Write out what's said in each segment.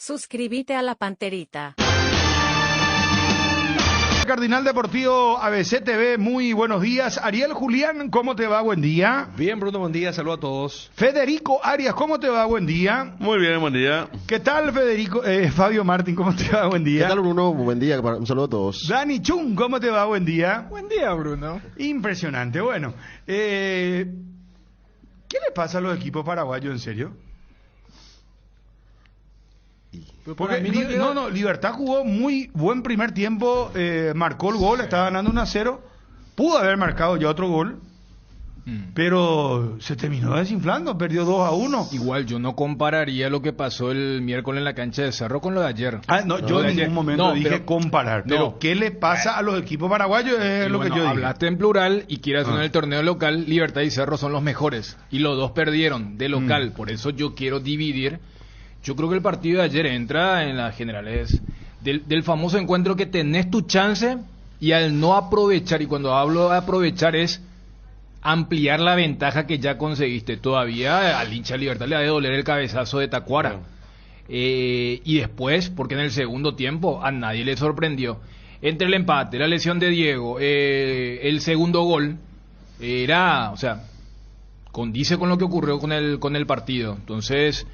Suscríbete a la Panterita. Cardinal Deportivo ABC TV, muy buenos días. Ariel Julián, ¿cómo te va? Buen día. Bien, Bruno, buen día, saludos a todos. Federico Arias, ¿cómo te va? Buen día. Muy bien, buen día. ¿Qué tal, Federico? Fabio Martín, ¿cómo te va? Buen día. ¿Qué tal, Bruno? Buen día, un saludo a todos. Dani Chung, ¿cómo te va? Buen día. Buen día, Bruno. Impresionante. Bueno, ¿qué le pasa a los equipos paraguayos, en serio? Porque Libertad jugó muy buen primer tiempo, marcó el gol, estaba ganando 1-0, pudo haber marcado ya otro gol, pero se terminó desinflando, perdió 2-1. Igual yo no compararía lo que pasó el miércoles en la cancha de Cerro con lo de ayer. Yo en ningún momento dije comparar, pero ¿qué le pasa a los equipos paraguayos? Es lo que yo dije. Hablaste en plural y quieras en el torneo local, Libertad y Cerro son los mejores y los dos perdieron de local, por eso yo quiero dividir. Yo creo que el partido de ayer entra en las generales del famoso encuentro que tenés tu chance y al no aprovechar, y cuando hablo de aprovechar es ampliar la ventaja que ya conseguiste. Todavía al hincha Libertad le ha de doler el cabezazo de Tacuara. Y después, porque en el segundo tiempo a nadie le sorprendió. Entre el empate, la lesión de Diego, el segundo gol, condice con lo que ocurrió con el partido. Entonces...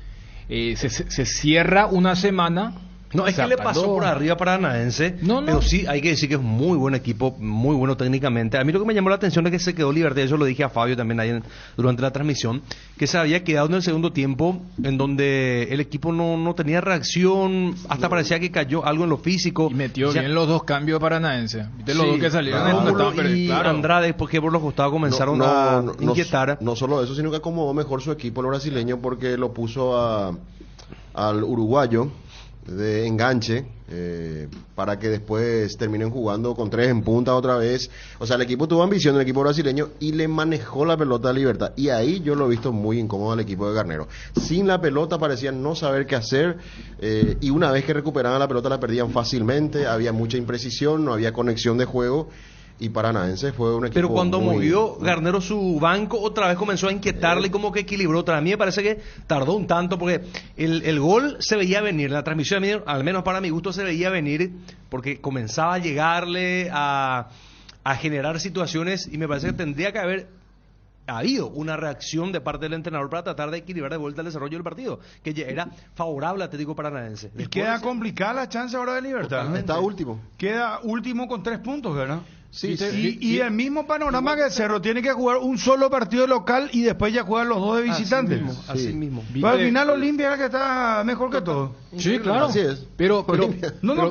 se cierra una semana. No, es que le pasó por arriba Paranaense, pero sí hay que decir que es muy buen equipo, muy bueno técnicamente. A mí lo que me llamó la atención es que se quedó Libertad, yo lo dije a Fabio también ahí durante la transmisión, que se había quedado en el segundo tiempo, en donde el equipo no tenía reacción, hasta parecía que cayó algo en lo físico. Y metió bien los dos cambios de Paranaense. ¿Viste los dos que salieron? Andrade, porque por los costados comenzaron a inquietar. No solo eso, sino que acomodó mejor su equipo, el brasileño, porque lo puso al uruguayo de enganche para que después terminen jugando con 3 en punta otra vez. O sea, el equipo tuvo ambición, el equipo brasileño, y le manejó la pelota a Libertad, y ahí yo lo he visto muy incómodo al equipo de Garnero. Sin la pelota parecían no saber qué hacer, y una vez que recuperaban la pelota la perdían fácilmente, había mucha imprecisión, no había conexión de juego. Y Paranaense fue un equipo. Pero cuando movió Garnero su banco, otra vez comenzó a inquietarle y como que equilibró. A mí me parece que tardó un tanto porque el gol se veía venir. La transmisión, al menos para mi gusto, se veía venir porque comenzaba a llegarle a generar situaciones, y me parece que tendría que haber habido una reacción de parte del entrenador para tratar de equilibrar de vuelta el desarrollo del partido, que ya era favorable al Atlético Paranaense. Después, y queda complicada la chance ahora de Libertad. Está último. Queda último con 3 puntos, ¿verdad? Sí, y el mismo panorama que Cerro tiene que jugar un solo partido local y después ya juegan los dos de visitantes. Así mismo. Pero al final Olimpia es la que está mejor que todo. Sí, claro. Así es. Pero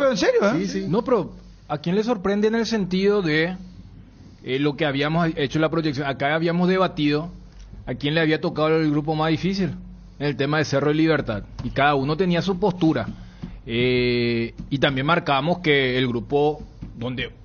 en serio, ¿eh? Sí. No, pero ¿a quién le sorprende en el sentido de lo que habíamos hecho en la proyección? Acá habíamos debatido a quién le había tocado el grupo más difícil en el tema de Cerro y Libertad. Y cada uno tenía su postura. Y también marcamos que el grupo donde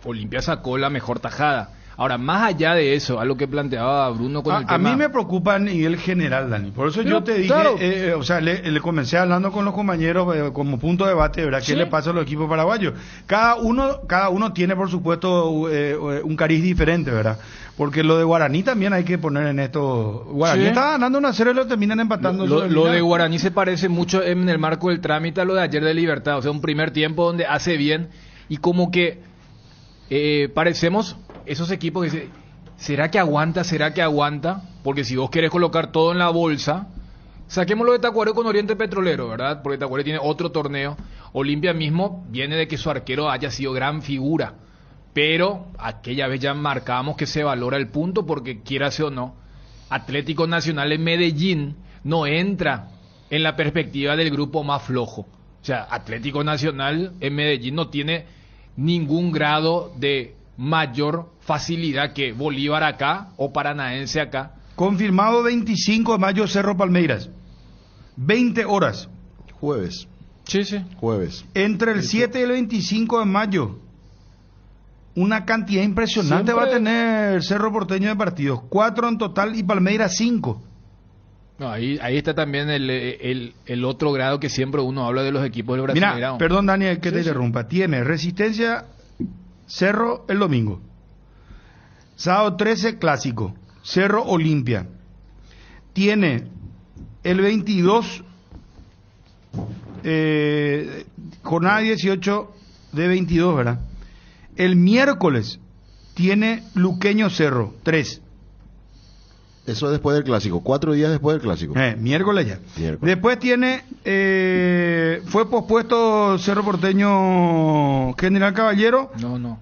Olimpia sacó la mejor tajada. Ahora, más allá de eso, a lo que planteaba Bruno con el tema... A mí me preocupa a nivel general, Dani. Por eso yo te dije, claro. Le comencé hablando con los compañeros como punto de debate, ¿verdad? ¿Qué le pasa a los equipos paraguayos? Cada uno tiene, por supuesto, un cariz diferente, ¿verdad? Porque lo de Guaraní también hay que poner en esto... Guaraní está ganando 1-0 y lo terminan empatando. Lo de Guaraní se parece mucho en el marco del trámite a lo de ayer de Libertad. O sea, un primer tiempo donde hace bien y como que parecemos... esos equipos que dicen, ¿será que aguanta? Porque si vos querés colocar todo en la bolsa, saquémoslo de Tacuarembó con Oriente Petrolero, ¿verdad? Porque Tacuarembó tiene otro torneo. Olimpia mismo viene de que su arquero haya sido gran figura, pero aquella vez ya marcábamos que se valora el punto, porque quiera o no, Atlético Nacional en Medellín no entra en la perspectiva del grupo más flojo. O sea, Atlético Nacional en Medellín no tiene ningún grado de mayor facilidad que Bolívar acá o Paranaense acá. Confirmado 25 de mayo Cerro Palmeiras, 20 horas. Jueves. Sí. Jueves. Entre el 7 y el 25 de mayo, una cantidad impresionante va a tener Cerro Porteño de partidos, 4 en total y Palmeiras 5. No, ahí está también el otro grado que siempre uno habla de los equipos del Brasileirão. Mira, perdón Daniel que te interrumpa. Tiene Resistencia Cerro el domingo. Sábado 13 clásico. Cerro Olimpia. Tiene el 22 jornada 18 de 22, ¿verdad? El miércoles tiene Luqueño Cerro, 3. Eso es después del clásico, 4 días después del clásico. Miércoles ya. Miércoles. Después tiene, fue pospuesto Cerro Porteño General Caballero. No.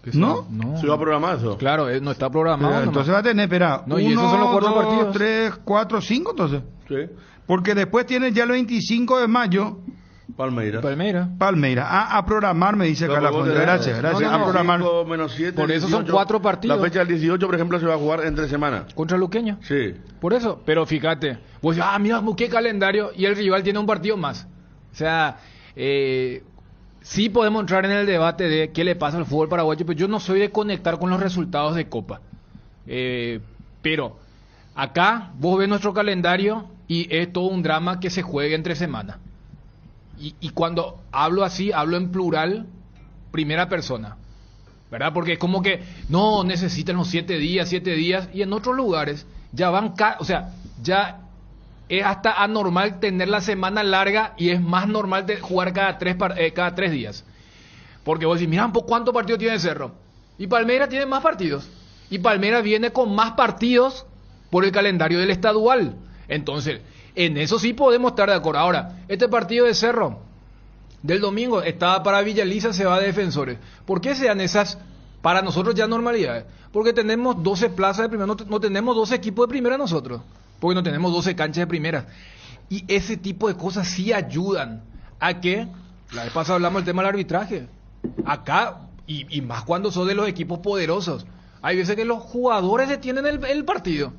¿Qué ¿No? No. ¿Se va a programar eso? Claro, no está programado. Pero entonces va a tener, espera, No, y esos son los 4 partidos. 3, 4, 5 entonces. Sí. Porque después tiene ya el 25 de mayo Palmeiras. Palmeiras. A programar, me dice acá la fuente. Gracias. No. A programar. 5 menos 7, Por eso son 18. 4 partidos. La fecha del 18, por ejemplo, se va a jugar entre semana. Contra Luqueño. Sí. Por eso, pero fíjate, vos decís, mira, qué calendario, y el rival tiene un partido más. O sea, sí podemos entrar en el debate de qué le pasa al fútbol paraguayo, pero yo no soy de conectar con los resultados de Copa. Pero acá vos ves nuestro calendario y es todo un drama que se juegue entre semanas. Y cuando hablo así, hablo en plural, primera persona, ¿verdad? Porque es como que, no, necesitan los 7 días, y en otros lugares ya van, o sea, ya es hasta anormal tener la semana larga y es más normal de jugar cada 3 días. Porque vos decís, mira, ¿cuántos partidos tiene Cerro? Y Palmeiras tiene más partidos. Y Palmeiras viene con más partidos por el calendario del estadual. Entonces, en eso sí podemos estar de acuerdo. Ahora, este partido de Cerro del domingo estaba para Villaliza, se va a Defensores. ¿Por qué se dan esas, para nosotros ya normalidades? Porque tenemos 12 plazas de primera, no tenemos 12 equipos de primera nosotros, porque no tenemos 12 canchas de primera. Y ese tipo de cosas sí ayudan a que, la vez pasada hablamos del tema del arbitraje, acá, y más cuando son de los equipos poderosos, hay veces que los jugadores detienen el partido.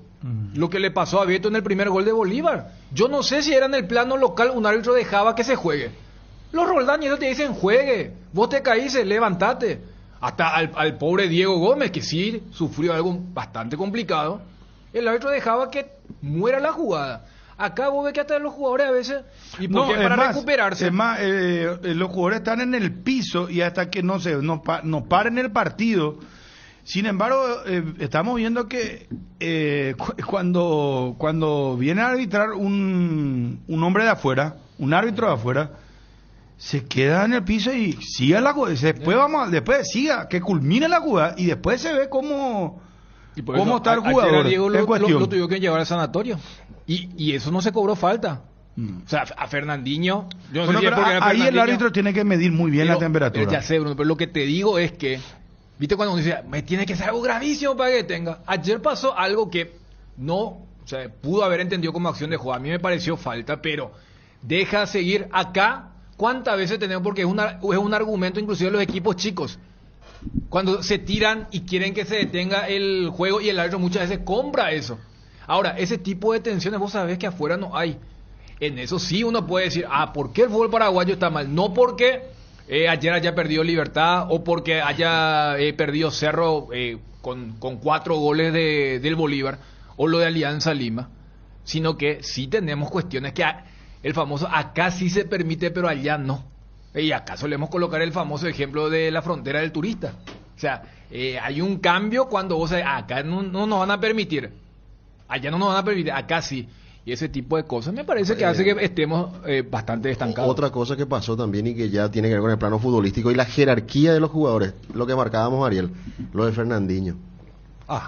Lo que le pasó a Vieto en el primer gol de Bolívar. Yo no sé si era en el plano local un árbitro dejaba que se juegue. Los roldañeros te dicen juegue, vos te caíste, levantate. Hasta al pobre Diego Gómez, que sí sufrió algo bastante complicado, el árbitro dejaba que muera la jugada. Acá vos ves que hasta los jugadores a veces, y porque para recuperarse. Es más, los jugadores están en el piso y hasta que no paren el partido. Sin embargo, estamos viendo que cuando viene a arbitrar un hombre de afuera, un árbitro de afuera, se queda en el piso y siga la jugada. Después siga, que culmine la jugada y después se ve cómo está el jugador. Diego lo tuvo que llevar al sanatorio y eso no se cobró falta. O sea, a Fernandinho, yo no sé si es porque ahí el árbitro tiene que medir muy bien la temperatura. Ya sé, Bruno, pero lo que te digo es que, viste, cuando uno dice, me tiene que ser algo gravísimo para que tenga. Ayer pasó algo que no, o sea, pudo haber entendido como acción de juego. A mí me pareció falta, pero deja seguir acá. ¿Cuántas veces tenemos? Porque es un argumento inclusive de los equipos chicos. Cuando se tiran y quieren que se detenga el juego y el árbitro muchas veces compra eso. Ahora, ese tipo de tensiones vos sabés que afuera no hay. En eso sí uno puede decir, ¿por qué el fútbol paraguayo está mal? No porque ayer haya perdido Libertad o porque haya perdido Cerro con 4 goles del Bolívar o lo de Alianza Lima, sino que sí tenemos cuestiones que el famoso acá sí se permite pero allá no. Y acá solemos colocar el famoso ejemplo de la frontera del turista. O sea, hay un cambio cuando vos sabés, acá no nos van a permitir, allá no nos van a permitir, acá sí. Y ese tipo de cosas me parece que hace que estemos bastante estancados. Otra cosa que pasó también y que ya tiene que ver con el plano futbolístico y la jerarquía de los jugadores, lo que marcábamos, Ariel, lo de Fernandinho.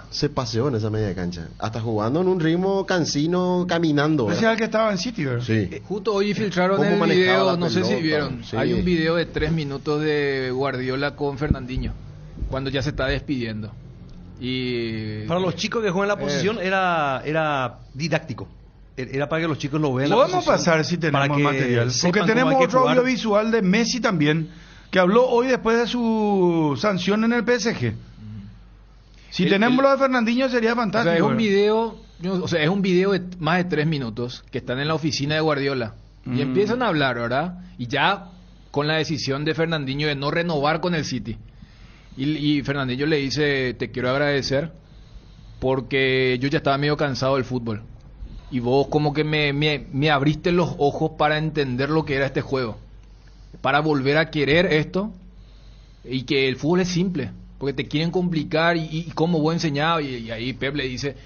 Se paseó en esa media cancha, hasta jugando en un ritmo cansino, caminando. Ese era el que estaba en City, ¿verdad? Sí. Justo hoy filtraron el video, no sé si vieron, sí. Hay un video de 3 minutos de Guardiola con Fernandinho, cuando ya se está despidiendo. Y para los chicos que juegan la posición era didáctico. Era para que los chicos lo vean. Podemos pasar si tenemos material. Porque tenemos otro audiovisual de Messi también, que habló hoy después de su sanción en el PSG. Si tenemos lo de Fernandinho sería fantástico. O sea, es un video de más de 3 minutos que están en la oficina de Guardiola. Y empiezan a hablar, ¿verdad? Y ya con la decisión de Fernandinho de no renovar con el City. Y Fernandinho le dice, te quiero agradecer porque yo ya estaba medio cansado del fútbol. Y vos como que me abriste los ojos para entender lo que era este juego. Para volver a querer esto. Y que el fútbol es simple. Porque te quieren complicar y cómo vos enseñabas. Y ahí Pep le dice...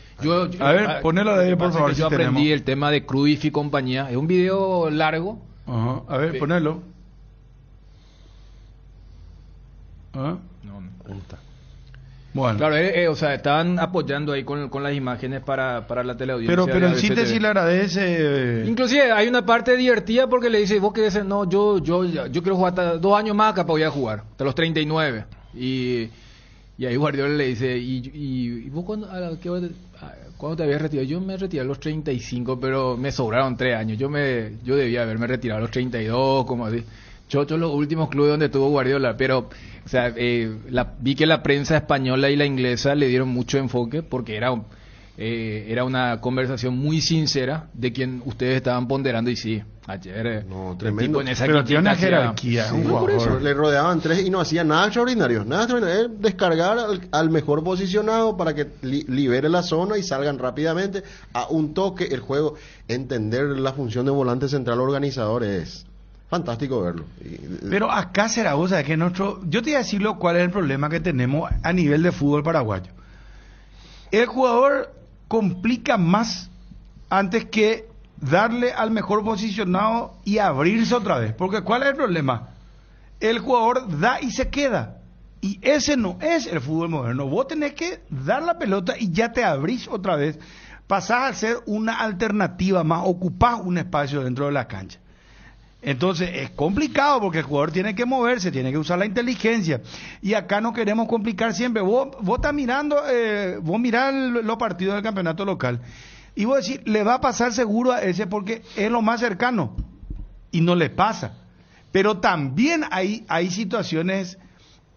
a ver, ponelo de ahí, por favor. Yo aprendí el tema de Cruyff y compañía. Es un video largo. Ajá. A ver, ponelo. ¿Ah? No, no. Bueno. Claro, o sea, estaban apoyando ahí con las imágenes para la teleaudiencia. Pero de en ABC síntesis TV. le agradece. Inclusive hay una parte divertida porque le dice, vos querés ser, no, yo quiero jugar hasta 2 años más, capaz voy a jugar, hasta los 39. Y ahí Guardiola le dice, ¿y vos cuándo te habías retirado? Yo me retiré a los 35, pero me sobraron 3 años. Yo debía haberme retirado a los 32, como así. Chocho, los últimos clubes donde tuvo Guardiola, pero o sea, vi que la prensa española y la inglesa le dieron mucho enfoque porque era una conversación muy sincera de quien ustedes estaban ponderando y sí, ayer No, el tremendo. tipo en esa Pero tiene una hacía- jerarquía. Sí, un no, por eso, jugador. le rodeaban 3 y no hacía nada extraordinario. Nada extraordinario. Es descargar al mejor posicionado para que libere la zona y salgan rápidamente a un toque el juego. Entender la función de volante central organizador es fantástico verlo. Pero acá será, o sea, que yo te voy a decir cuál es el problema que tenemos a nivel de fútbol paraguayo. El jugador complica más antes que darle al mejor posicionado y abrirse otra vez. Porque ¿cuál es el problema? El jugador da y se queda. Y ese no es el fútbol moderno. Vos tenés que dar la pelota y ya te abrís otra vez. Pasás a ser una alternativa más, ocupás un espacio dentro de la cancha. Entonces es complicado porque el jugador tiene que moverse, tiene que usar la inteligencia. Y acá no queremos complicar siempre. Vos estás mirando, vos mirás los partidos del campeonato local. Y vos decís, le va a pasar seguro a ese porque es lo más cercano. Y no le pasa. Pero también hay situaciones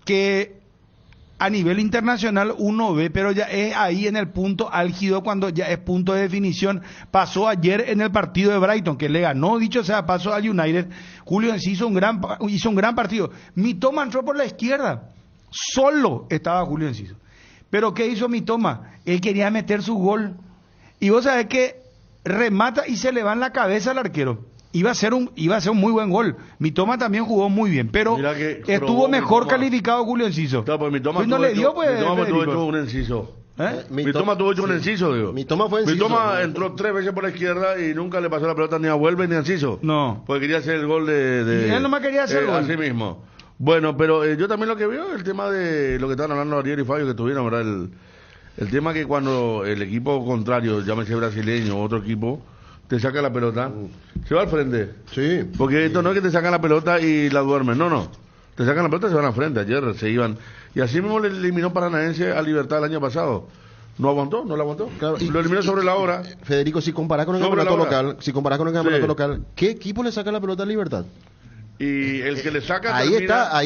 que a nivel internacional uno ve, pero ya es ahí en el punto álgido cuando ya es punto de definición. Pasó ayer en el partido de Brighton, que le ganó, dicho sea, pasó al United. Julio hizo un gran partido. Mitoma entró por la izquierda. Solo estaba Julio Enciso. Pero ¿qué hizo Mitoma? Él quería meter su gol. Y vos sabés que remata y se le va en la cabeza al arquero. Iba a ser un muy buen gol. Mitoma también jugó muy bien, pero Mira que estuvo probó mejor Mitoma. calificado Julio Enciso. Claro, pues mi toma Pues no le dio, pues, tuvo Federico. hecho un enciso. ¿Eh? Mi toma tuvo hecho un enciso, digo. Mi toma fue Mi enciso. toma entró 3 veces por la izquierda y nunca le pasó la pelota ni a Huelva ni a Enciso. No. Porque quería hacer el gol de Y él nomás quería hacer el gol. Así mismo. Bueno, pero yo también lo que veo, el tema de lo que estaban hablando Ariel y Fabio que tuvieron, ¿verdad? El tema que cuando el equipo contrario, llámese brasileño o otro equipo, te saca la pelota, se va al frente. Sí. Porque esto no es que te sacan la pelota y la duermen, no. Te sacan la pelota y se van al frente. Ayer se iban. Y así mismo le eliminó Paranaense a Libertad el año pasado. No aguantó. Claro, lo eliminó sobre la hora. Federico, si comparás con el Sobre campeonato la hora. local, Sí. local, ¿qué equipo le saca la pelota a Libertad? Y el que le saca Ahí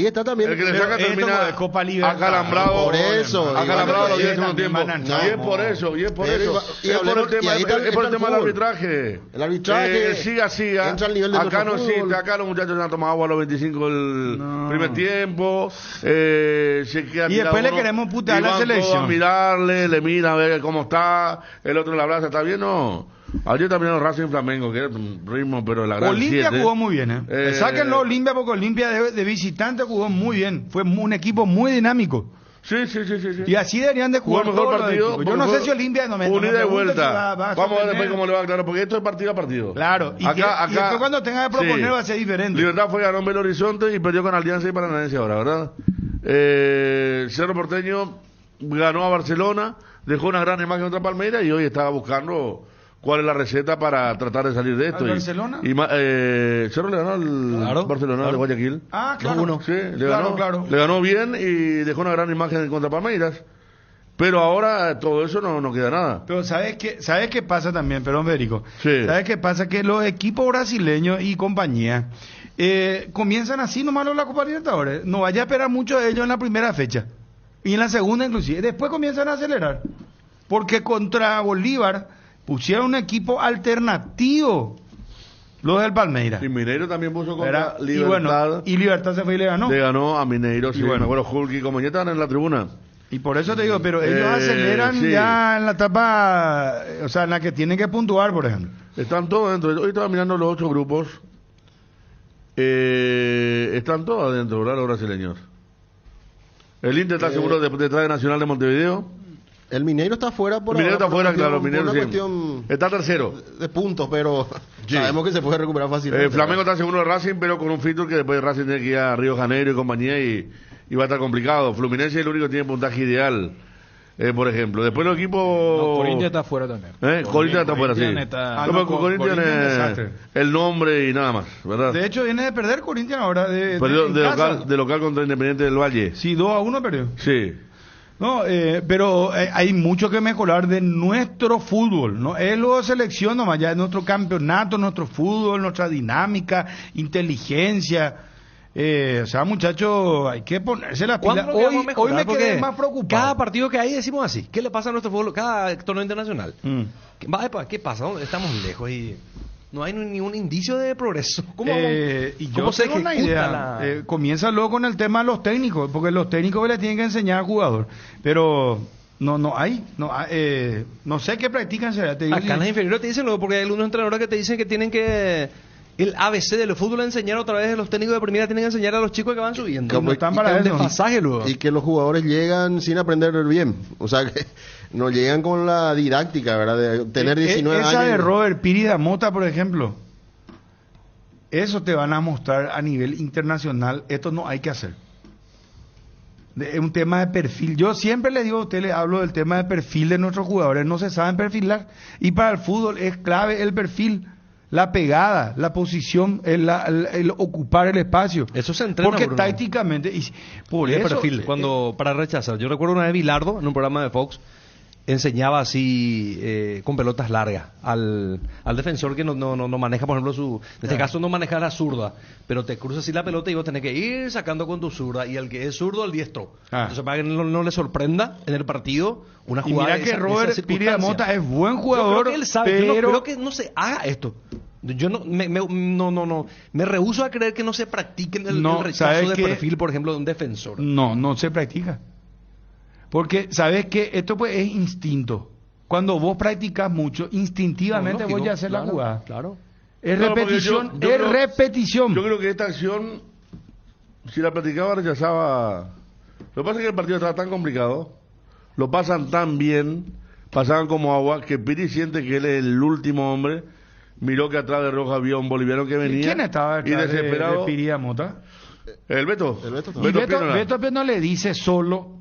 está también. El que le Pero saca esto termina de Copa Libertad. acalambrado. Por eso, Acalambrado los 10 Iván, segundos tiempo. Iván, Y es por eso. Pero Es por el tema, y ahí está es por el el tema del fútbol. arbitraje. El arbitraje Siga. entra al nivel de Acá no nuestro fútbol. existe. Acá los muchachos han tomado agua a los 25 del No. primer tiempo. Se queda Y después le tirado queremos putear y a la van todos selección. a mirarle, le mira a ver cómo está. El otro le abraza, ¿está bien? No. Ayer también Racing Flamengo, que era un ritmo, pero la gran Olimpia 7. jugó muy bien, Sáquenlo Olimpia porque Olimpia de visitante jugó muy bien. Fue un equipo muy dinámico. Sí. Y así deberían de Jugó jugar el mejor todos los partido. equipos. Yo no sé si Olimpia no me unida de pregunto vuelta. si va a Vamos a ver sorprender. después cómo le va a aclarar, porque esto es partido a partido. Claro, y después cuando tenga que proponer va a ser diferente. Libertad fue ganó en Belo Horizonte y perdió con Alianza y Paranaense ahora, ¿verdad? Cerro Porteño ganó a Barcelona, dejó una gran imagen contra Palmeiras y hoy estaba buscando cuál es la receta para tratar de salir de esto. ¿Al Barcelona? Cerro le ganó al Barcelona de Guayaquil. Ah, claro. 2-1. Sí, le Claro, ganó. claro. Le ganó bien y dejó una gran imagen contra Palmeiras. Pero ahora todo eso no queda nada. Pero ¿sabes qué pasa también? Perdón, Federico. Sí. ¿Sabes qué pasa? Que los equipos brasileños y compañía comienzan así nomás la Copa Libertadores. No vaya a esperar mucho de ellos en la primera fecha. Y en la segunda inclusive. Después comienzan a acelerar. Porque contra Bolívar pusieron un equipo alternativo. Los del Palmeiras. Y Mineiro también puso ¿Verdad? contra Y Libertad. bueno, y Libertad se fue y le ganó. Le ganó a Mineiro, sí, Y bueno. me acuerdo Hulk y como ya estaban en la tribuna. Y por eso te digo, pero ellos aceleran sí. ya en la etapa, o sea, en la que tienen que puntuar, por ejemplo. Están todos dentro. Hoy estaba mirando los 8 grupos. Están todos adentro, ¿verdad? Los brasileños. El Inter está seguro detrás de Nacional de Montevideo. El Mineiro está fuera por Mineiro está ahora, fuera, claro. por Mineiro una sí. cuestión Está tercero. de puntos, pero Sí. Sabemos que se puede recuperar fácilmente. Flamengo está segundo de Racing, pero con un filtro que después Racing tiene que ir a Río de Janeiro y compañía y va a estar complicado. Fluminense es el único que tiene puntaje ideal, por ejemplo. Después los equipos... No, Corinthians está fuera también. Corinthians está fuera, sí. está- Corinthians es desastre. el nombre y nada más, ¿verdad? De hecho, viene de perder Corinthians ahora. Perdió en de casa. local contra Independiente del Valle. Sí, 2-1 perdió. Sí. No, pero hay mucho que mejorar de nuestro fútbol, ¿no? Es lo de selección nomás, ya es nuestro campeonato, nuestro fútbol, nuestra dinámica, inteligencia. O sea, muchachos, hay que ponerse la pila. ¿Cuándo lo vamos a mejorar? Hoy me quedé Porque más preocupado. cada partido que hay decimos así. ¿Qué le pasa a nuestro fútbol? Cada torneo internacional. Mm. ¿Qué pasa? Estamos lejos y no hay ningún indicio de progreso. ¿Cómo Y yo se tengo una ejecuta idea. Comienza luego con el tema de los técnicos, porque los técnicos le tienen que enseñar al jugador. Pero no sé qué practican. Te digo, Acá en las inferiores te dicen luego, porque hay algunos entrenadores que te dicen que tienen que... El ABC del fútbol enseñar otra vez, los técnicos de primera tienen que enseñar a los chicos que van subiendo. no están para un eso. desfasaje luego. Y que los jugadores llegan sin aprender bien. O sea, que no llegan con la didáctica, ¿verdad? De tener 19 esa años. de Robert Piri da Mota, por ejemplo, eso te van a mostrar a nivel internacional. Esto no hay que hacer. Es un tema de perfil. Yo siempre le digo a usted, le hablo del tema de perfil de nuestros jugadores. No se saben perfilar. Y para el fútbol es clave el perfil. La pegada, la posición, el ocupar el espacio. Eso se entrena, porque Bruno. tácticamente, y por El eso, perfil, para rechazar. Yo recuerdo una vez Bilardo, en un programa de Fox, enseñaba así, con pelotas largas, al defensor que no maneja, por ejemplo, en este caso no maneja la zurda, pero te cruza así la pelota y vos tenés que ir sacando con tu zurda, y al que es zurdo, al diestro. Entonces, para que no le sorprenda en el partido una y jugada. mira que de esa Robert Piri da Mota es buen Yo jugador, creo que él sabe, pero yo no creo que no se haga esto. Yo me rehúso a creer que no se practique el rechazo ¿sabes de qué? perfil, por ejemplo, de un defensor. No se practica. Porque, ¿sabes qué? Esto pues es instinto. Cuando vos practicas mucho, instintivamente Lógico, vos ya haces claro, la jugada. Claro. Es No, porque repetición, yo es creo- repetición. Yo creo que esta acción, si la practicaba, rechazaba. Lo que pasa es que el partido estaba tan complicado, lo pasan tan bien, pasaban como agua, que Piri siente que él es el último hombre. Miró que atrás de Roja había un boliviano que venía. ¿Quién estaba y detrás desesperado. de Piri da Mota? El Beto. El Beto Y también. Beto no le dice solo.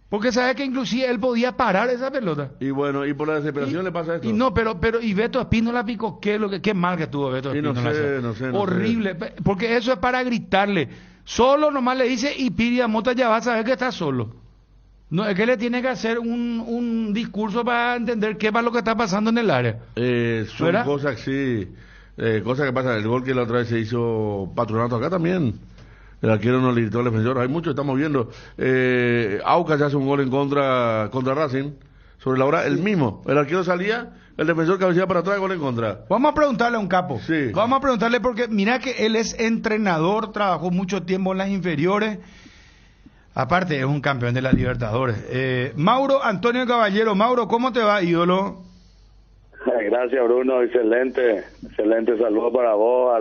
Porque sabe que inclusive él podía parar esa pelota. Y bueno, y por la desesperación le pasa esto. Y no, pero y Beto Espínola picó, qué mal que tuvo Beto Sí, no Espínola. sé, no sé. Horrible, porque eso es para gritarle. Solo nomás le dice y Piri da Mota ya va a saber que está solo. No, es que le tiene que hacer un discurso para entender qué es lo que está pasando en el área. Son ¿verdad? cosas que sí, cosas que pasan. El gol que la otra vez se hizo Patronato acá también. El arquero no le gritó al defensor. Hay mucho, estamos viendo. Aucas ya hace un gol en contra Racing. Sobre la hora, el mismo. El arquero salía, el defensor cabeceaba para atrás, gol en contra. Vamos a preguntarle a un capo. Sí. Vamos a preguntarle porque mira que él es entrenador, trabajó mucho tiempo en las inferiores. Aparte, es un campeón de la Libertadores. Mauro Antonio Caballero. Mauro, ¿cómo te va, ídolo? Gracias, Bruno. Excelente saludo para vos,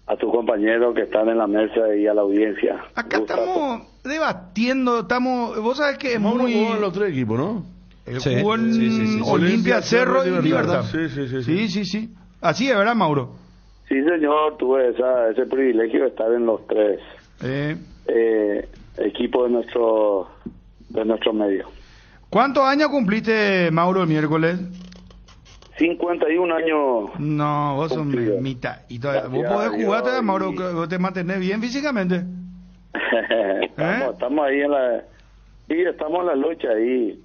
a tus compañeros que están en la mesa y a la audiencia. Acá Gustazo. estamos debatiendo, vos sabés que es Mauro muy... jugó en los tres equipos, ¿no? Él Sí, jugó en sí. Olimpia, Cerro y Libertad. Sí. Así es, ¿verdad, Mauro? Sí, señor, tuve ese privilegio de estar en los tres equipos de nuestro medio. ¿Cuántos años cumpliste, Mauro, el miércoles? 51 años. No, vos sos Cumplido. mitad. Y todavía, vos Gracias podés a Dios, jugar todavía, Mauro, y- que vos te mantenés bien físicamente. Estamos ahí estamos en la lucha ahí,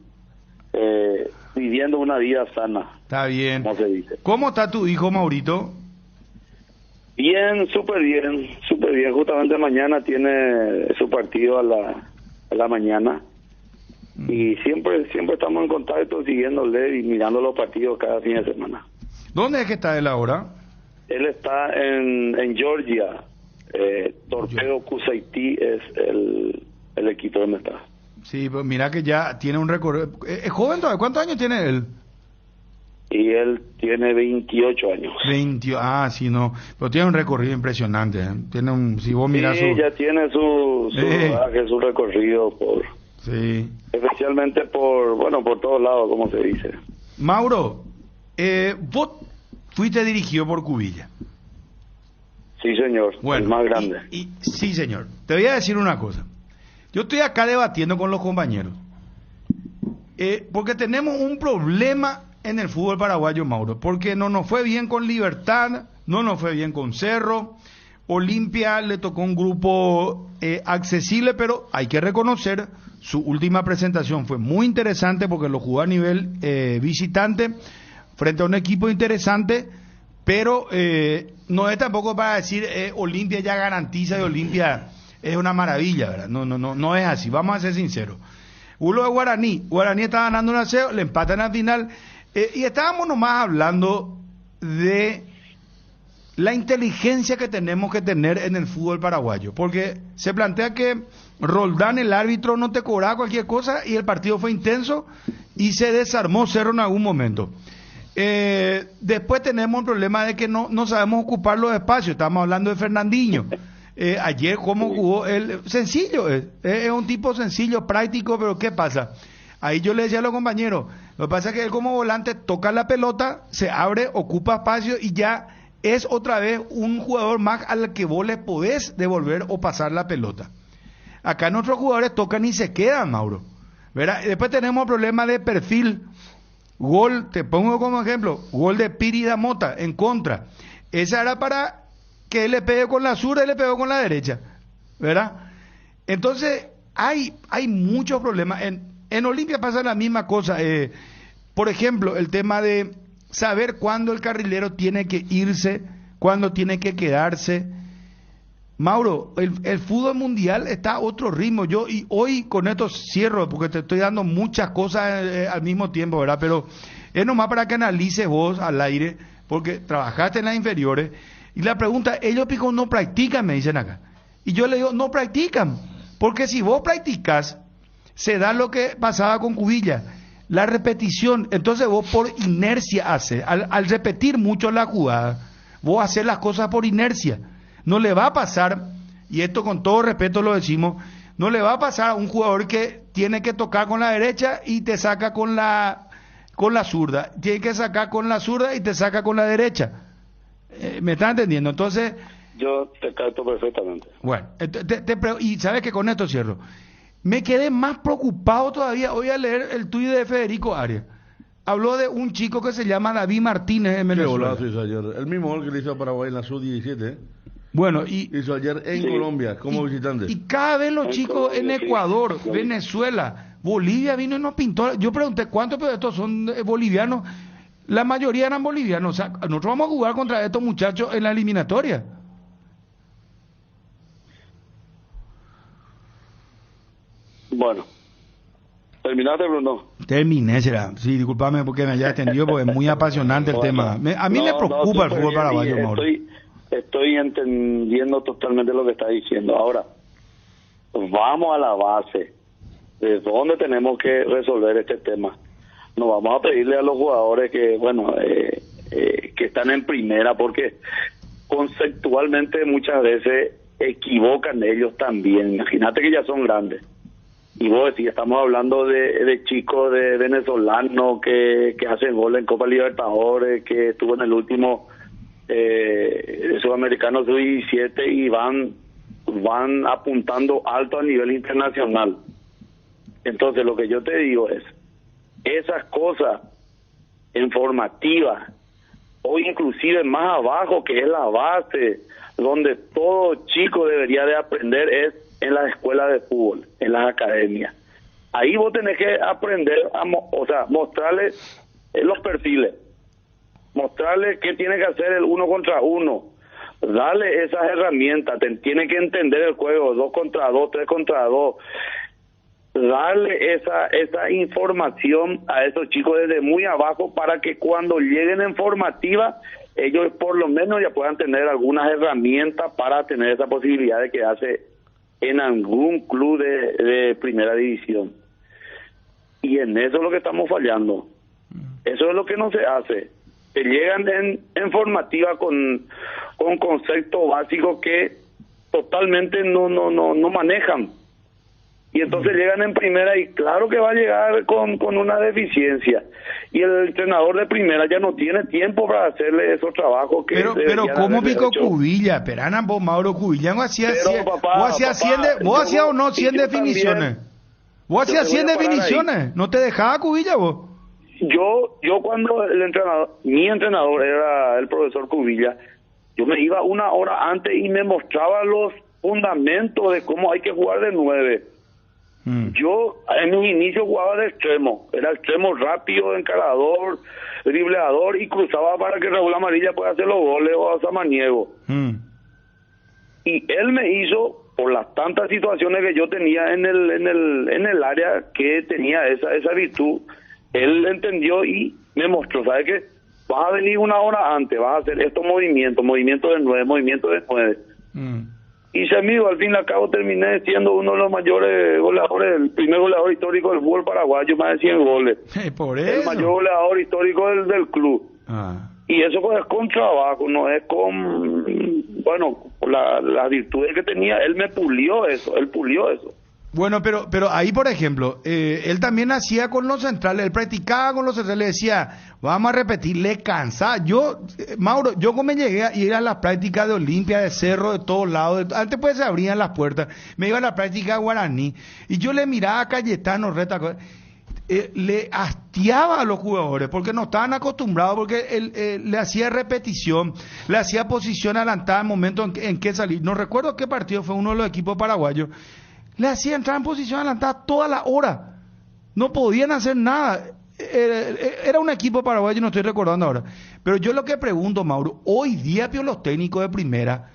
viviendo una vida sana, Está bien. como se dice. ¿Cómo está tu hijo, Maurito? Bien, súper bien. Justamente mañana tiene su partido a la mañana. Y siempre estamos en contacto, siguiéndole y mirando los partidos cada fin de semana. ¿Dónde es que está él ahora? Él está en Georgia. Torpedo Kusaití es el equipo donde está. Sí, pues mira que ya tiene un recorrido. ¿Es joven todavía? ¿Cuántos años tiene él? Y él tiene 28 años. 20. Ah, sí, no. Pero tiene un recorrido impresionante. ¿Eh? Tiene si vos mirás Sí, su... ya tiene su rodaje, su recorrido Sí. especialmente por todos lados, como se dice. Mauro, vos fuiste dirigido por Cubilla. Sí, señor, Bueno, el más grande. Sí, señor. Te voy a decir una cosa. Yo estoy acá debatiendo con los compañeros. Porque tenemos un problema en el fútbol paraguayo, Mauro. Porque no nos fue bien con Libertad, no nos fue bien con Cerro. Olimpia le tocó un grupo accesible, pero hay que reconocer, su última presentación fue muy interesante porque lo jugó a nivel visitante frente a un equipo interesante, pero no es tampoco para decir Olimpia ya garantiza y Olimpia es una maravilla, ¿verdad? No es así, vamos a ser sinceros. Uno de Guaraní está ganando 1-0, le empatan al final, y estábamos nomás hablando de la inteligencia que tenemos que tener en el fútbol paraguayo, porque se plantea que Roldán, el árbitro, no te cobraba cualquier cosa y el partido fue intenso y se desarmó Cerro en algún momento. Después tenemos el problema de que no sabemos ocupar los espacios. Estamos hablando de Fernandinho. Ayer cómo jugó él, sencillo, es un tipo sencillo, práctico, pero ¿qué pasa? Ahí yo le decía a los compañeros, lo que pasa es que él como volante toca la pelota, se abre, ocupa espacio y ya es otra vez un jugador más al que vos le podés devolver o pasar la pelota. Acá nuestros jugadores tocan y se quedan, Mauro, ¿verdad? Después tenemos el problema de perfil. Gol, te pongo como ejemplo, gol de Pírida Mota en contra. Esa era para que él le pegue con la zurda y le pegó con la derecha, ¿verdad? Entonces, hay muchos problemas. En Olimpia pasa la misma cosa. Por ejemplo, el tema de saber cuándo el carrilero tiene que irse, cuándo tiene que quedarse. Mauro, el fútbol mundial está a otro ritmo. Y hoy con esto cierro, porque te estoy dando muchas cosas al mismo tiempo, ¿verdad? Pero es nomás para que analices vos al aire, porque trabajaste en las inferiores. Y la pregunta, ellos pico no practican, me dicen acá. Y yo le digo, no practican, porque si vos practicás, se da lo que pasaba con Cubilla, la repetición. Entonces vos por inercia haces, al repetir mucho la jugada, vos haces las cosas por inercia. No le va a pasar, y esto con todo respeto lo decimos, no le va a pasar a un jugador que tiene que tocar con la derecha y te saca con la zurda, tiene que sacar con la zurda y te saca con la derecha. ¿Me estás entendiendo? Entonces, yo te capto perfectamente. Bueno, y sabes que con esto cierro. Me quedé más preocupado todavía. Voy a leer el tuit de Federico Arias. Habló de un chico que se llama David Martínez en Venezuela. Qué golazo hizo ayer. El mismo gol que le hizo a Paraguay en la Sub-17. Bueno, hizo ayer en Colombia como visitante. Y cada vez los chicos Colombia, en Ecuador, Venezuela, Bolivia vino y nos pintó. Yo pregunté, ¿cuántos de estos son bolivianos? La mayoría eran bolivianos. O sea, nosotros vamos a jugar contra estos muchachos en la eliminatoria. Bueno, ¿terminaste, Bruno? Terminé, será. Sí, discúlpame porque me haya extendido, porque es muy apasionante el tema. A mí me preocupa el fútbol paraguayo, Mauro. Estoy entendiendo totalmente lo que está diciendo. Ahora, vamos a la base. ¿De dónde tenemos que resolver este tema? No vamos a pedirle a los jugadores que, que están en primera, porque conceptualmente muchas veces equivocan ellos también. Imagínate que ya son grandes. Y vos decís, estamos hablando de chicos de venezolanos que hacen gol en Copa Libertadores, que estuvo en el último Sudamericano Sub-17 y van apuntando alto a nivel internacional. Entonces lo que yo te digo es, esas cosas en formativa o inclusive más abajo, que es la base donde todo chico debería de aprender, es en las escuelas de fútbol, en las academias. Ahí vos tenés que aprender mostrarles los perfiles, mostrarles qué tiene que hacer el 1 contra 1, darle esas herramientas, tiene que entender el juego, 2 contra 2, 3 contra 2, darle esa información a esos chicos desde muy abajo para que cuando lleguen en formativa ellos por lo menos ya puedan tener algunas herramientas para tener esa posibilidad de quedarse en algún club de primera división. Y en eso es lo que estamos fallando. Eso es lo que no se hace. Que llegan en formativa con conceptos básicos que totalmente no manejan. Y entonces llegan en primera y claro que va a llegar con una deficiencia. Y el entrenador de primera ya no tiene tiempo para hacerle esos trabajos que pero ¿cómo haberle picó hecho. Cubilla? Peranan vos, Mauro Cubilla, ¿vos hacías Yo- vos hacías o no 100 y yo definiciones? también. ¿Vos Yo hacías te voy 100 a parar definiciones? ¿No te dejaba Cubilla vos? Yo cuando mi entrenador era el profesor Cubilla, yo me iba una hora antes y me mostraba los fundamentos de cómo hay que jugar de 9. Yo en mis inicios jugaba de extremo, era extremo rápido, encarador, dribleador y cruzaba para que Raúl Amarilla pueda hacer los goles o a Samaniego. Y él me hizo, por las tantas situaciones que yo tenía en el área que tenía esa virtud, él entendió y me mostró, ¿sabes qué? Vas a venir una hora antes, vas a hacer estos movimientos de 9, movimientos de 9. Y si amigo, al fin y al cabo terminé siendo uno de los mayores goleadores, el primer goleador histórico del fútbol paraguayo, más de 100 goles. Por El eso. mayor goleador histórico del club. Y eso pues es con trabajo, no es con, bueno, las virtudes que tenía, él pulió eso. Bueno, pero ahí, por ejemplo, él también hacía con los centrales, él practicaba con los centrales, decía, vamos a repetir, le cansa. Mauro, yo como me llegué a ir a las prácticas de Olimpia, de Cerro, de todos lados, antes pues se abrían las puertas, me iba a la práctica de Guaraní, y yo le miraba a Cayetano Reta, le hastiaba a los jugadores, porque no estaban acostumbrados, porque él le hacía repetición, le hacía posición adelantada en el momento en que salir. No recuerdo qué partido fue uno de los equipos paraguayos, le hacía entrar en posición adelantada toda la hora. No podían hacer nada. Era un equipo paraguayo, no estoy recordando ahora. Pero yo lo que pregunto, Mauro, hoy día los técnicos de primera,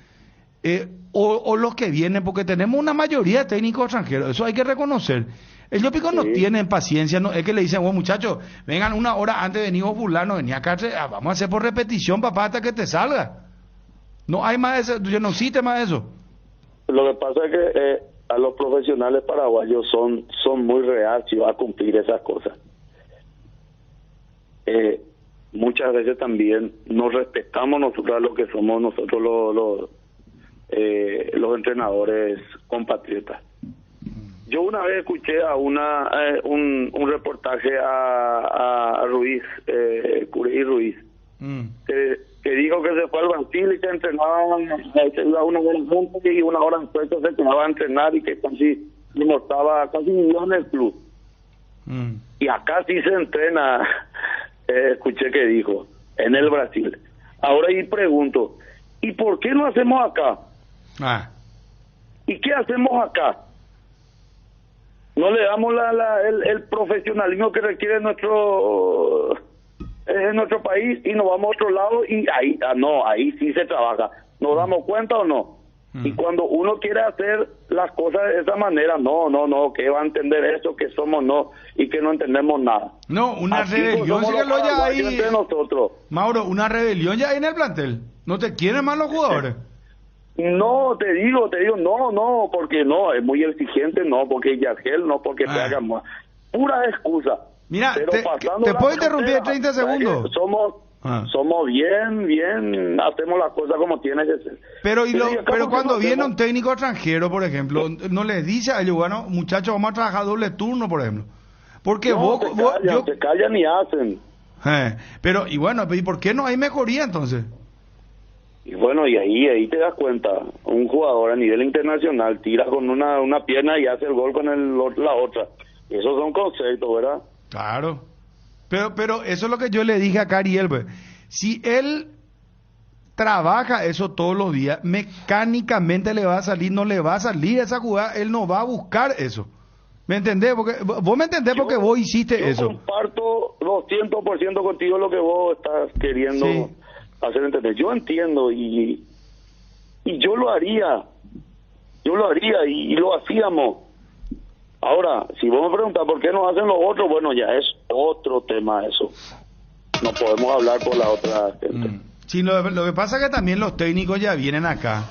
o los que vienen, porque tenemos una mayoría de técnicos extranjeros, eso hay que reconocer. Ellos pico no tienen paciencia, no es que le dicen, bueno muchachos, vengan una hora antes de venir a burlarnos, venía acá, vamos a hacer por repetición, papá, hasta que te salga. No hay más eso, yo no existe más eso. Lo que pasa es que a los profesionales paraguayos son muy reacios a cumplir esas cosas. Muchas veces también nos respetamos nosotros a lo que somos nosotros los entrenadores compatriotas. Yo una vez escuché a un reportaje a Ruiz, Curí Ruiz, que dijo que se fue al Brasil y que entrenaban, se iba una hora juntos y una hora después se quedaba a entrenar y que casi vivió en el club. Y acá sí se entrena, escuché que dijo, en el Brasil. Ahora y pregunto, ¿y por qué no hacemos acá? ¿Y qué hacemos acá? No le damos el profesionalismo que requiere nuestro país y nos vamos a otro lado y ahí sí se trabaja. ¿Nos damos cuenta o no? Y cuando uno quiere hacer las cosas de esa manera, no, que va a entender eso, que somos y que no entendemos nada. No, una Así rebelión somos los ya hay, entre nosotros. Mauro, una rebelión ya hay en el plantel. ¿No te quieren más los jugadores? No, te digo, no, porque no, es muy exigente, no, porque Yargel, no, porque pega más. Pura excusa. Mira, pero te puedo interrumpir 30 segundos. Somos bien, hacemos las cosas como tiene que ser. Pero cuando viene un técnico extranjero, por ejemplo, no les dice a ellos, bueno, muchachos, vamos a trabajar doble turno, por ejemplo. Porque se callan y hacen. Pero, y bueno, ¿y por qué no hay mejoría entonces? Y bueno, y ahí te das cuenta, un jugador a nivel internacional tira con una pierna y hace el gol con la otra. Esos son conceptos, ¿verdad? Claro. Pero eso es lo que yo le dije a Cariel, pues. Si él trabaja eso todos los días, mecánicamente le va a salir, no le va a salir esa jugada, él no va a buscar eso. ¿Me entendés? Porque vos me entendés porque vos hiciste eso. Yo comparto 200% contigo lo que vos estás queriendo hacer entender. Yo entiendo y yo lo haría y lo hacíamos. Ahora, si vos me preguntas por qué no hacen los otros, bueno, ya es otro tema eso. No podemos hablar por la otra gente. Sí, lo que pasa es que también los técnicos ya vienen acá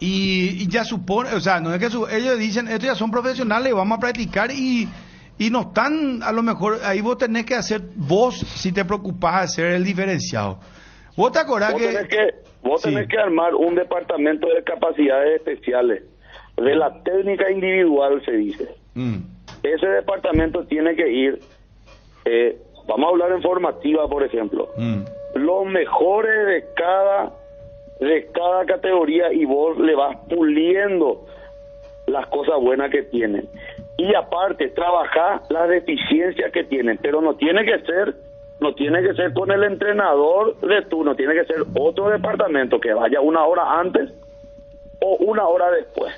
y ya supone, o sea, no es que ellos dicen, estos ya son profesionales, vamos a practicar y no están, a lo mejor, ahí vos tenés que hacer, vos si te preocupás de hacer el diferenciado. ¿Vos te acordás Vos tenés que armar un departamento de capacidades especiales de la técnica individual, se dice. Ese departamento tiene que ir, vamos a hablar en formativa, por ejemplo, los mejores de cada categoría, y vos le vas puliendo las cosas buenas que tienen. Y aparte, trabajar las deficiencias que tienen, pero no tiene que ser con el entrenador de turno, tiene que ser otro departamento que vaya una hora antes o una hora después.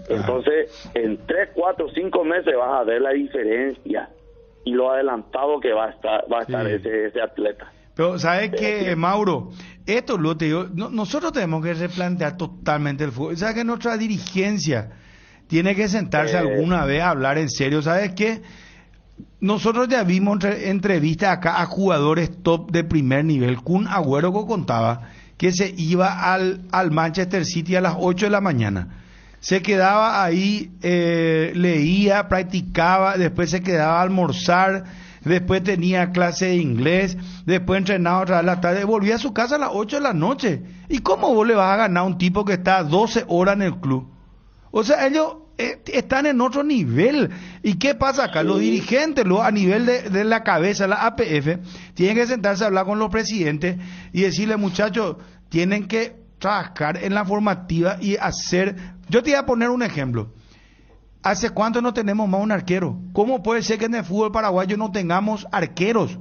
Entonces, en 3, 4, 5 meses vas a ver la diferencia y lo adelantado que va a estar ese atleta. Pero, ¿sabes qué, Mauro? Esto lo te digo, nosotros tenemos que replantear totalmente el fútbol. ¿Sabes que nuestra dirigencia tiene que sentarse alguna vez a hablar en serio? ¿Sabes qué? Nosotros ya vimos entrevistas acá a jugadores top de primer nivel. Kun Agüero contaba que se iba al Manchester City a las 8 de la mañana. Se quedaba ahí, leía, practicaba, después se quedaba a almorzar, después tenía clase de inglés, después entrenaba otra vez a la tarde, volvía a su casa a las 8 de la noche. ¿Y cómo vos le vas a ganar a un tipo que está 12 horas en el club? O sea, ellos están en otro nivel. ¿Y qué pasa acá? Los dirigentes, a nivel de la cabeza, la APF, tienen que sentarse a hablar con los presidentes y decirle, muchachos, tienen que trabajar en la formativa y hacer... Yo te voy a poner un ejemplo. ¿Hace cuánto no tenemos más un arquero? ¿Cómo puede ser que en el fútbol paraguayo no tengamos arqueros?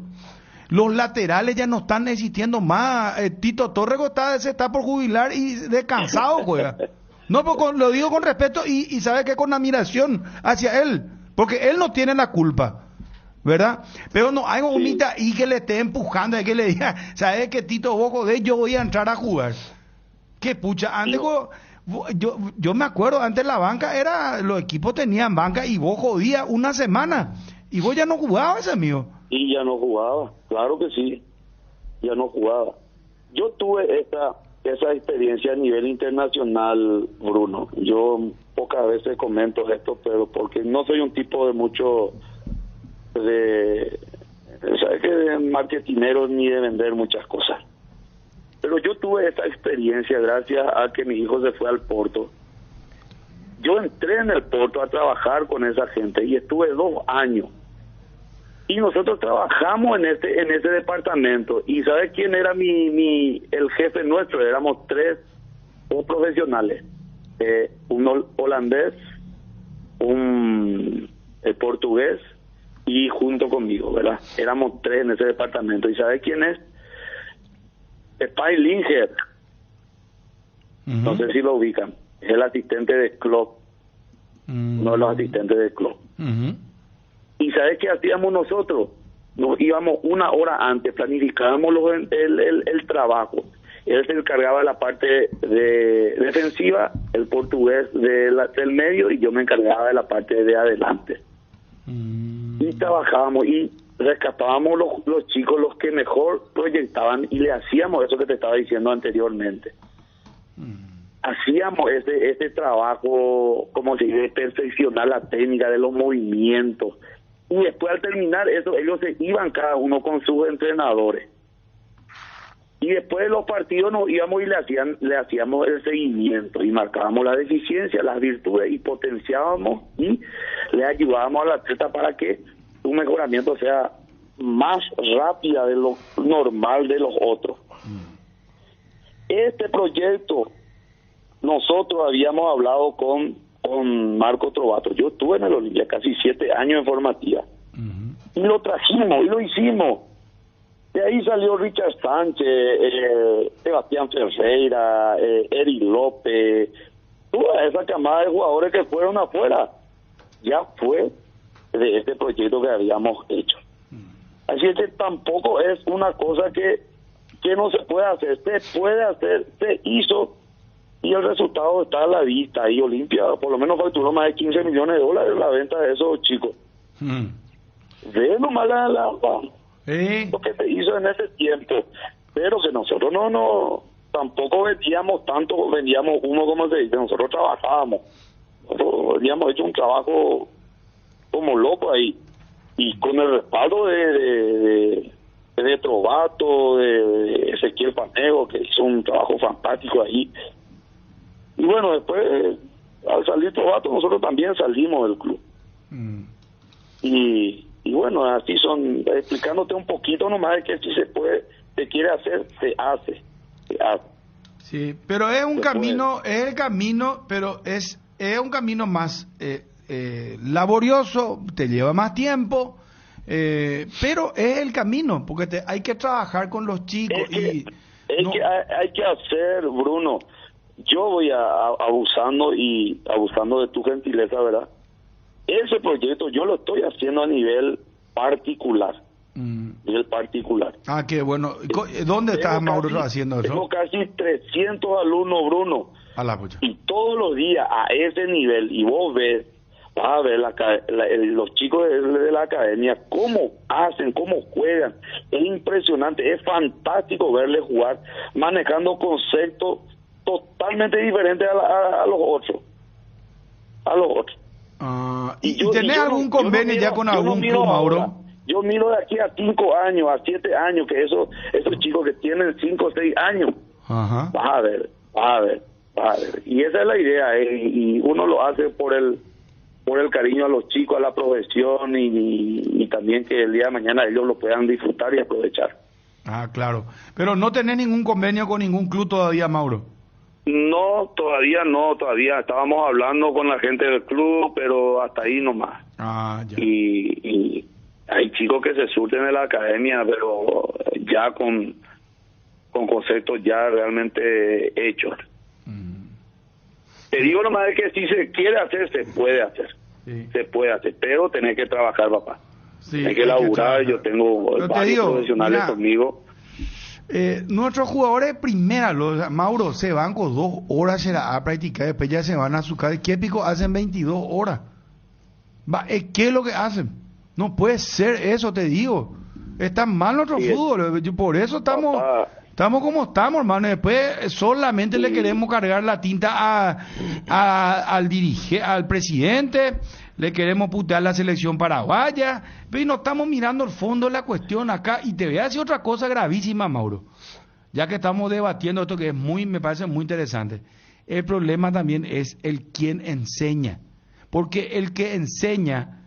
Los laterales ya no están existiendo más. Tito Torres se está por jubilar y descansado juega. No, lo digo con respeto y sabe que con admiración hacia él, porque él no tiene la culpa, ¿verdad? Pero no hay un mitad y que le esté empujando, hay que le diga, ¿sabes qué, Tito, vos jodés, yo voy a entrar a jugar? Que pucha, antes yo me acuerdo, antes la banca los equipos tenían banca y vos jodías una semana y vos ya no jugabas, amigo. Y ya no jugaba, claro que sí, ya no jugaba. Yo tuve esa experiencia a nivel internacional, Bruno. Yo pocas veces comento esto, pero porque no soy un tipo de ¿sabes qué? De marketinero ni de vender muchas cosas. Pero yo tuve esa experiencia gracias a que mi hijo se fue al Porto. Yo entré en el Porto a trabajar con esa gente y estuve 2 años. Y nosotros trabajamos en ese departamento. ¿Y sabes quién era el jefe nuestro? Éramos 3 profesionales. Un holandés, un portugués y junto conmigo, ¿verdad? Éramos 3 en ese departamento. ¿Y sabes quién es? Spy Linger. No sé si lo ubican. Es el asistente de Klopp. Uno de los asistentes de Klopp. ¿Y sabes qué hacíamos nosotros? Nos íbamos 1 hora antes, planificábamos el trabajo. Él se encargaba de la parte defensiva, el portugués del medio y yo me encargaba de la parte de adelante. Y trabajábamos y rescatábamos los chicos, los que mejor proyectaban, y le hacíamos eso que te estaba diciendo anteriormente. Hacíamos ese trabajo, como si de perfeccionar la técnica de los movimientos. Y después, al terminar eso, ellos se iban cada uno con sus entrenadores. Y después de los partidos nos íbamos y le hacíamos el seguimiento y marcábamos las deficiencias, las virtudes y potenciábamos y le ayudábamos al atleta para que su mejoramiento sea más rápida de lo normal de los otros. Este proyecto nosotros habíamos hablado con Marco Trovato. Yo estuve en el Olimpia casi 7 años en formativa. Y lo trajimos y lo hicimos. De ahí salió Richard Sánchez, Sebastián Ferreira, Eri López, toda esa camada de jugadores que fueron afuera. Ya fue de este proyecto que habíamos hecho. Así es que tampoco es una cosa que no se puede hacer. Se puede hacer, se hizo y el resultado está a la vista. Y Olimpia por lo menos facturó más de $15 millones la venta de esos chicos. Ve nomás lo que se hizo en ese tiempo, pero que nosotros tampoco vendíamos humo, como se dice. Nosotros trabajábamos, nosotros habíamos hecho un trabajo como loco ahí, y con el respaldo de Trovato, de Ezequiel Panejo, que hizo un trabajo fantástico ahí. Y bueno, después al salir Tobato nosotros también salimos del club. Y bueno, así son, explicándote un poquito nomás de que si se puede, se quiere hacer, se hace. Sí, pero es un camino, es el camino, pero es un camino más laborioso, te lleva más tiempo, pero es el camino, porque hay que trabajar con los chicos. Hay que hacer, Bruno, yo voy abusando de tu gentileza, ¿verdad? Ese proyecto yo lo estoy haciendo a nivel particular. Nivel particular. Ah, qué bueno. ¿Dónde estás, Mauro, haciendo eso? Tengo casi 300 alumnos, Bruno. A la pucha. Y todos los días a ese nivel, y vos vas a ver los chicos de la academia, cómo hacen, cómo juegan. Es impresionante, es fantástico verles jugar, manejando conceptos totalmente diferentes a los otros. ¿Y tenés algún convenio ya con algún club, Mauro? Yo miro de aquí a 5 años, a 7 años, que esos chicos que tienen 5 o 6 años, Ajá. vas a ver. Y esa es la idea, y uno lo hace por el cariño a los chicos, a la profesión, y también que el día de mañana ellos lo puedan disfrutar y aprovechar. Ah, claro. Pero no tenés ningún convenio con ningún club todavía, Mauro. No, todavía estábamos hablando con la gente del club, pero hasta ahí nomás. Ah, ya. Y hay chicos que se surten de la academia, pero ya con conceptos ya realmente hechos. Te digo nomás de que si se quiere hacer, se puede hacer. Sí. Se puede hacer, pero tenés que trabajar, papá. Sí, hay que laburar, yo tengo varios profesionales mira, conmigo. Nuestros jugadores de primera, Mauro, se van con 2 horas a practicar, después ya se van a su casa. ¿Qué pico hacen 22 horas? ¿Qué es lo que hacen? No puede ser eso, te digo. Está mal nuestro fútbol, por eso estamos como estamos, hermano. Después solamente le queremos cargar la tinta al presidente, le queremos putear la selección paraguaya, pero no estamos mirando el fondo de la cuestión acá. Y te voy a decir otra cosa gravísima, Mauro, ya que estamos debatiendo esto que me parece muy interesante. El problema también es el quien enseña, porque el que enseña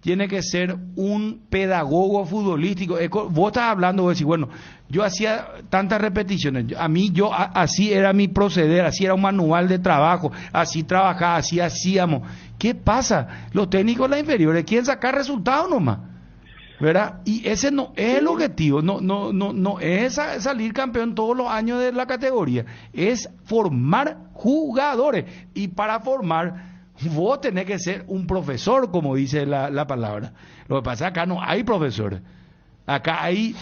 tiene que ser un pedagogo futbolístico. Vos estás hablando, vos decís, bueno, yo hacía tantas repeticiones, así era mi proceder, así era un manual de trabajo, así trabajaba, así hacíamos. ¿Qué pasa? Los técnicos de las inferiores quieren sacar resultados nomás, ¿verdad? Y ese no es el objetivo, no es salir campeón todos los años de la categoría, es formar jugadores. Y para formar, vos tenés que ser un profesor, como dice la palabra. Lo que pasa es que acá no hay profesores, acá hay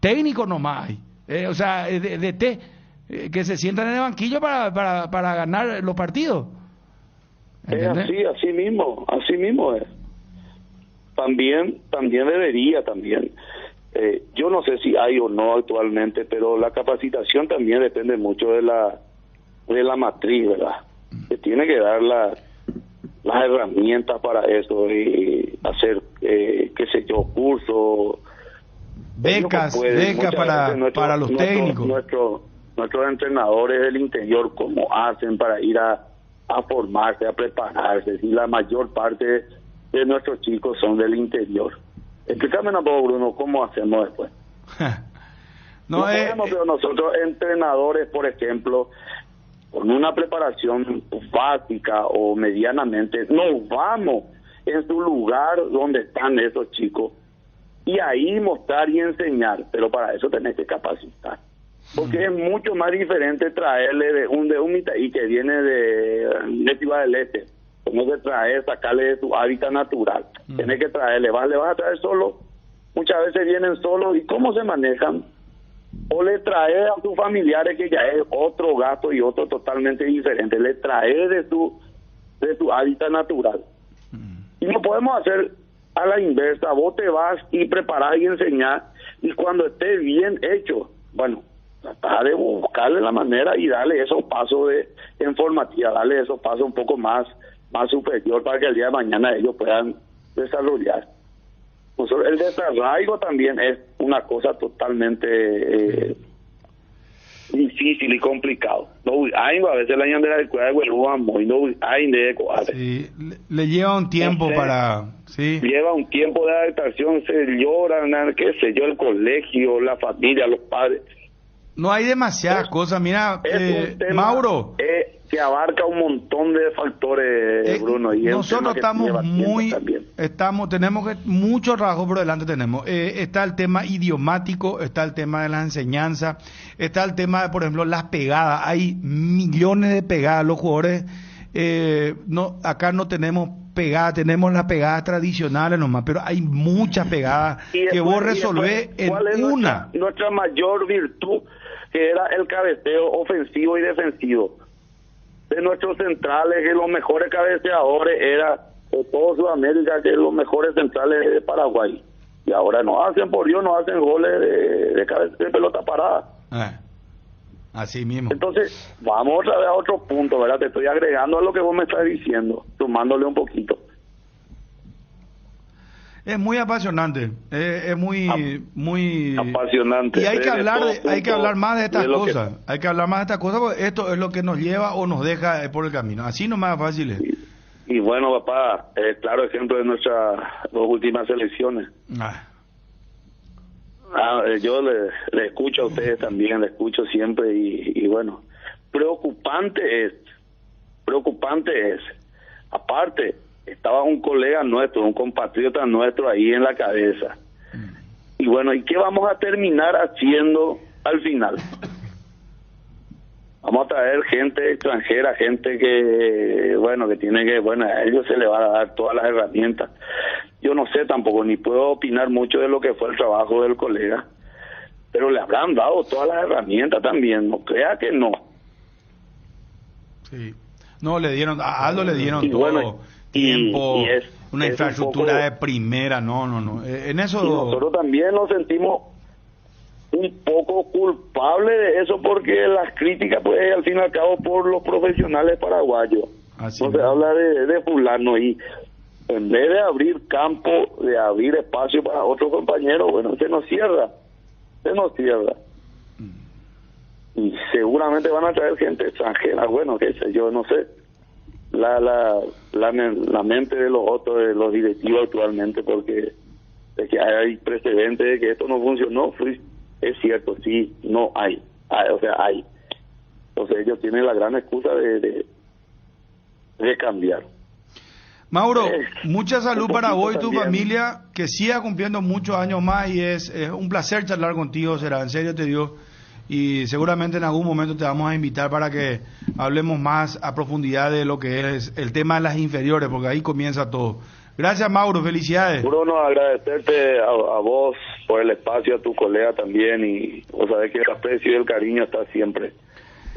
técnicos nomás hay. Que se sientan en el banquillo para ganar los partidos. ¿Entendés? Es así mismo es. También debería. Yo no sé si hay o no actualmente, pero la capacitación también depende mucho de la matriz, ¿verdad? Se tiene que dar las herramientas para eso, y hacer, cursos, becas para los técnicos. Nuestros entrenadores del interior, ¿cómo hacen para ir a formarse, a prepararse? Si la mayor parte de nuestros chicos son del interior. Explícame un poco, Bruno, ¿cómo hacemos después? Pero nosotros, entrenadores, por ejemplo, con una preparación básica o medianamente, nos vamos en su lugar donde están esos chicos y ahí mostrar y enseñar, pero para eso tenés que capacitar, porque es mucho más diferente traerle de un Itaí que viene de Ciudad del Este, como que sacarle de su hábitat natural. Tenés que traerle, le vas a traer solo, muchas veces vienen solos, y cómo se manejan, o le trae a sus familiares, que ya es otro gasto y otro totalmente diferente, le trae de su hábitat natural. Y no podemos hacer a la inversa, vos te vas y preparás y enseñás, y cuando esté bien hecho, bueno, tratar de buscarle la manera y darle esos pasos en formativa, darle esos pasos un poco más superior para que el día de mañana ellos puedan desarrollar. El desarraigo también es una cosa totalmente difícil y complicado. No hay a veces la ñandera de cuidar de Huelva, y no hay de coate. Sí, le lleva un tiempo para... Sí. Lleva un tiempo de adaptación, se lloran, qué sé yo, el colegio, la familia, los padres. No hay demasiadas cosas, mira, Mauro. Que abarca un montón de factores, Bruno. Y nosotros tenemos mucho trabajo por delante tenemos. Está el tema idiomático, está el tema de la enseñanza, está el tema de, por ejemplo, las pegadas. Hay millones de pegadas. Los jugadores, acá no tenemos pegadas, tenemos las pegadas tradicionales nomás, pero hay muchas pegadas que vos resolvés en una. Nuestra mayor virtud, que era el cabeceo ofensivo y defensivo. De nuestros centrales, que los mejores cabeceadores era de todo Sudamérica, que los mejores centrales de Paraguay. Y ahora no hacen, por Dios, no hacen goles de pelota parada. Así mismo. Entonces, vamos otra vez a otro punto, ¿verdad? Te estoy agregando a lo que vos me estás diciendo, sumándole un poquito. Es muy apasionante, es muy apasionante. Y hay que hablar más de estas cosas. Hay que hablar más de estas cosas porque esto es lo que nos lleva o nos deja por el camino. Así no más fácil es. Y bueno, papá, claro ejemplo de nuestras dos últimas selecciones. Yo le escucho a ustedes también, le escucho siempre y bueno, preocupante es. Aparte, estaba un colega nuestro, un compatriota nuestro ahí en la cabeza. Y bueno, ¿y qué vamos a terminar haciendo al final? Vamos a traer gente extranjera, gente que, bueno, que tiene que, bueno, a ellos se les va a dar todas las herramientas. Yo no sé tampoco, ni puedo opinar mucho de lo que fue el trabajo del colega, pero le habrán dado todas las herramientas también, no crea que no. Sí, no, a Aldo le dieron todo. Bueno, tiempo, una es infraestructura de primera, no. En eso... Y nosotros también nos sentimos un poco culpables de eso porque las críticas, pues, al fin y al cabo, por los profesionales paraguayos. Así no se habla de fulano y en vez de abrir campo, de abrir espacio para otros compañeros, bueno, se nos cierra. Y seguramente van a traer gente extranjera, bueno, qué sé yo, no sé. La mente de los otros, de los directivos actualmente, porque de que hay precedentes de que esto no funcionó, es cierto, sí, no hay, o sea, hay. Entonces ellos tienen la gran excusa de cambiar. Mauro, mucha salud para vos y tu familia, que siga cumpliendo muchos años más y es un placer charlar contigo, será, en serio te digo. Y seguramente en algún momento te vamos a invitar para que hablemos más a profundidad de lo que es el tema de las inferiores, porque ahí comienza todo. Gracias, Mauro, felicidades. Bruno, agradecerte a vos por el espacio, a tu colega también, y vos sabés que el aprecio y el cariño está siempre.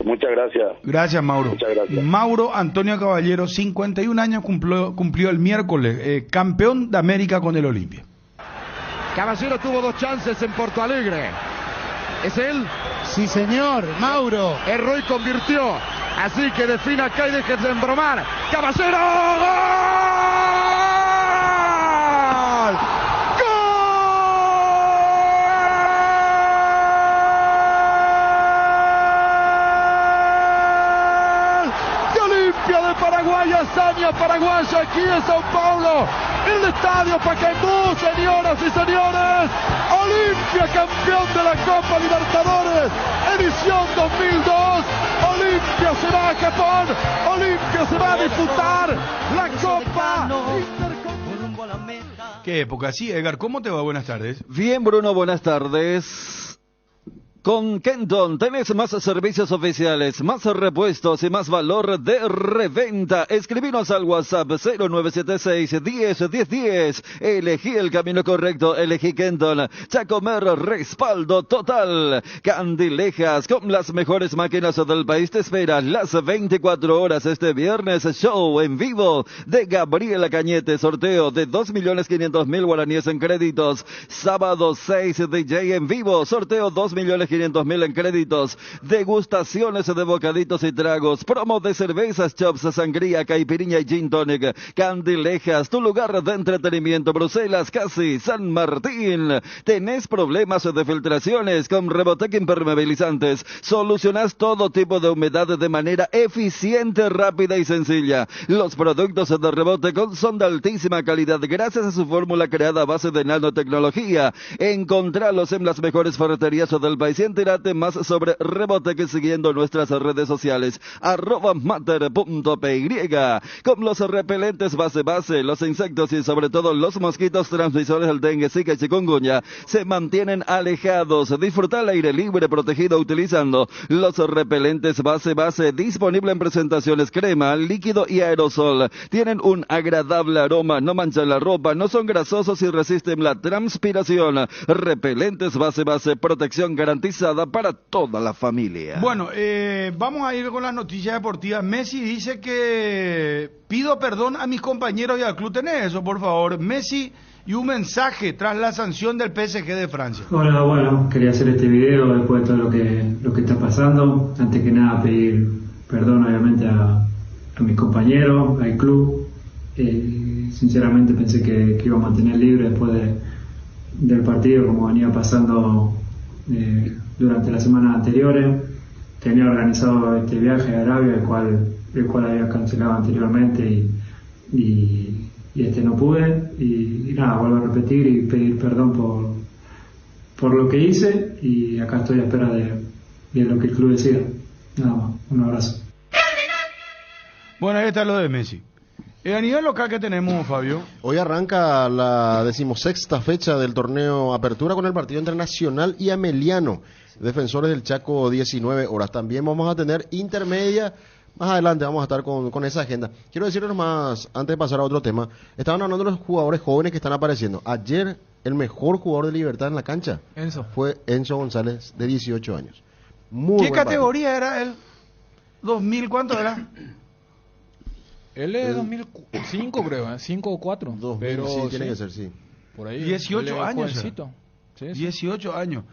Muchas gracias. Gracias, Mauro. Muchas gracias. Mauro Antonio Caballero, 51 años cumplió el miércoles, campeón de América con el Olimpia. Caballero tuvo 2 chances en Porto Alegre. ¿Es él? Sí, señor, Mauro. Erró y convirtió. Así que defina acá y déjense de embromar. ¡Caballero! ¡Gol! ¡De Olimpia de Paraguay! Hazaña paraguaya aquí en Sao Paulo. El estadio Pacaembu, señoras y señores. Olimpia campeón de la Copa Libertadores, edición 2002. Olimpia se va a Japón. Olimpia se va a disputar la Copa Intercontinental. Qué época, sí, Edgar, ¿cómo te va? Buenas tardes. Bien, Bruno, buenas tardes. Con Kenton tenés más servicios oficiales, más repuestos y más valor de reventa. Escribinos al WhatsApp 0976-10-1010. Elegí el camino correcto, elegí Kenton. Chacomer, respaldo total. Candilejas, con las mejores máquinas del país, te espera las 24 horas este viernes. Show en vivo de Gabriela Cañete. Sorteo de 2.500.000 guaraníes en créditos. Sábado 6, DJ en vivo. Sorteo 2.500.000 500.000 en créditos, degustaciones de bocaditos y tragos, promo de cervezas, chops, sangría, caipirinha y gin tonic, Candilejas, tu lugar de entretenimiento, Bruselas, casi San Martín. ¿Tenés problemas de filtraciones? Con Rebotec Impermeabilizantes solucionás todo tipo de humedad de manera eficiente, rápida y sencilla. Los productos de Rebotec son de altísima calidad gracias a su fórmula creada a base de nanotecnología. Encontralos en las mejores ferreterías del país y entérate más sobre Rebotec siguiendo nuestras redes sociales @mater.py. Con los repelentes base, los insectos y sobre todo los mosquitos transmisores del dengue, zika y chikungunya se mantienen alejados. Disfruta al aire libre protegido utilizando los repelentes base, disponible en presentaciones crema, líquido y aerosol. Tienen un agradable aroma, no manchan la ropa, no son grasosos y resisten la transpiración. Repelentes base, protección garantizada para toda la familia. Bueno, vamos a ir con las noticias deportivas. Messi dice que pido perdón a mis compañeros y al club. ¿Tenés eso, por favor? Messi y un mensaje tras la sanción del PSG de Francia. Hola, bueno, quería hacer este video después de todo lo que está pasando. Antes que nada pedir perdón obviamente a mis compañeros, al club. Sinceramente pensé que iba a mantener libre después del partido, como venía pasando durante las semanas anteriores. Tenía organizado este viaje a Arabia, el cual había cancelado anteriormente y no pude. Y nada, vuelvo a repetir y pedir perdón por lo que hice, y acá estoy a espera de lo que el club decida. Nada más, un abrazo. Bueno, ahí está lo de Messi. A nivel local, ¿qué tenemos, Fabio? Hoy arranca la 16ª fecha del torneo Apertura con el partido entre Nacional y Ameliano, Defensores del Chaco, 19 horas. También vamos a tener intermedia. Más adelante vamos a estar con esa agenda. Quiero decirles más, antes de pasar a otro tema, estaban hablando de los jugadores jóvenes que están apareciendo. Ayer, el mejor jugador de Libertad en la cancha fue Enzo González, de 18 años. ¿Qué categoría era él? ¿2000 cuánto era? Él es 2005, creo, 5 o 4. 2000, pero sí, tiene que ser, sí. Por ahí. 18 años. Sí, 18 años.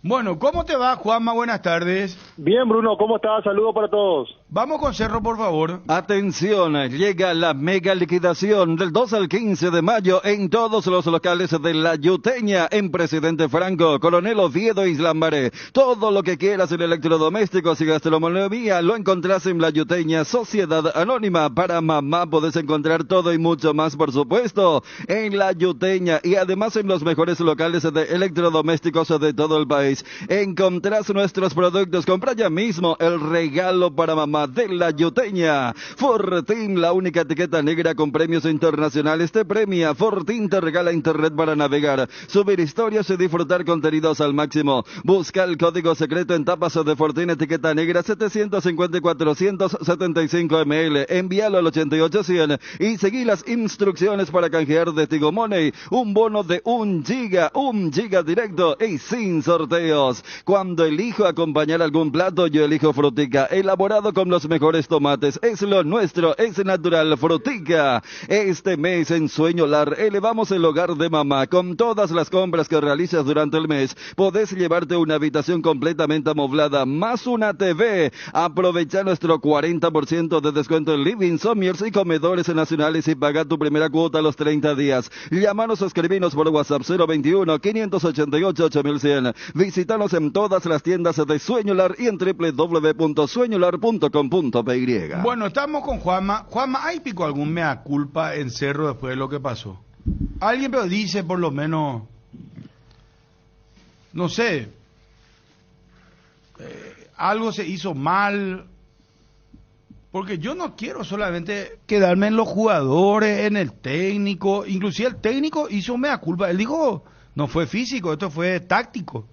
Bueno, ¿cómo te va, Juanma? Buenas tardes. Bien, Bruno, ¿cómo estás? Saludos para todos. Vamos con Cerro, por favor. Atención, llega la mega liquidación del 2 al 15 de mayo en todos los locales de La Yuteña, en Presidente Franco, Coronel Oviedo e Islambaré. Todo lo que quieras en electrodomésticos y gastronomía lo encontrás en La Yuteña, Sociedad Anónima. Para mamá podés encontrar todo y mucho más, por supuesto, en La Yuteña, y además en los mejores locales de electrodomésticos de todo el país. Encontrás nuestros productos, compra ya mismo el regalo para mamá de La Yuteña. Fortin, la única etiqueta negra con premios internacionales, te premia. Fortin te regala internet para navegar, subir historias y disfrutar contenidos al máximo. Busca el código secreto en tapas de Fortin, etiqueta negra 750-475 ml. Envíalo al 8800 y seguí las instrucciones para canjear de Tigo Money un bono de 1 giga directo y sin sorteos. Cuando elijo acompañar algún plato, yo elijo Frutica, elaborado con los mejores tomates. Es lo nuestro, es natural. Frutica. Este mes en Sueño Lar elevamos el hogar de mamá. Con todas las compras que realizas durante el mes, podés llevarte una habitación completamente amoblada, más una TV. Aprovecha nuestro 40% de descuento en living, sommiers y comedores nacionales y paga tu primera cuota a los 30 días. Llámanos o escribinos por WhatsApp 021-588-8100. Visítanos en todas las tiendas de Sueñolar y en www.sueñolar.com.py. Bueno, estamos con Juanma. Juanma, ¿hay pico algún mea culpa en Cerro después de lo que pasó? Alguien pero dice, por lo menos, no sé, algo se hizo mal, porque yo no quiero solamente quedarme en los jugadores, en el técnico. Inclusive el técnico hizo mea culpa. Él dijo, no fue físico, esto fue táctico.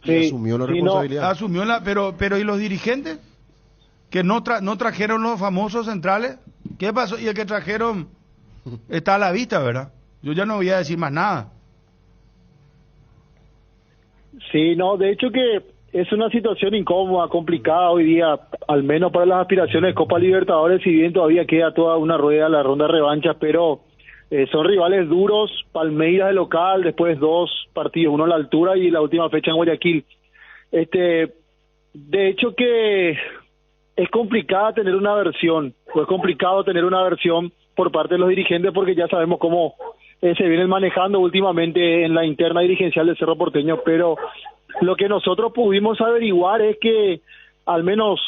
Sí, asumió la responsabilidad. Pero ¿y los dirigentes? Que no trajeron los famosos centrales. ¿Qué pasó? Y el que trajeron está a la vista, ¿verdad? Yo ya no voy a decir más nada. Sí, no, de hecho que es una situación incómoda, complicada hoy día, al menos para las aspiraciones de Copa Libertadores, si bien todavía queda toda una rueda, la ronda de revancha, pero son rivales duros, Palmeiras de local, después 2 partidos, uno a la altura y la última fecha en Guayaquil. De hecho que es complicado tener una versión por parte de los dirigentes porque ya sabemos cómo se vienen manejando últimamente en la interna dirigencial del Cerro Porteño, pero lo que nosotros pudimos averiguar es que al menos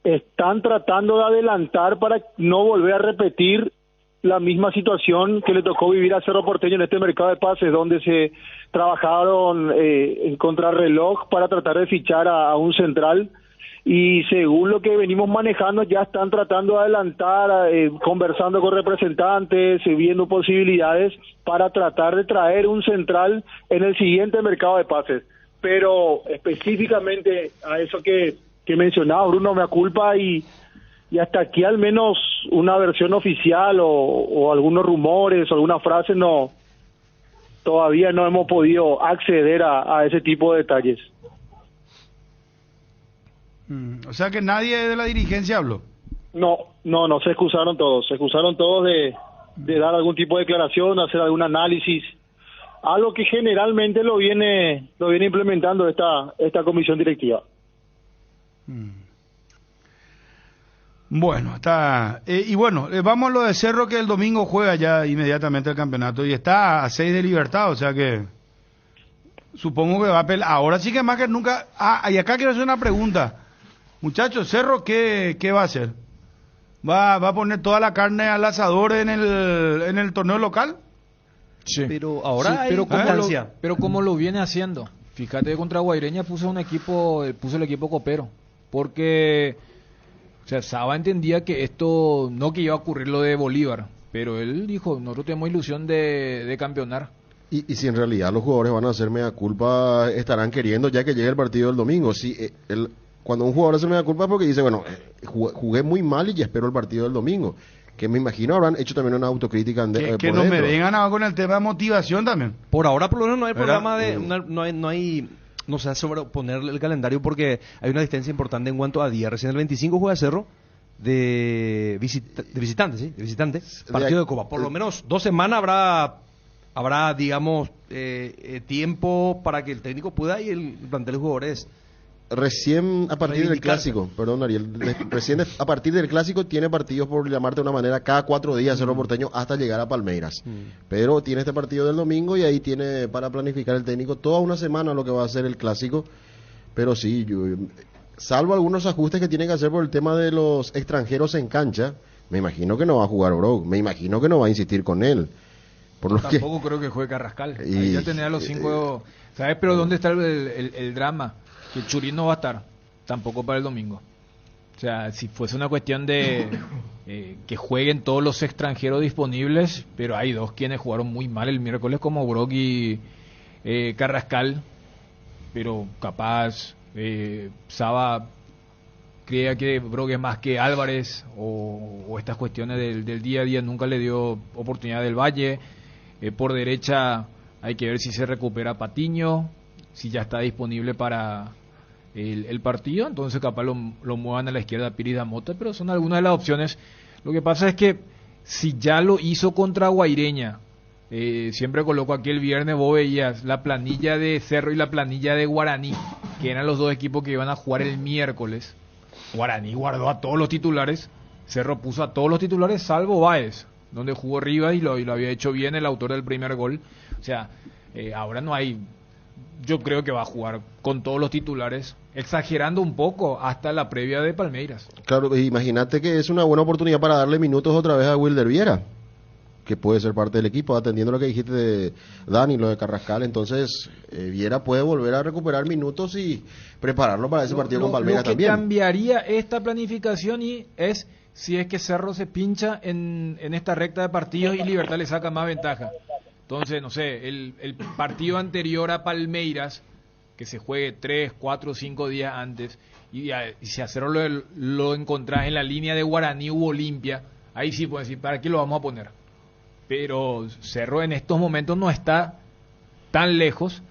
están tratando de adelantar para no volver a repetir la misma situación que le tocó vivir a Cerro Porteño en este mercado de pases, donde se trabajaron en contrarreloj para tratar de fichar a un central, y según lo que venimos manejando ya están tratando de adelantar, conversando con representantes, viendo posibilidades para tratar de traer un central en el siguiente mercado de pases. Pero específicamente a eso que mencionaba Bruno, me aculpa y hasta aquí al menos una versión oficial o algunos rumores o alguna frase todavía no hemos podido acceder a ese tipo de detalles. O sea que nadie de la dirigencia habló. No, se excusaron todos de dar algún tipo de declaración, hacer algún análisis, algo que generalmente lo viene implementando esta comisión directiva. Bueno, está. Y bueno, vamos a lo de Cerro, que el domingo juega ya inmediatamente el campeonato y está a 6 de Libertad, o sea que supongo que va a pelear. Ahora sí que más que nunca. Y acá quiero hacer una pregunta. Muchachos, Cerro, ¿qué va a hacer? ¿Va a poner toda la carne al asador en el torneo local? Sí. Pero ahora sí, pero como lo viene haciendo. Fíjate, contra Guaireña puso el equipo copero, porque o sea, Saba entendía que esto no que iba a ocurrir lo de Bolívar, pero él dijo, nosotros tenemos ilusión de campeonar. Y si en realidad los jugadores van a hacer mea culpa, estarán queriendo ya que llegue el partido del domingo. Si cuando un jugador hace mea culpa es porque dice, bueno, jugué muy mal y ya espero el partido del domingo. Que me imagino habrán hecho también una autocrítica. Que no me vengan a con el tema de motivación también. Por ahora, por lo menos, no hay programa de... No se hace sobreponer el calendario porque hay una distancia importante en cuanto a días. Recién el 25 juega Cerro de visitante, ¿sí? De visitante. Partido de Copa. Por lo menos 2 semanas habrá digamos, tiempo para que el técnico pueda y el plantel de jugadores. Recién a partir del clásico, perdón Ariel, recién a partir del clásico tiene partidos, por llamarte de una manera, cada 4 días Cerro Porteño hasta llegar a Palmeiras. Pero tiene este partido del domingo y ahí tiene para planificar el técnico toda una semana lo que va a ser el clásico. Pero sí, salvo algunos ajustes que tiene que hacer por el tema de los extranjeros en cancha, me imagino que no va a jugar Brock, me imagino que no va a insistir con él. Tampoco creo que juegue Carrascal. Ahí ya tenía los 5... ¿Sabes? Pero ¿dónde está el drama? Que el Churín no va a estar tampoco para el domingo. O sea, si fuese una cuestión de que jueguen todos los extranjeros disponibles, pero hay 2 quienes jugaron muy mal el miércoles, como Brock y Carrascal, pero capaz Saba creía que Brock es más que Álvarez, o estas cuestiones del día a día nunca le dio oportunidad del Valle. Por derecha hay que ver si se recupera Patiño, si ya está disponible para el partido, entonces capaz lo muevan a la izquierda Piris da Mota, pero son algunas de las opciones. Lo que pasa es que si ya lo hizo contra Guaireña, siempre coloco aquí el viernes, vos veías la planilla de Cerro y la planilla de Guaraní, que eran los 2 equipos que iban a jugar el miércoles. Guaraní guardó a todos los titulares, Cerro puso a todos los titulares salvo Báez, donde jugó Rivas y lo había hecho bien el autor del primer gol. O sea, ahora no hay... Yo creo que va a jugar con todos los titulares, exagerando un poco hasta la previa de Palmeiras. Claro, imagínate que es una buena oportunidad para darle minutos otra vez a Wilder Viera, que puede ser parte del equipo, atendiendo lo que dijiste de Dani, lo de Carrascal. Entonces Viera puede volver a recuperar minutos y prepararlo para ese partido con Palmeiras también. Lo que cambiaría esta planificación es si es que Cerro se pincha en esta recta de partidos y Libertad le saca más ventaja. Entonces, no sé, el partido anterior a Palmeiras, que se juegue 3, 4, 5 días antes, y si a Cerro lo encontrás en la línea de Guaraní u Olimpia, ahí sí puedes decir, ¿para qué lo vamos a poner? Pero Cerro en estos momentos no está tan lejos,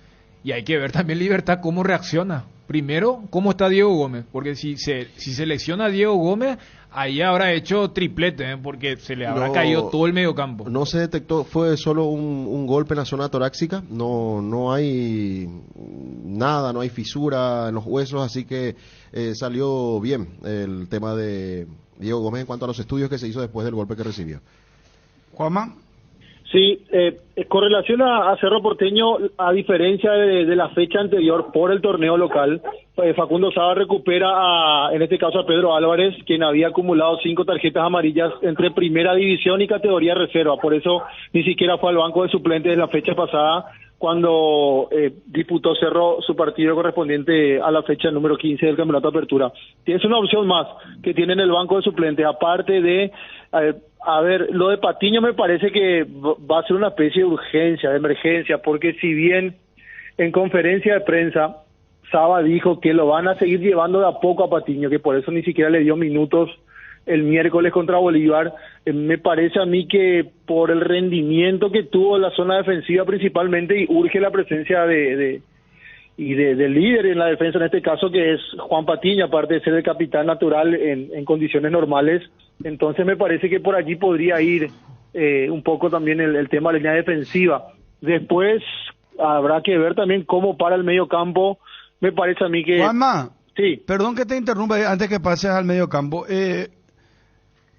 y hay que ver también Libertad cómo reacciona, primero, ¿cómo está Diego Gómez? Porque si selecciona a Diego Gómez, ahí habrá hecho triplete, porque se le habrá caído todo el mediocampo. No se detectó, fue solo un golpe en la zona torácica, no hay nada, no hay fisura en los huesos, así que salió bien el tema de Diego Gómez en cuanto a los estudios que se hizo después del golpe que recibió. Juanma. Sí, con relación a Cerro Porteño, a diferencia de la fecha anterior por el torneo local, Facundo Saba recupera en este caso a Pedro Álvarez, quien había acumulado 5 tarjetas amarillas entre primera división y categoría reserva, por eso ni siquiera fue al banco de suplentes la fecha pasada, cuando disputó Cerro su partido correspondiente a la fecha número 15 del Campeonato de Apertura. Es una opción más que tiene en el banco de suplentes, aparte de... a ver, lo de Patiño me parece que va a ser una especie de urgencia, de emergencia, porque si bien en conferencia de prensa Saba dijo que lo van a seguir llevando de a poco a Patiño, que por eso ni siquiera le dio minutos el miércoles contra Bolívar, me parece a mí que por el rendimiento que tuvo en la zona defensiva principalmente, y urge la presencia del líder en la defensa en este caso, que es Juan Patiño, aparte de ser el capitán natural en condiciones normales. Entonces me parece que por allí podría ir un poco también el tema de la línea defensiva. Después habrá que ver también cómo para el medio campo. Me parece a mí que... Juanma, sí. Perdón que te interrumpa antes que pases al medio campo.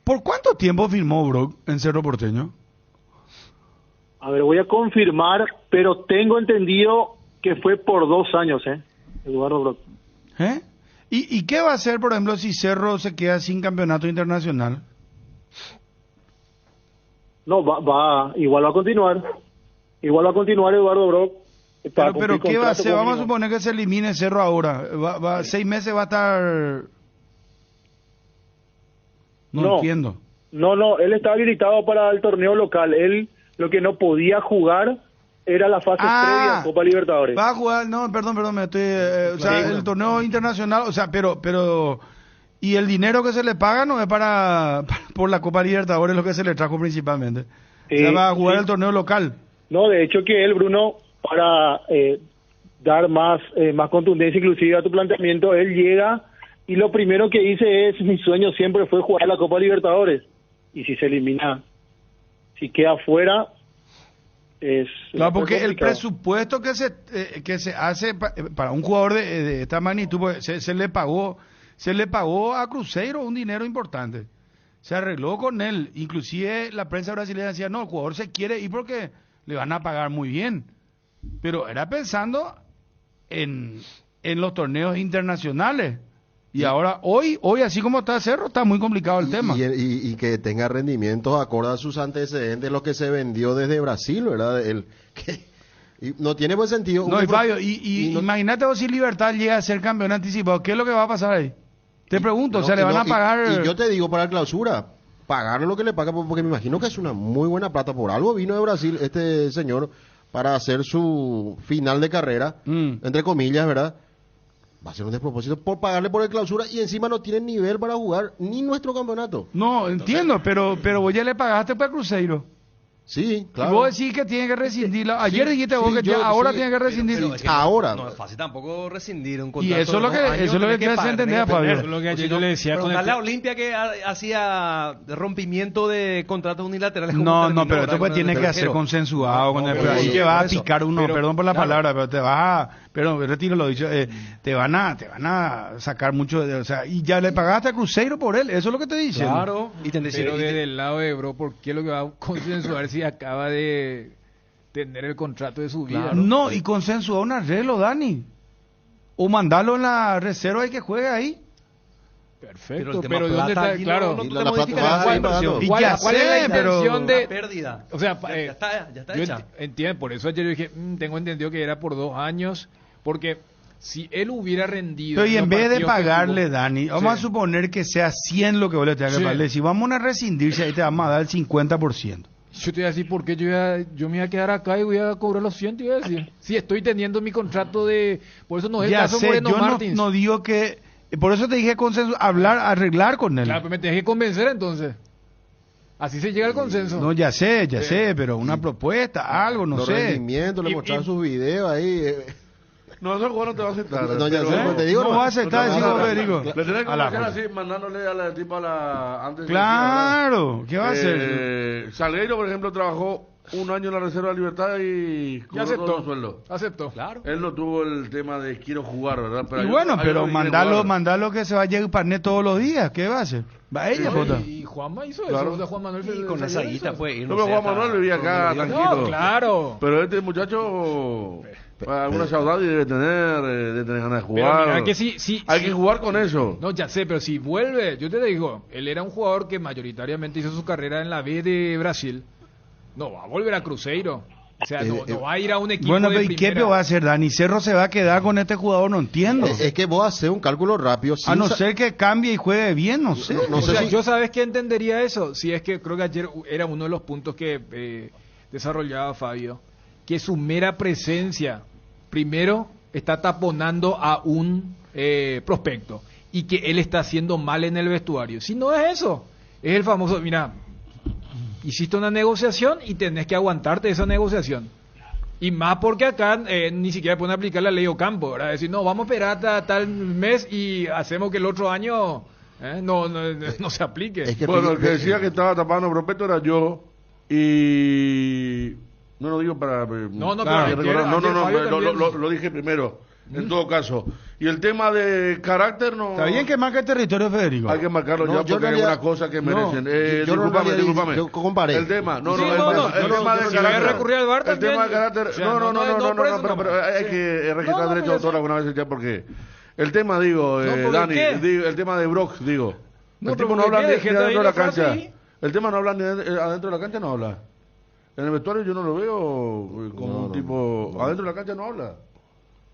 ¿Por cuánto tiempo firmó Brock en Cerro Porteño? A ver, voy a confirmar, pero tengo entendido que fue por 2 años, Eduardo Brock. ¿Y qué va a hacer, por ejemplo, si Cerro se queda sin campeonato internacional? No, igual va a continuar. Igual va a continuar Eduardo Brock. Pero ¿qué va a hacer? Vamos a suponer que se elimine Cerro ahora. 6 meses va a estar... No entiendo. No, él está habilitado para el torneo local. Él lo que no podía jugar era la fase previa a Copa Libertadores. Va a jugar, perdón, me estoy... el torneo internacional, pero... Y el dinero que se le paga no es por la Copa Libertadores, lo que se le trajo principalmente. Va a jugar el torneo local. No, de hecho que él, Bruno, para dar más contundencia inclusive a tu planteamiento, él llega y lo primero que dice es: mi sueño siempre fue jugar la Copa Libertadores. Y si se elimina, si queda fuera... Claro, porque el presupuesto que se hace para un jugador de esta magnitud, pues, se le pagó a Cruzeiro un dinero importante. Se arregló con él. Inclusive la prensa brasileña decía: no, el jugador se quiere ir porque le van a pagar muy bien. Pero era pensando en los torneos internacionales. Y ahora, hoy así como está Cerro, está muy complicado el tema. Y que tenga rendimientos acorde a sus antecedentes, lo que se vendió desde Brasil, ¿verdad? Y no tiene buen sentido. No, Fabio, imagínate vos si Libertad llega a ser campeón anticipado, ¿qué es lo que va a pasar ahí? Te pregunto, le van a pagar... Y yo te digo, para la clausura, pagar lo que le paga, porque me imagino que es una muy buena plata. Por algo vino de Brasil este señor para hacer su final de carrera, entre comillas, ¿verdad? Va a ser un despropósito por pagarle por el clausura y encima no tiene nivel para jugar ni nuestro campeonato. No, entiendo, pero vos ya le pagaste para Cruzeiro. Sí, claro. Y vos decís que tiene que rescindirlo. Ayer dijiste vos que ahora tiene que rescindir. Pero es que ahora. No es fácil tampoco rescindir un contrato. Y eso es lo que te hace entender, Fabio. Eso es lo que ayer yo le decía. Preguntarle a Olimpia que hacía rompimiento de contratos unilaterales. No, pero esto pues tiene que ser consensuado con el... Ahí te va a picar uno, perdón por la palabra, pero te vas a... Pero retiro lo dicho, te van a sacar mucho, y ya le pagaste a Cruzeiro por él, eso es lo que te dicen. Claro, pero desde el lado de Bro, ¿por qué lo que va a consensuar si acaba de tener el contrato de su vida? Claro. No, y consensuar un arreglo, Dani, o mandarlo en la reserva y que juegue ahí. Perfecto, pero ¿dónde está? Claro, ¿cuál es la intención de pérdida? O sea, ya está hecha. Entiendo, por eso ayer yo dije, tengo entendido que era por 2 años, porque si él hubiera rendido... Pero y en vez de pagarle, Dani, vamos a suponer que sea 100 lo que vos le tengas que pagarle. Si vamos a rescindirse, ahí te vamos a dar el 50%. Yo te iba a decir, ¿por qué yo me iba a quedar acá y voy a cobrar los 100? Te iba a decir. Si estoy teniendo mi contrato de... Por eso no es el caso Moreno Martins. No digo que... Por eso te dije consenso, arreglar con él. Claro, pero me tenés que convencer entonces. Así se llega al consenso. No, ya sé, pero una propuesta, algo, no sé. Los rendimientos, le mostraron sus videos ahí. No, esos jugadores no te va a aceptar. No, ya sé, te digo, no va a aceptar, no, digo, no, Federico. Le tenés que A la hacer puta. así, mandándole a la tipo a la... Antes de Claro, ¿qué va a hacer? Salgueiro, por ejemplo, trabajó un año en la Reserva de Libertad y Ya cobró todo aceptó. el sueldo. Aceptó. Claro. Él no tuvo el tema de quiero jugar, ¿verdad? Y bueno, pero mandarlo que se vaya a Parnet todos los días, ¿qué va a hacer? Va ella, No, puta. y Juanma hizo Claro. eso. O sea, Juan Manuel Y con esa guita puede ir. No, pero Juan Manuel vivía acá, tranquilo. No, claro. Pero este muchacho, alguna saudade debe tener ganas de Pero jugar. mira que sí, Hay que jugar con eso. No, ya sé, pero si vuelve, yo te digo, él era un jugador que mayoritariamente hizo su carrera en la B de Brasil. No va a volver a Cruzeiro. O sea, no va a ir a un equipo Bueno, de pero ¿y qué primera. va a hacer Dani? Cerro se va a quedar con este jugador, no entiendo. Es que vos haces un cálculo rápido. A no ser que cambie y juegue bien, no sé. No O sé sea, si- yo sabes que entendería eso. Si es que creo que ayer era uno de los puntos que desarrollaba Fabio. Que su mera presencia, primero, está taponando a un prospecto. Y que él está haciendo mal en el vestuario. Si no es eso, es el famoso, mira, hiciste una negociación y tenés que aguantarte esa negociación. Y más porque acá ni siquiera pueden aplicar la ley Ocampo, ¿verdad? Decir, no, vamos a esperar hasta tal mes y hacemos que el otro año no se aplique. Es que Bueno, el que decía que estaba tapando prospecto era yo. Y no lo digo para... No, para pero ayer- recordar. No, ayer Fabio también- lo dije primero, en todo caso. Y el tema de carácter no... Está bien que marque el territorio, Federico. Hay que marcarlo No, ya yo porque en hay realidad- una cosa que no, merecen. yo en realidad Discúlpame. yo comparé. El tema, Sí, no, el tema de si voy a carácter. recurrir al VAR El tema también. de carácter. O sea, No, por eso pero hay que registrar No, derecho de ya autor sé. alguna vez ya porque... El tema, digo, ¿por Dani, qué? el tema de Brock, digo. No, El pero tipo no ¿por habla qué? ni Gente, adentro ahí de la la frase cancha. ahí. El tema no habla ni adentro de la cancha, no habla. En el vestuario yo no lo veo como un tipo... Adentro de la cancha no habla.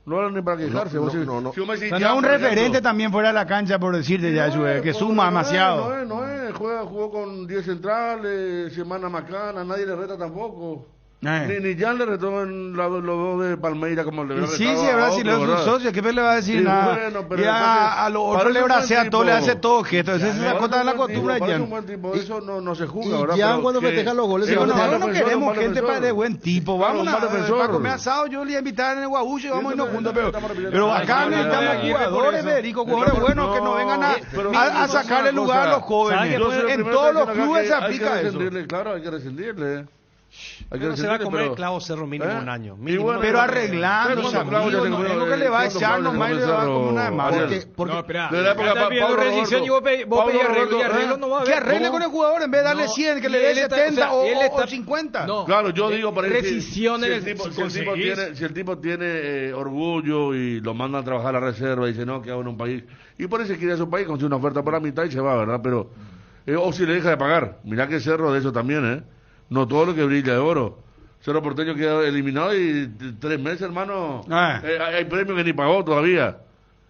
No habla ni para quejarse. No, Vos no, si- no, no. si vos me decís, O sea, ya, no es un por ejemplo, referente también fuera de la cancha, por decirte ya, Joel, que suma demasiado. No es, jugó con 10 centrales, semana macana, nadie le reta tampoco. Ni Jan le retó en los dos de Palmeira como le Y hubiera sí, retado sí, a ahora otro, si le es un ¿verdad? socio, ¿qué le va a decir Sí, nada? bueno, pero Y a los otros parece le un buen bracea todo, le tipo. hace todo gesto. Esa es la Parece cosa de la un buen costumbre tipo, de parece un Jan. buen tipo, eso no se juzga, y ¿verdad? Jan Pero cuando que- festeja los goles es se un va a mal Nosotros no defensor, queremos un mal gente defensor. de buen tipo. Claro, Vamos un mal defensor. a comer asado, yo le voy a invitar en el Guabucho y vamos a irnos juntos. Estamos repitiendo. Pero acá Ay, necesitamos Aguirre por jugadores, eso. Federico, jugadores buenos que no vengan a sacarle lugar a los jóvenes. Yo soy el En primero todos que los dice acá clubes que se hay que aplica eso. rescindirle, claro, hay que rescindirle. Hay que Pero se va a rescindirle, comer pero- el clavo Cerro mínimo un año. Y Mínimo, bueno, Pero no, arreglando, ¿Cuántos amigo, clavos ya se no comió? es lo que le va a ¿Cuántos echar clavos nomás y se le va a comió comer una de Cerro? madre. Ariel? No, espera. De la época Estás pidiendo Pablo rescisión y vos Roberto. pedís arreglo. Y Roberto, arreglo no va a Que haber. arregle ¿Cómo? con el jugador en vez de darle No, 100, que y le dé él está- 70 o sea, él está- o 50. No. Claro, yo digo para Rescisión en el- si si conseguís. el tipo tiene orgullo y lo mandan a trabajar a la reserva y dice no, que hago en un país y por eso quiere ir a su país, consigue una oferta por la mitad y se va, ¿verdad? Pero o si le deja de pagar, mirá que Cerro de eso también, no todo lo que brilla de oro. Cerro Porteño queda eliminado y 3 meses, hermano, hay premio que ni pagó todavía.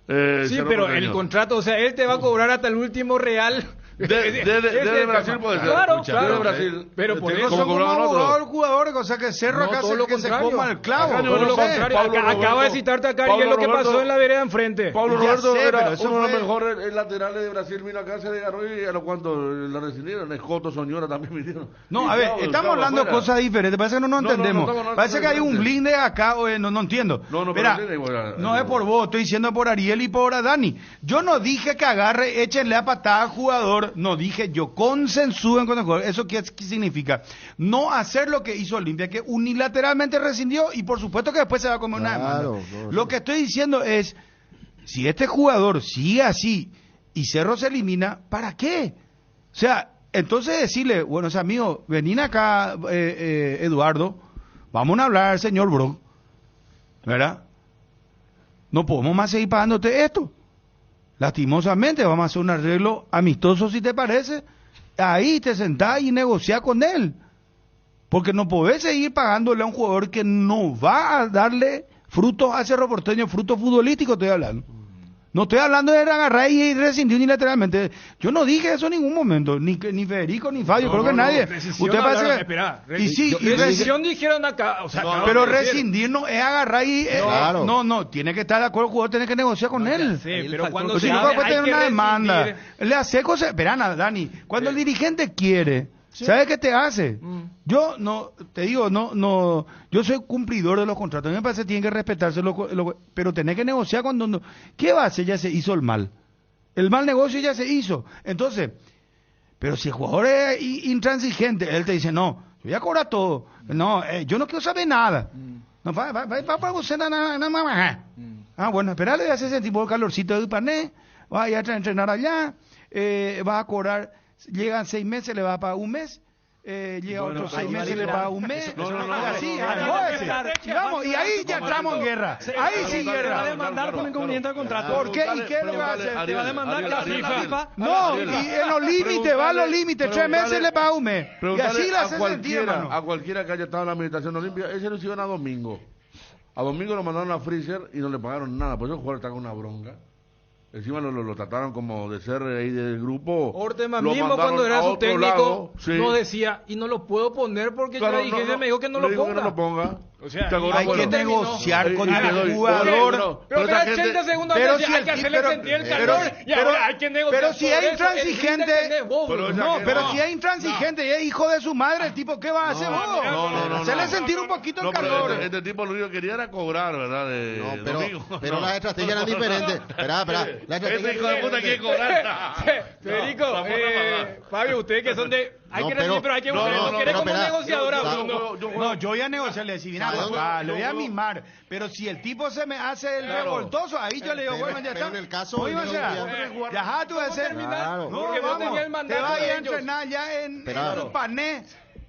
Sí, Cerro pero Porteño. el contrato, o sea, él te va a cobrar hasta el último real. Desde Brasil puede ser. Claro, Escucha, claro. desde Brasil. Pero por Como eso, Como cobraban otros. abogado del jugador, o sea que Cerro No, acá todo lo que se contrario. coma el clavo. Acá no, todo no lo sé. contrario. Pablo Acaba de Roberto- citarte acá Pablo y es lo que Roberto- pasó en la vereda enfrente. Pablo Ya Roberto sé, era pero eso uno de los fue- mejores laterales de Brasil, vino acá, se le agarró y a lo cuanto la rescindieron. Escoto, Soñora también vinieron. No, Y a ver, claro, estamos claro, hablando de afuera. cosas diferentes. Parece que no nos No, no, no entendemos. estamos hablando Parece de que hay un diferentes. blinde acá, no entiendo. No, pero Mira, blinde igual, no es por vos, estoy diciendo por Ariel y por Dani. Yo no dije que agarre, échenle a patada al jugador. No dije yo consensúen con el jugador. ¿Eso qué significa? No hacer lo que hizo Olimpia, que unilateralmente rescindió y por supuesto que después se va a comer una demanda. Claro, no, Lo que estoy diciendo es, si este jugador sigue así y Cerro se elimina, ¿para qué? O sea, entonces decirle, bueno, o sea, amigo, venid acá, Eduardo, vamos a hablar al señor Brock, ¿verdad? No podemos más seguir pagándote esto. Lastimosamente, vamos a hacer un arreglo amistoso, si te parece. Ahí te sentás y negociás con él. Porque no podés seguir pagándole a un jugador que no va a darle frutos a Cerro Porteño, frutos futbolísticos estoy hablando. No estoy hablando de agarrar y rescindir unilateralmente. Yo no dije eso en ningún momento, ni Federico ni Fabio, creo que nadie. Rescisión Usted parece hablaron, que... espera, y sí, y rescisión dijeron acá. O sea, No, acaban pero de decir. rescindir no es agarrar y... Claro. No, tiene que estar de acuerdo el jugador, tiene que negociar con él. Sí, El pero factor cuando Pues se si no hable, puede hay tener que una demanda. rescindir. Le hace cosas... Verán, Dani, cuando el dirigente quiere, ¿Sabes qué te hace? Yo no, te digo, no, yo soy cumplidor de los contratos. A mí me parece que tienen que respetarse, pero tenés que negociar cuando... ¿Qué va a hacer? Ya se hizo el mal. El mal negocio ya se hizo. Entonces, pero si el jugador es intransigente, él te dice, no, yo voy a cobrar todo. No, yo no quiero saber nada. No, va para usted nada más. Ah, bueno, esperale, hace ese tipo de calorcito de pané, vaya a entrenar allá, va a cobrar... Llegan 6 meses, le va a pagar un mes. Llega otros 6 meses, le paga un mes. Así, vamos, y ahí ya entramos en guerra. Ahí sí guerra. Te va a demandar por inconveniente del contrato. ¿Por qué? ¿Y qué es lo que va a hacer? Te va a demandar la FIFA. No, y en los límites, va a los límites. 3 meses le paga un mes. Y así la hace sentir, hermano. A cualquiera que haya estado en la administración olimpia, ese lo hicieron a domingo. A domingo lo mandaron a Freezer y no le pagaron nada. Por eso el jugador está con una bronca. Encima lo trataron como de ser ahí del grupo. Ortema mismo cuando era su técnico no decía, y no lo puedo poner porque claro, ya dije, me dijo que no lo ponga. O sea, hay que negociar con el jugador. Pero cada 80 segundos hay que hacerle sentir el calor y ahora hay que negociar. Pero si es intransigente, pero si es intransigente y es hijo de su madre, el tipo, ¿qué va a hacer vos? No. Hacerle sentir un poquito el calor. Este tipo lo único que quería era cobrar, ¿verdad? Pero las estrategias eran diferentes. Espera. Ese hijo de puta quiere cobrar. Federico, Fabio, ustedes que son de... Hay que recibir, pero hay que buscar. No quiere como negociador. No, yo voy a negociar, le decía, mira, papá, lo voy a mimar. Pero si el tipo se me hace el revoltoso, ahí yo le digo, bueno, ya está. Pero en el caso ya tú vas a ser. No, vamos, te vas a ir a entrenar ya en Pané.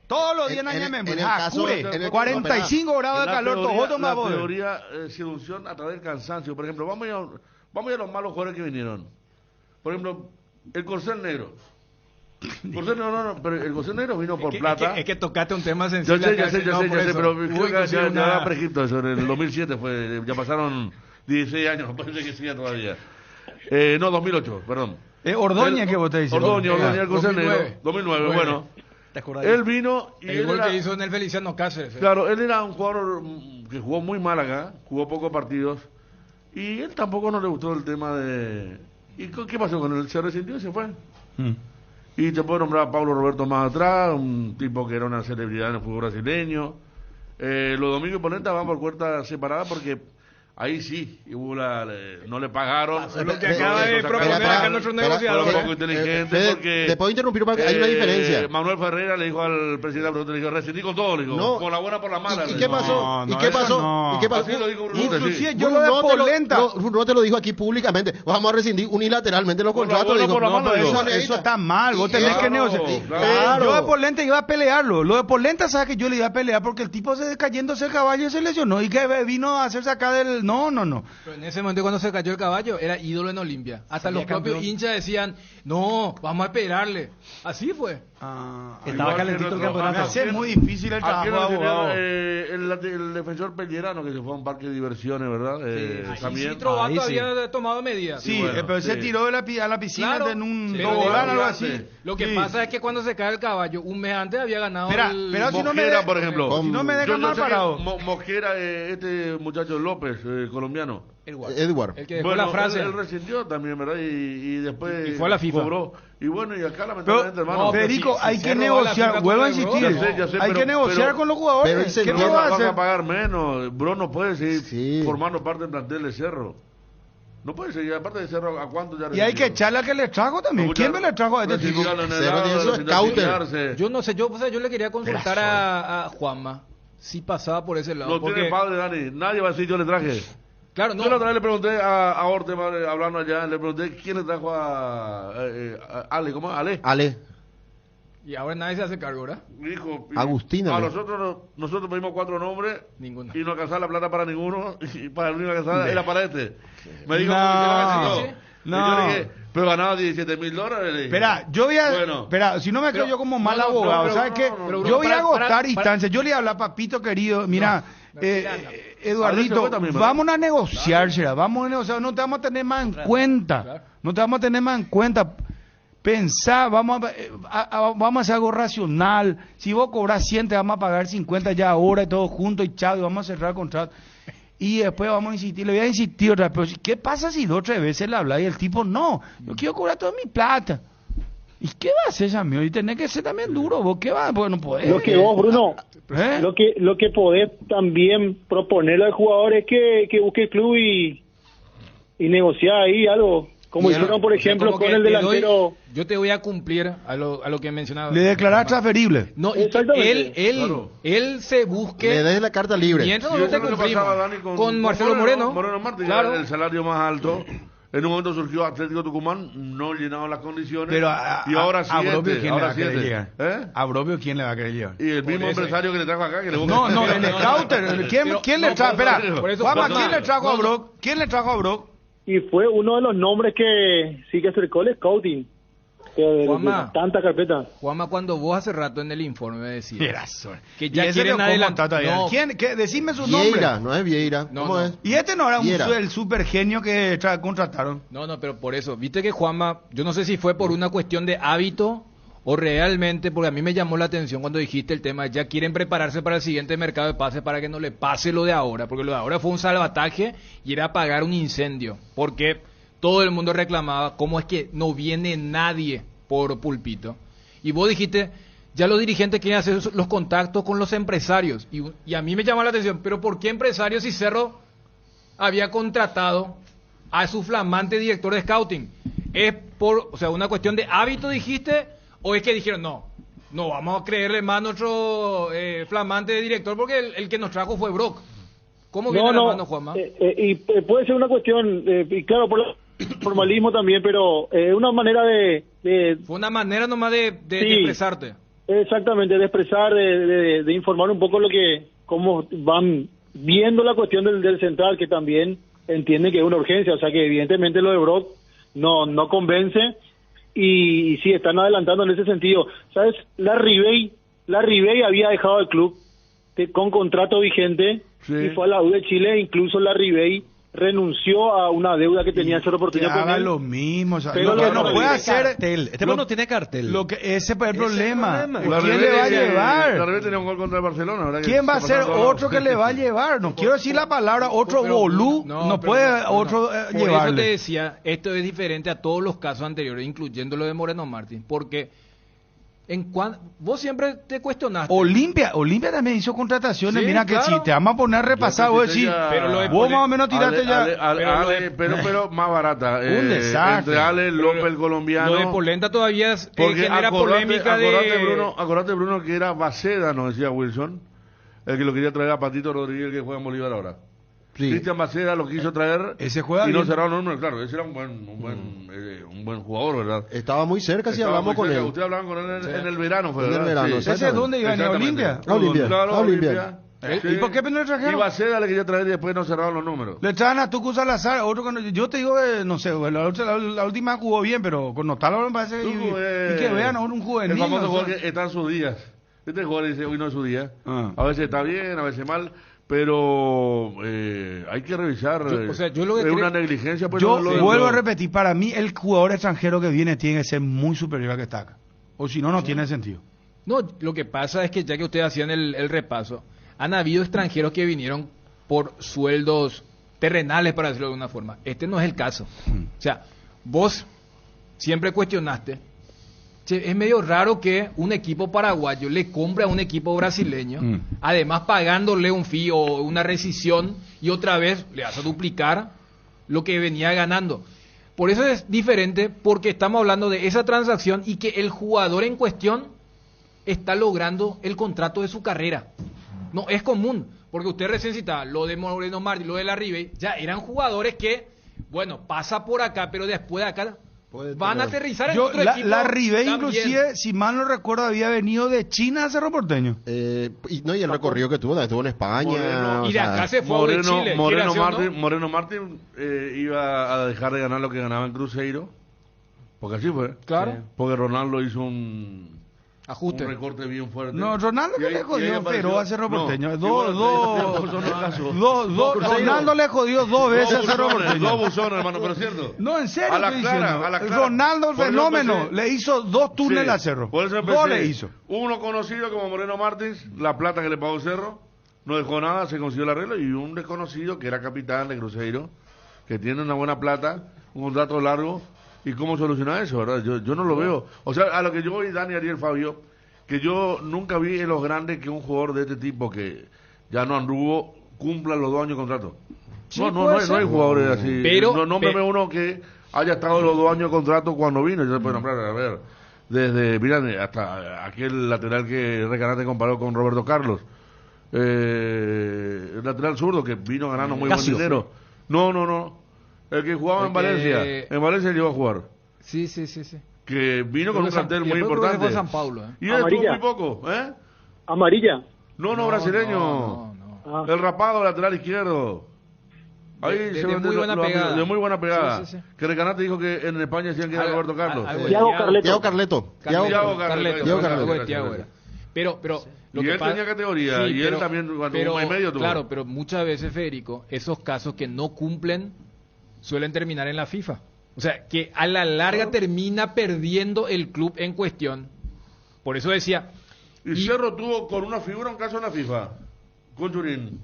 Todos los días en el 45 grados de calor, todo más. La teoría seducción a través del cansancio. Por ejemplo, vamos a los malos jugadores que vinieron. Por ejemplo, el Corcel Negro. Pero el Corcel Negro vino por plata. Es que tocaste un tema sensible. Ya sé, pero creo que ya da pre-Egipto eso. En el 2007 fue, ya pasaron 16 años, parece que siga todavía. No, 2008, perdón. Ordóñez que vos te dices. Ordóñez, el Corcel Negro. 2009, bueno. Él vino y el gol que hizo en el Feliciano Cáceres. Claro, él era un jugador que jugó muy mal acá, jugó pocos partidos y él tampoco no le gustó el tema de... ¿Y qué pasó con él? Se resintió y se fue. Y te puedo nombrar a Pablo Roberto más atrás, un tipo que era una celebridad en el fútbol brasileño. Los Domingos y Polenta van por puertas separadas porque ahí sí, no le pagaron. Es lo que acaba de proponer acá nuestro negociador. Un poco inteligente porque... Te puedo interrumpir porque hay una diferencia. Manuel Ferreira le dijo al presidente, le dijo, rescindí con todo, le dijo, con la buena por la mala. ¿Y qué pasó? ¿Y qué pasó? Así lo dijo Bruno. Inclusive yo lo de Polenta. Bruno te lo dijo aquí públicamente. Vamos a rescindir unilateralmente los contratos. Eso está mal, vos tenés que negociar. Yo de Polenta iba a pelearlo. Lo de Polenta, sabes que yo le iba a pelear porque el tipo se cayéndose el caballo y se lesionó. Y que vino a hacerse acá del... No. Pero en ese momento cuando se cayó el caballo era ídolo en Olimpia. Hasta los propios hinchas decían, no, vamos a esperarle. Así fue. Estaba calentito el campeonato. Es muy difícil el trabajo de abogado. El defensor Pellerano que se fue a un parque de diversiones, ¿verdad? También. Sí, Trovato había tomado medidas. Sí, pero se tiró a la piscina en un tobogán o algo así. Lo que pasa es que cuando se cae el caballo, un mes antes había ganado pero si no me por ejemplo. Si no me dejan mal parado. Mosquera, este muchacho López, colombiano. Edward. El que dejó la frase. Él rescindió también, ¿verdad? Y después fue a la FIFA. Cobró. Y bueno, y acá lamentablemente, hermano. Federico, hay que negociar. Vuelvo a insistir. Hay que negociar con los jugadores. ¿Qué no vas a pagar menos? Bro, no puede seguir formando parte del plantel de Cerro. No puede seguir, aparte de Cerro, ¿a cuánto ya? Y hay que echarle al que le trajo también. ¿Quién me le trajo a este tipo? Yo no sé, yo le quería consultar a Juanma si pasaba por ese lado. No tiene padre, Dani. Nadie va a decir yo le traje. Claro, no. Yo la otra vez le pregunté a Ortema, hablando allá, le pregunté quién le trajo a Ale, ¿cómo? Ale. Y ahora nadie se hace cargo, ¿verdad? Dijo, Agustina. A nosotros pedimos 4 nombres. Ninguno. Y no alcanzaba la plata para ninguno. Y para el único que alcanzaba era para este. Me dijo, no. Yo le dije, pero ganaba $17,000. Espera, yo voy a... Espera, si no me creo yo como mal abogado, ¿sabes qué? Yo voy a agotar instancias. Yo le hablo a Papito querido, mira... Eduardito, vamos a negociar, vamos a negociar, no te vamos a tener más en cuenta, no te vamos a tener más en cuenta. Pensá, vamos a hacer algo racional. Si vos cobras 100, te vamos a pagar 50 ya ahora y todo junto y chao, y vamos a cerrar el contrato. Y después vamos a insistir, le voy a insistir otra vez. Pero ¿qué pasa si 2 o 3 veces le hablas y el tipo no? Yo quiero cobrar toda mi plata. ¿Y qué va a hacer, Yamio? Y tenés que ser también duro, vos qué va, porque no podés. Lo que vos, Bruno, lo que podés también proponerle al jugador es que busque el club y negociar ahí algo. Como hicieron, por ejemplo, con el delantero. Yo te voy a cumplir a lo que mencionaba. Le declarás transferible. No, y él se busque. Le des la carta libre. Mientras Sí, no te eso es lo que cumplimos. pasaba, Dani, Con Marcelo Moreno. Moreno Martín, Claro. el salario más alto. En un momento surgió Atlético Tucumán, no llenaban las condiciones. Pero y ahora a Brobio, ¿quién le va ahora a querer siete. llegar? ¿A Brobio quién le va a querer llegar? Y el mismo empresario que le trajo acá, que le No, el scouter. ¿Quién le trajo? Espera, Juanma, ¿quién le trajo a Brock? ¿Quién le trajo a Brock? Y fue uno de los nombres que sí que acercó el scouting. Juanma, tanta carpeta. Juanma, cuando vos hace rato en el informe me decías que ya quieren adelantar todavía. No. ¿Quién? Decime su Vieira, nombre. no es Vieira. ¿Cómo es? Y este no era Vieira. el super genio que contrataron. No, pero por eso, viste que Juanma, yo no sé si fue por una cuestión de hábito o realmente, porque a mí me llamó la atención cuando dijiste el tema, ya quieren prepararse para el siguiente mercado de pases para que no le pase lo de ahora, porque lo de ahora fue un salvataje y era apagar un incendio, porque todo el mundo reclamaba cómo es que no viene nadie por Pulpito. Y vos dijiste, ya los dirigentes quieren hacer los contactos con los empresarios. Y a mí me llamó la atención, pero ¿por qué empresarios si Cerro había contratado a su flamante director de scouting? ¿Es por, una cuestión de hábito, dijiste? ¿O es que dijeron, no vamos a creerle más a nuestro flamante director porque el que nos trajo fue Brock? ¿Cómo viene la mano, Juanma? Y puede ser una cuestión, y claro, por formalismo también, pero una manera de fue una manera nomás de expresarte. Exactamente, de expresar, de informar un poco cómo van viendo la cuestión del central, que también entiende que es una urgencia, o sea que evidentemente lo de Brock no convence, y sí, están adelantando en ese sentido. ¿Sabes? La Ribey había dejado el club con contrato vigente, y fue a la U de Chile, incluso la Ribey renunció a una deuda que tenía Cerro Porteño con él. Lo mismo, pero lo que no puede hacer este no tiene cartel. Ese es el problema. La ¿Quién le va a llevar? La Ribey tenía un gol contra el Barcelona, ¿verdad? ¿Quién va a ser otro que le va a llevar? No quiero decir la palabra otro bolú, no puede otro llevarle. Por eso te decía, esto es diferente a todos los casos anteriores, incluyendo lo de Moreno Martín, porque vos siempre te cuestionaste. Olimpia también hizo contrataciones. Sí, mira que claro. si te vamos a poner a repasar, vos decís, vos más o menos tiraste pero más barata. Un desastre. Entre Ale, López, el colombiano. Lo de Polenta todavía genera acordate, polémica acordate, Bruno, que era Baceda, nos decía Wilson, el que lo quería traer a Patito Rodríguez, que juega en Bolívar ahora. Sí. Cristian Baceda lo quiso traer ese juega y no bien. cerraron los números. Claro, ese era un buen jugador, ¿verdad? Estaba muy cerca si hablamos con él. Ustedes hablaban con él en el verano, ¿verdad? En el verano, sí. ¿Ese es dónde iba? ¿En Olimpia? Claro, Olimpia. ¿Y por qué no le trajeron? Y Baceda le quería traer y después no cerraron los números. Le traen a Tucu Salazar, otro que yo te digo, no sé, la última jugó bien, pero con Notalo me parece y que vean un juvenil. El famoso jugador que está en sus días. Este jugador dice, hoy no es su día. A veces está bien, a veces mal. Pero hay que revisar. Yo lo que es una negligencia. Pues, yo vuelvo a repetir, para mí el jugador extranjero que viene tiene que ser muy superior al que está acá. O si no tiene sentido. No, lo que pasa es que ya que ustedes hacían el repaso, han habido extranjeros que vinieron por sueldos terrenales, para decirlo de alguna forma. Este no es el caso. O sea, vos siempre cuestionaste. Es medio raro que un equipo paraguayo le compre a un equipo brasileño, además pagándole un fee o una rescisión, y otra vez le hace duplicar lo que venía ganando. Por eso es diferente, porque estamos hablando de esa transacción y que el jugador en cuestión está logrando el contrato de su carrera. No es común, porque usted recién citaba lo de Moreno Martí, lo de la Ribey, ya eran jugadores que, bueno, pasa por acá, pero después de acá van a aterrizar en otro equipo. La Ribey, inclusive, si mal no recuerdo, había venido de China a Cerro Porteño. Y el recorrido que tuvo en España. Y de acá se fue de Chile. Moreno Martín iba a dejar de ganar lo que ganaba en Cruzeiro. Porque así fue. Claro. Porque Ronaldo hizo un ajuste. Un recorte bien fuerte. No, Ronaldo que le jodió pero a Cerro Porteño. Ronaldo le jodió dos veces a Cerro Porteño. Dos buzones, hermano, pero es cierto. No, en serio. A la clara. Ronaldo, el fenómeno, le hizo dos túneles a Cerro. Por eso dos le hizo. Uno conocido como Moreno Martins, la plata que le pagó Cerro, no dejó nada, se consiguió el arreglo. Y un desconocido que era capitán de Cruzeiro, que tiene una buena plata, un contrato largo, ¿Y cómo solucionar eso, verdad? Yo no lo veo. O sea, a lo que yo voy, Dani, Ariel, Fabio, que yo nunca vi en los grandes que un jugador de este tipo que ya no anduvo cumpla los 2 años de contrato. Sí, no hay jugadores así. Pero, no me ve uno que haya estado los 2 años de contrato cuando vino. Yo se puedo nombrar, a ver, desde, miren, hasta aquel lateral que Recanate comparó con Roberto Carlos. El lateral zurdo que vino ganando muy buen dinero. No. El que jugaba en Valencia. En Valencia llegó a jugar. Sí. Que vino con un cartel muy importante. Fue San Paulo. Y él estuvo muy poco, ¿eh? Amarilla. No, brasileño. No. El rapado lateral izquierdo. Ahí de muy buena pegada. De muy buena pegada. Sí. Que Recanate dijo que en España decían que era Roberto Carlos. Tiago Carleto. Pero lo y que él tenía categoría, sí, y él también cuando un mes y medio tuvo. Claro, pero muchas veces, Federico, esos casos que no cumplen suelen terminar en la FIFA. O sea, que a la larga termina perdiendo el club en cuestión. Por eso decía... Y Cerro tuvo con una figura un caso en la FIFA, con Churín.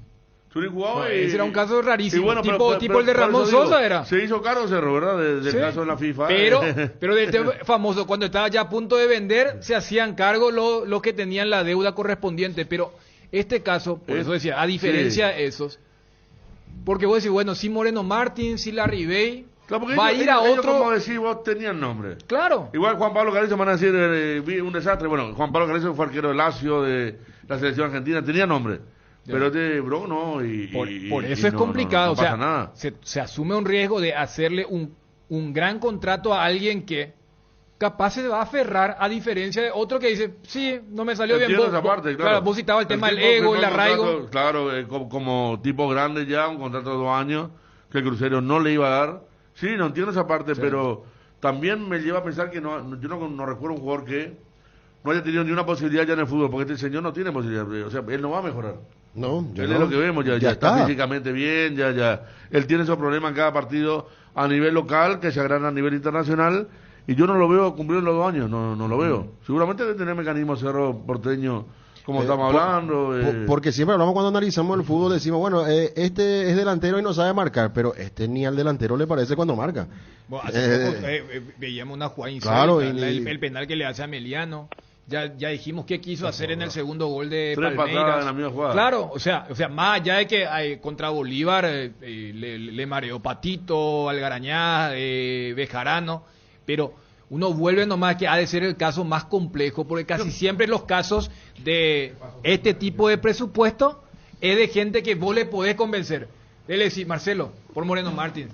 Churín jugaba y... Ese era un caso rarísimo, bueno, tipo el de Ramón Sosa era. Se hizo caro Cerro, ¿verdad? Del caso en la FIFA. Pero del tema famoso, cuando estaba ya a punto de vender, se hacían cargo los que tenían la deuda correspondiente. Pero este caso, por eso decía, a diferencia de esos, porque vos decís, bueno, si Moreno Martín, si Larry Bay, claro, va a ir a otro... como decís, vos tenían nombre. Claro. Igual Juan Pablo Carrizo, van a decir, un desastre. Bueno, Juan Pablo Carrizo fue arquero de Lazio, de la selección argentina, tenía nombre. Pero de Bro no. Por eso es complicado. No pasa nada. Se asume un riesgo de hacerle un gran contrato a alguien que capaz se va a aferrar, a diferencia de otro que dice, sí, no me salió bien. Esa parte, claro. Vos citabas el tema del ego, el arraigo. Claro, como tipo grande ya, un contrato de 2 años, que el Crucero no le iba a dar. Sí, no entiendo esa parte, pero también me lleva a pensar que yo no recuerdo un jugador que no haya tenido ni una posibilidad ya en el fútbol, porque este señor no tiene posibilidad, o sea, él no va a mejorar. No, él es lo que vemos, ya está físicamente bien, ya. Él tiene esos problemas en cada partido a nivel local, que se agranda a nivel internacional, y yo no lo veo cumplir los 2 años, no lo veo. Seguramente debe tener mecanismos Cerro Porteño, como estamos hablando. Porque siempre hablamos cuando analizamos el fútbol, decimos, bueno, este es delantero y no sabe marcar, pero ni al delantero le parece cuando marca. Bueno, hace poco, veíamos una jugada insólita, claro, el penal que le hace a Meliano. Ya dijimos qué quiso hacer en el segundo gol de 3 Palmeiras. En la misma jugada. Claro, o sea, más allá de que contra Bolívar le mareó Patito, Algarañá, Bejarano, pero uno vuelve nomás que ha de ser el caso más complejo, porque casi siempre los casos de este tipo de presupuesto es de gente que vos le podés convencer. Le decís, Marcelo, por Moreno Martín,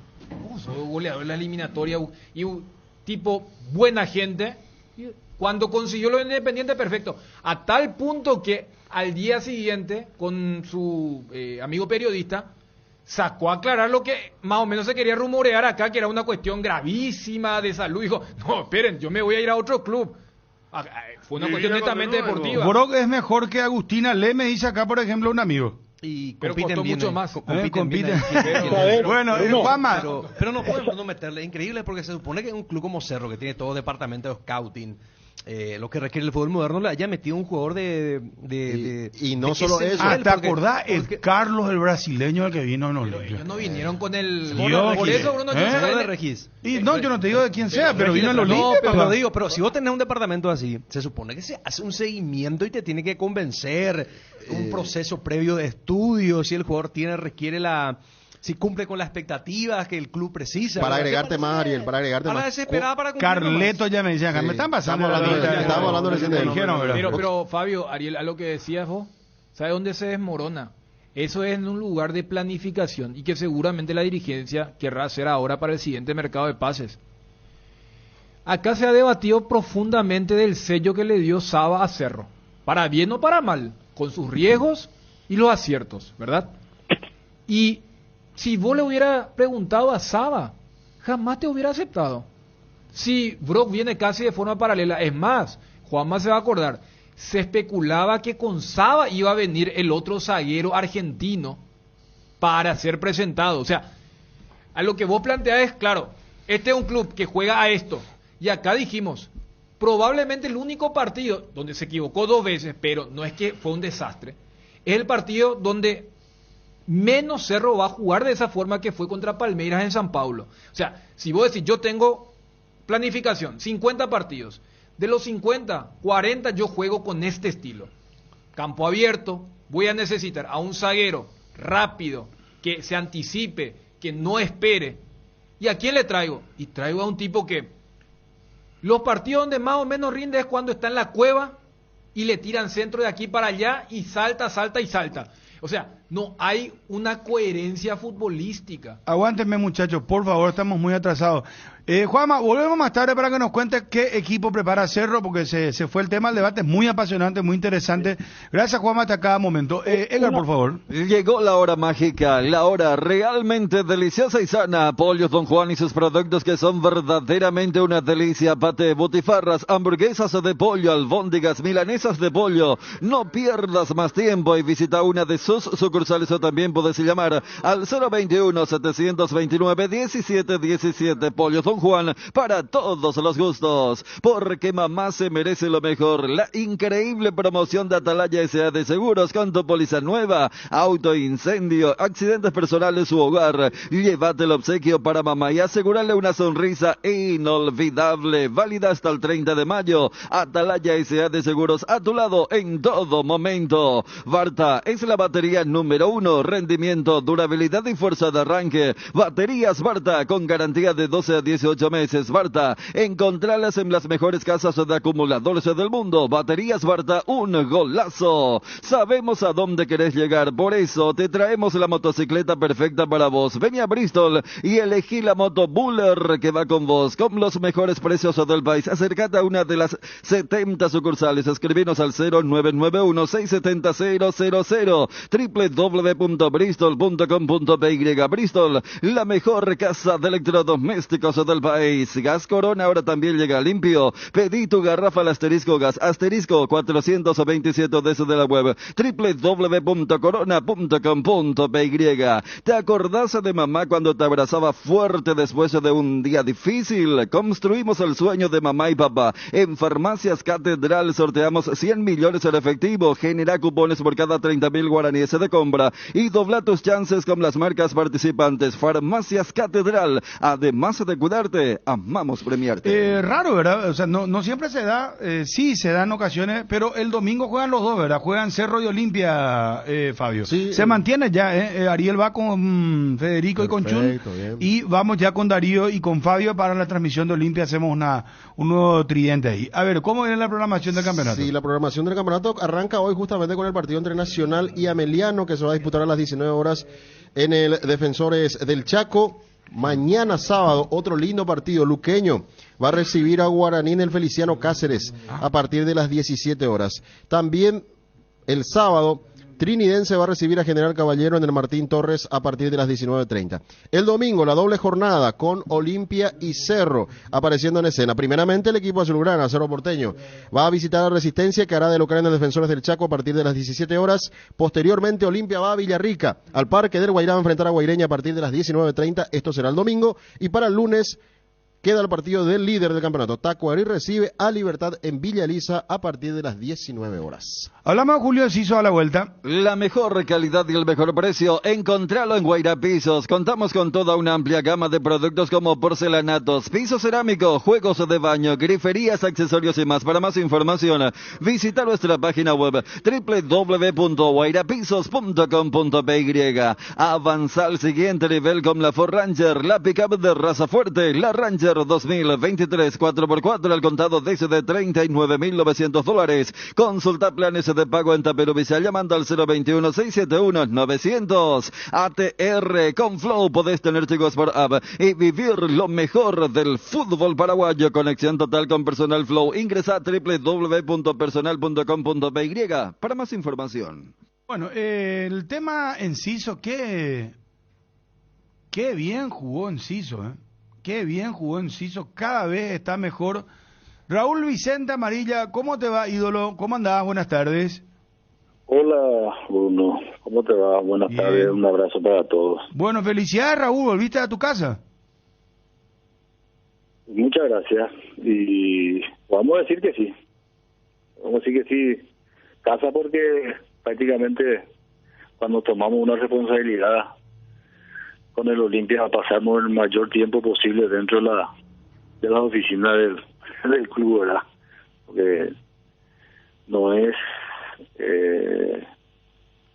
sos goleador de la eliminatoria y un tipo buena gente. Cuando consiguió lo Independiente, perfecto. A tal punto que al día siguiente, con su amigo periodista, sacó a aclarar lo que más o menos se quería rumorear acá, que era una cuestión gravísima de salud. Dijo, no, esperen, yo me voy a ir a otro club. Fue una cuestión netamente deportiva. Brock es mejor que Agustina Le, me dice acá, por ejemplo, un amigo. Pero costó mucho más. Compiten. Bueno, Juanma. Pero no podemos meterle. Increíble porque se supone que un club como Cerro, que tiene todo departamento de scouting, lo que requiere el fútbol moderno, le haya metido un jugador y no solo eso. ¿Te acordás? Carlos, el brasileño, el que vino en Olimpia. Ellos no vinieron con el... Por eso Bruno de Regis. Y no, yo no te digo de quién sea, pero vino en Olimpia. Pero si vos tenés un departamento así, se supone que se hace un seguimiento y te tiene que convencer, un proceso previo de estudio, si el jugador requiere si cumple con las expectativas que el club precisa. Para agregarte más, Ariel, para agregarte más. Desesperada para Carleto ya me decía acá, me están pasando. Estamos hablando recién de él. Pero Fabio, Ariel, a lo que decías vos, ¿sabes dónde se desmorona? Eso es en un lugar de planificación y que seguramente la dirigencia querrá hacer ahora para el siguiente mercado de pases. Acá se ha debatido profundamente del sello que le dio Saba a Cerro, para bien o para mal, con sus riesgos y los aciertos, ¿verdad? Y si vos le hubiera preguntado a Saba, jamás te hubiera aceptado. Si Brock viene casi de forma paralela, es más, Juanma se va a acordar, se especulaba que con Saba iba a venir el otro zaguero argentino para ser presentado. O sea, a lo que vos planteás es, claro, este es un club que juega a esto. Y acá dijimos, probablemente el único partido donde se equivocó 2 veces, pero no es que fue un desastre, es el partido donde menos Cerro va a jugar de esa forma que fue contra Palmeiras en San Paulo. O sea, si vos decís, yo tengo planificación, 50 partidos. De los 50, 40 yo juego con este estilo. Campo abierto, voy a necesitar a un zaguero rápido, que se anticipe, que no espere. ¿Y a quién le traigo? Y traigo a un tipo que los partidos donde más o menos rinde es cuando está en la cueva y le tiran centro de aquí para allá y salta. O sea, no hay una coherencia futbolística. Aguántenme, muchachos, por favor, estamos muy atrasados. Juanma, volvemos más tarde para que nos cuente qué equipo prepara Cerro, porque se fue el tema, el debate es muy apasionante, muy interesante. Gracias, Juanma, hasta cada momento. Edgar, por favor. Llegó la hora mágica, la hora realmente deliciosa y sana. Pollos Don Juan y sus productos que son verdaderamente una delicia. Pate, butifarras, hamburguesas de pollo, albóndigas, milanesas de pollo. No pierdas más tiempo y visita una de sus sucursales o también puedes llamar al 021-729-1717. Pollos Don Juan, para todos los gustos, porque mamá se merece lo mejor. La increíble promoción de Atalaya S.A. de Seguros con tu póliza nueva, auto, incendio, accidentes personales u hogar. Llévate el obsequio para mamá y asegúrale una sonrisa inolvidable, válida hasta el 30 de mayo. Atalaya S.A. de Seguros, a tu lado en todo momento. Varta es la batería número 1, rendimiento, durabilidad y fuerza de arranque. Baterías Varta con garantía de 12 a 18 meses. Varta, encontralas en las mejores casas de acumuladores del mundo. Baterías Varta, un golazo. Sabemos a dónde querés llegar, por eso te traemos la motocicleta perfecta para vos. Ven a Bristol y elegí la moto Buller que va con vos, con los mejores precios del país. Acércate a una de las 70 sucursales. Escribinos al 0991-670-000, www.bristol.com.py. Bristol, la mejor casa de electrodomésticos del país. Gas Corona ahora también llega limpio. Pedí tu garrafa al asterisco gas, asterisco 427 desde la web www.corona.com.py. ¿Te acordás de mamá cuando te abrazaba fuerte después de un día difícil? Construimos el sueño de mamá y papá. En Farmacias Catedral sorteamos 100 millones en efectivo. Genera cupones por cada 30.000 guaraníes de compra y dobla tus chances con las marcas participantes. Farmacias Catedral, además de cuidarte, amamos premiarte. Raro, ¿verdad? O sea, no siempre se da, sí se dan ocasiones, pero el domingo juegan los dos, ¿verdad? Juegan Cerro y Olimpia, Fabio. Sí, se mantiene ya, Ariel va con Federico, perfecto, y con Chun, bien. Y vamos ya con Darío y con Fabio para la transmisión de Olimpia, hacemos un nuevo tridente ahí. A ver, ¿cómo viene la programación del campeonato? Sí, la programación del campeonato arranca hoy justamente con el partido entre Nacional y Ameliano, que se va a disputar a las 19 horas en el Defensores del Chaco. Mañana sábado, otro lindo partido, Luqueño va a recibir a Guaraní en el Feliciano Cáceres a partir de las 17 horas. También el sábado, Trinidense va a recibir a General Caballero en el Martín Torres a partir de las 19:30. El domingo, la doble jornada con Olimpia y Cerro apareciendo en escena. Primeramente, el equipo azulgrana, Cerro Porteño, va a visitar a Resistencia, que hará de local en el Defensores del Chaco a partir de las 17 horas. Posteriormente, Olimpia va a Villarrica, al Parque del Guairá, a enfrentar a Guaireña a partir de las 19:30. Esto será el domingo. Y para el lunes, queda el partido del líder del campeonato. Tacuarí recibe a Libertad en Villa Elisa a partir de las 19 horas. Hablamos de Julio Enciso a la vuelta. La mejor calidad y el mejor precio, encontralo en Guairá Pisos. Contamos con toda una amplia gama de productos como porcelanatos, piso cerámico, juegos de baño, griferías, accesorios y más. Para más información, visita nuestra página web www.guairapisos.com.py. Avanza al siguiente nivel con la Ford Ranger, la pickup de raza fuerte, la Ranger 2023 4x4 al contado desde $39.900. Consulta planes de pago en Taperuvisa llamando al 021-671-900. ATR con Flow, podés tener chicos por app y vivir lo mejor del fútbol paraguayo. Conexión total con Personal Flow. Ingresa a www.personal.com.py para más información. Bueno, el tema Enciso, qué bien jugó Enciso, Qué bien jugó Enciso, cada vez está mejor. Raúl Vicente Amarilla, ¿cómo te va, ídolo? ¿Cómo andás? Buenas tardes. Hola, Bruno. ¿Cómo te va? Buenas tardes, un abrazo para todos. Bueno, felicidades, Raúl. ¿Volviste a tu casa? Muchas gracias. Y vamos a decir que sí. Vamos a decir que sí. Casa porque prácticamente cuando tomamos una responsabilidad con el Olimpia pasamos el mayor tiempo posible dentro de las oficinas del club, ¿verdad? Porque no es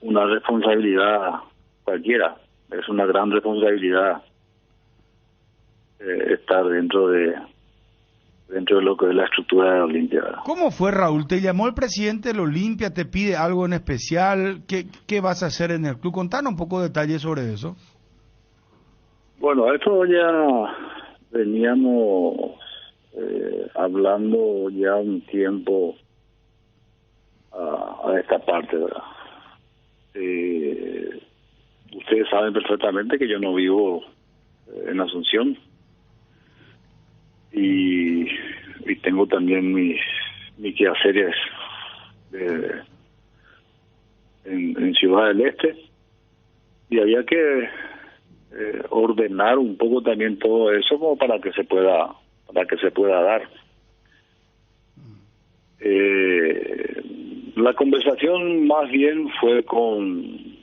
una responsabilidad cualquiera, es una gran responsabilidad estar dentro de lo que es la estructura de la Olimpia, ¿verdad? ¿Cómo fue, Raúl? ¿Te llamó el presidente de la Olimpia? ¿Te pide algo en especial? ¿Qué vas a hacer en el club? Contanos un poco de detalles sobre eso. Bueno, esto ya veníamos hablando ya un tiempo a esta parte, ¿verdad? Ustedes saben perfectamente que yo no vivo en Asunción y tengo también mis quehaceres en Ciudad del Este, y había que ordenar un poco también todo eso como para que se pueda dar. La conversación más bien fue con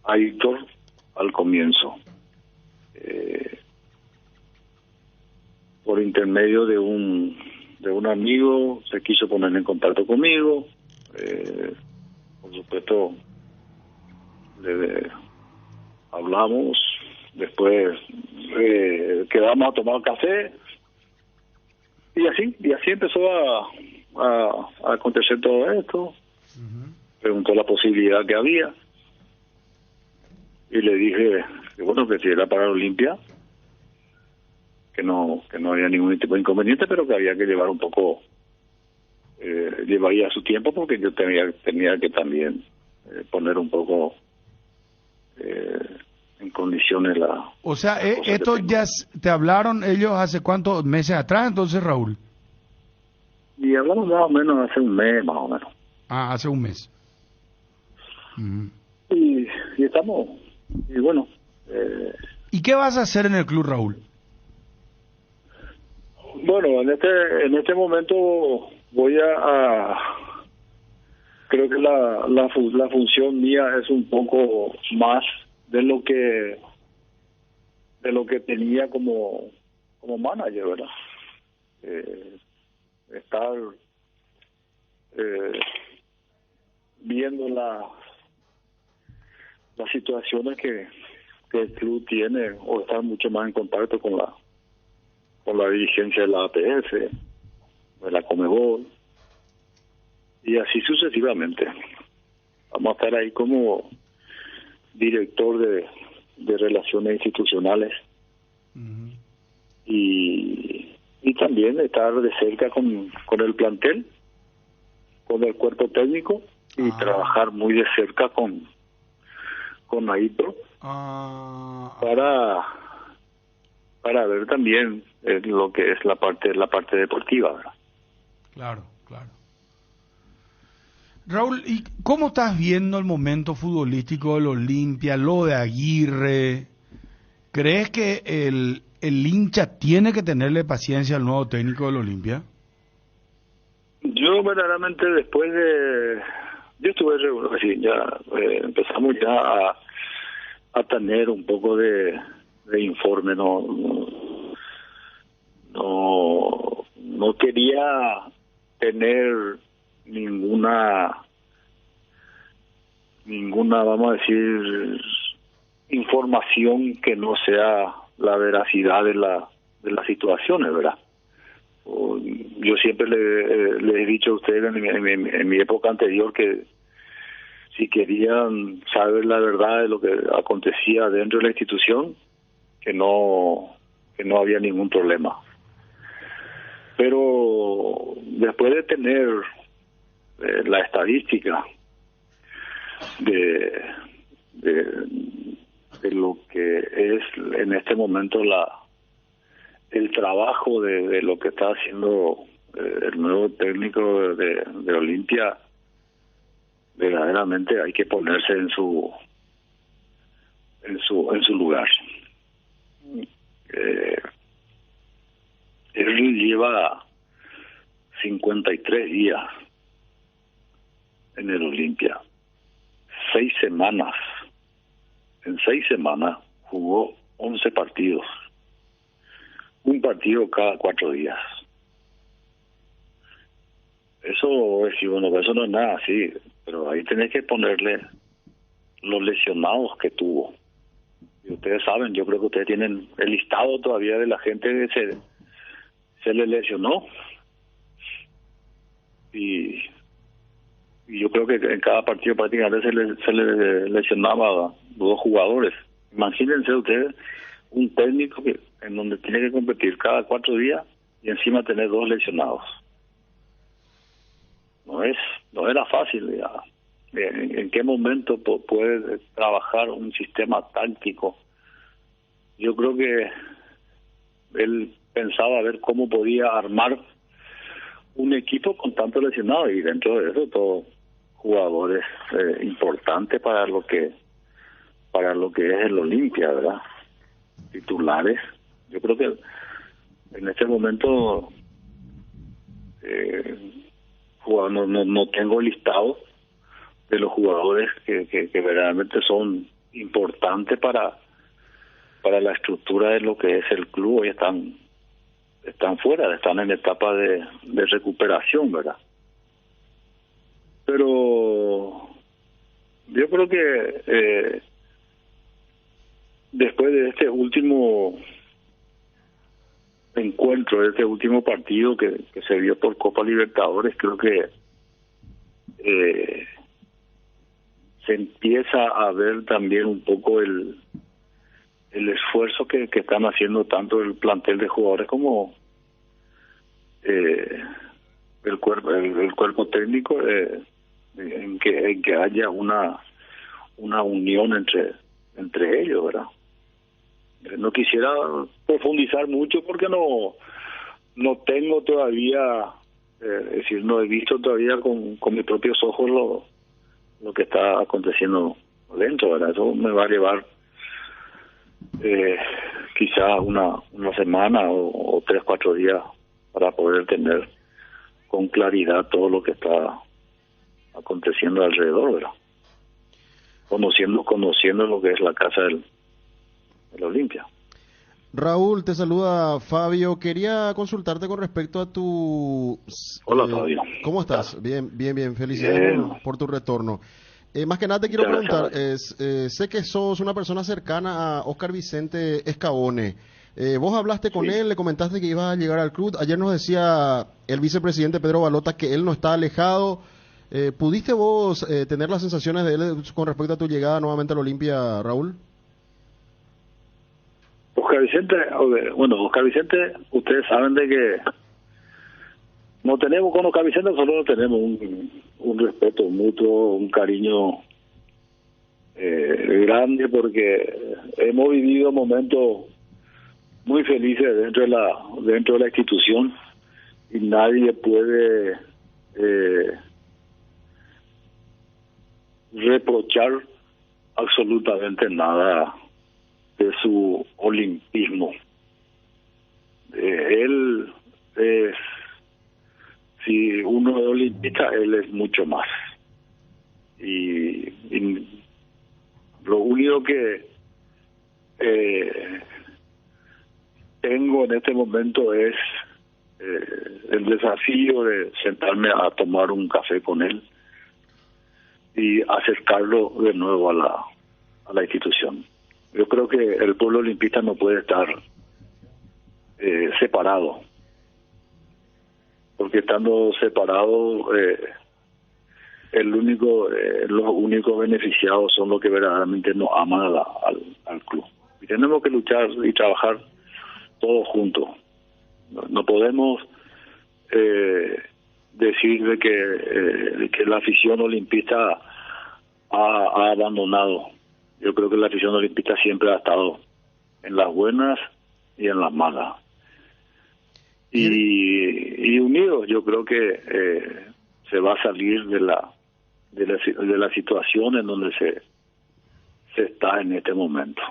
Aitor al comienzo, por intermedio de un amigo se quiso poner en contacto conmigo, por supuesto hablamos, después quedamos a tomar café y así empezó a acontecer todo esto. Preguntó la posibilidad que había y le dije que bueno, que si era para Olimpia, que no había ningún tipo de inconveniente, pero que había que llevar un poco, llevaría su tiempo porque yo tenía que también poner un poco en condiciones la... O sea, esto ya te hablaron ellos hace cuántos meses atrás, entonces, Raúl. Y hablamos más o menos hace un mes, más o menos. Ah, hace un mes. Y estamos, y bueno... ¿Y qué vas a hacer en el club, Raúl? Bueno, en este momento voy creo que la función mía es un poco más de lo que tenía como manager, ¿verdad? Estar viendo las situaciones que el club tiene, o estar mucho más en contacto con la dirigencia de la APF, de la Conmebol, y así sucesivamente. Vamos a estar ahí como director de relaciones institucionales y también estar de cerca con el plantel, con el cuerpo técnico y trabajar muy de cerca con AIPRO para ver también lo que es la parte deportiva, ¿verdad? Claro. Raúl, ¿y cómo estás viendo el momento futbolístico del Olimpia, lo de Aguirre? ¿Crees que el hincha tiene que tenerle paciencia al nuevo técnico del Olimpia? Yo verdaderamente yo estuve así, ya empezamos ya a tener un poco de informe, no quería tener ninguna vamos a decir información que no sea la veracidad de las situaciones, ¿verdad? Yo siempre le he dicho a ustedes en mi época anterior que si querían saber la verdad de lo que acontecía dentro de la institución, que no había ningún problema. Pero después de tener la estadística de lo que es en este momento el trabajo de lo que está haciendo el nuevo técnico de Olimpia, verdaderamente hay que ponerse en su lugar. Él lleva 53 días en el Olimpia, 6 semanas. En 6 semanas jugó 11 partidos. un partido cada 4 días. Eso es, bueno, eso no es nada así, pero ahí tenés que ponerle los lesionados que tuvo. Y ustedes saben, yo creo que ustedes tienen el listado todavía de la gente que se le lesionó. Y yo creo que en cada partido prácticamente se le lesionaba 2 jugadores. Imagínense ustedes un técnico en donde tiene que competir cada 4 días y encima tener 2 lesionados. No era fácil. Ya. ¿En qué momento puede trabajar un sistema táctico? Yo creo que él pensaba a ver cómo podía armar un equipo con tantos lesionados, y dentro de eso todos jugadores importantes para lo que es el Olimpia, ¿verdad? Titulares. Yo creo que en este momento no tengo listado de los jugadores que verdaderamente son importantes para la estructura de lo que es el club. Hoy están fuera, están en etapa de recuperación, ¿verdad? Pero yo creo que después de este último encuentro, de este último partido que se vio por Copa Libertadores, creo que se empieza a ver también un poco el esfuerzo que están haciendo tanto el plantel de jugadores como el cuerpo técnico, en que haya una unión entre ellos, ¿verdad? No quisiera profundizar mucho porque no tengo todavía, es decir, no he visto todavía con mis propios ojos lo que está aconteciendo dentro, ¿verdad? Eso me va a llevar quizá una semana o 3-4 días para poder tener con claridad todo lo que está aconteciendo alrededor, ¿verdad? Conociendo lo que es la casa del Olimpia. Raúl, te saluda Fabio. Quería consultarte con respecto a tu... Hola, Fabio. ¿Cómo estás? Bien. Felicidades por tu retorno. Más que nada te quiero preguntar, sé que sos una persona cercana a Óscar Vicente Escabone. Vos hablaste con él, le comentaste que iba a llegar al club. Ayer nos decía el vicepresidente Pedro Balota que él no está alejado. ¿Pudiste vos tener las sensaciones de él con respecto a tu llegada nuevamente al Olimpia, Raúl? Óscar Vicente, ustedes saben de que no tenemos con Óscar Vicente, solo no tenemos un respeto mutuo, un cariño grande, porque hemos vivido momentos muy felices dentro de la institución y nadie puede reprochar absolutamente nada de su olimpismo. Él es, si uno es olimpista, él es mucho más. Y lo único que tengo en este momento es el desafío de sentarme a tomar un café con él y acercarlo de nuevo a la institución. Yo creo que el pueblo olimpista no puede estar separado, porque estando separado los únicos beneficiados son los que verdaderamente nos aman al club. Y tenemos que luchar y trabajar todos juntos. No podemos decir de que la afición olimpista ha abandonado. Yo creo que la afición olimpista siempre ha estado en las buenas y en las malas. Y unidos, yo creo que se va a salir de la situación en donde se está en este momento.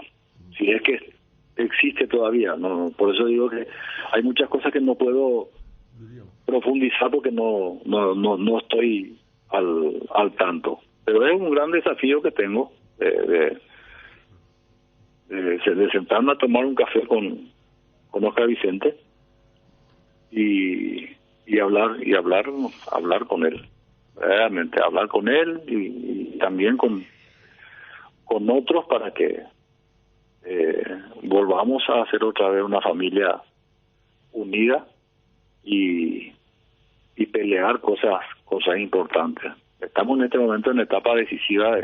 Si es que existe todavía, no, por eso digo que hay muchas cosas que no puedo profundizar porque no estoy al tanto. Pero es un gran desafío que tengo de sentarme a tomar un café con Oscar Vicente y hablar con él, realmente hablar con él y también con otros para que volvamos a hacer otra vez una familia unida y pelear cosas importantes. Estamos en este momento en la etapa decisiva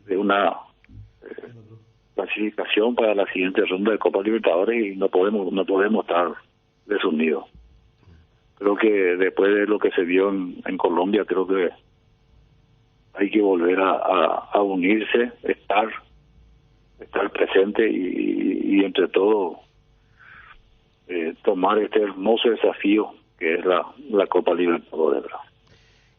de una clasificación para la siguiente ronda de Copa Libertadores y no podemos estar desunidos. Creo que después de lo que se vio en Colombia, creo que hay que volver a unirse, estar presente y entre todo tomar este hermoso desafío que es la Copa Libertadores.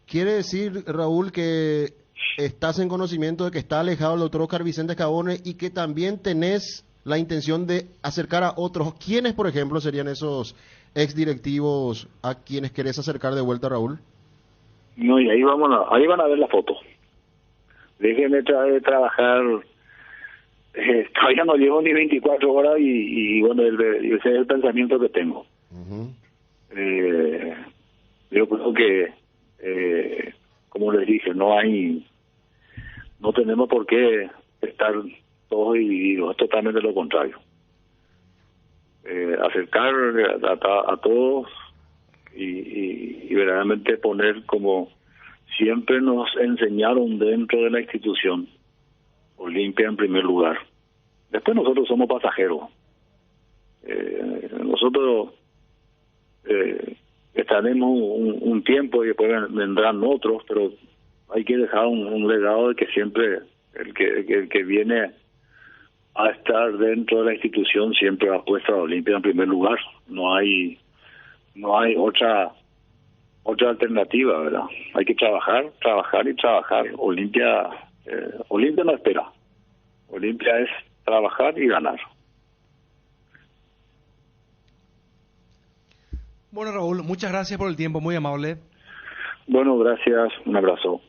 ¿Quiere decir, Raúl, que estás en conocimiento de que está alejado el doctor Oscar Vicente Escabone y que también tenés la intención de acercar a otros? ¿Quiénes, por ejemplo, serían esos exdirectivos a quienes querés acercar de vuelta, Raúl? No, y ahí van a ver la foto. Déjenme trabajar. Todavía no llevo ni 24 horas y bueno, ese es el pensamiento que tengo. Yo creo que, como les dije, no tenemos por qué estar todos divididos, es totalmente lo contrario. Acercar a todos y verdaderamente poner, como siempre nos enseñaron dentro de la institución, Olimpia en primer lugar. Después nosotros somos pasajeros. Nosotros estaremos un tiempo y después vendrán otros, pero hay que dejar un legado de que siempre el que viene a estar dentro de la institución siempre ha puesto a Olimpia en primer lugar. No hay otra alternativa, ¿verdad? Hay que trabajar y trabajar. Olimpia no espera. Olimpia es trabajar y ganar. Bueno, Raúl, muchas gracias por el tiempo, muy amable. Bueno, gracias, un abrazo.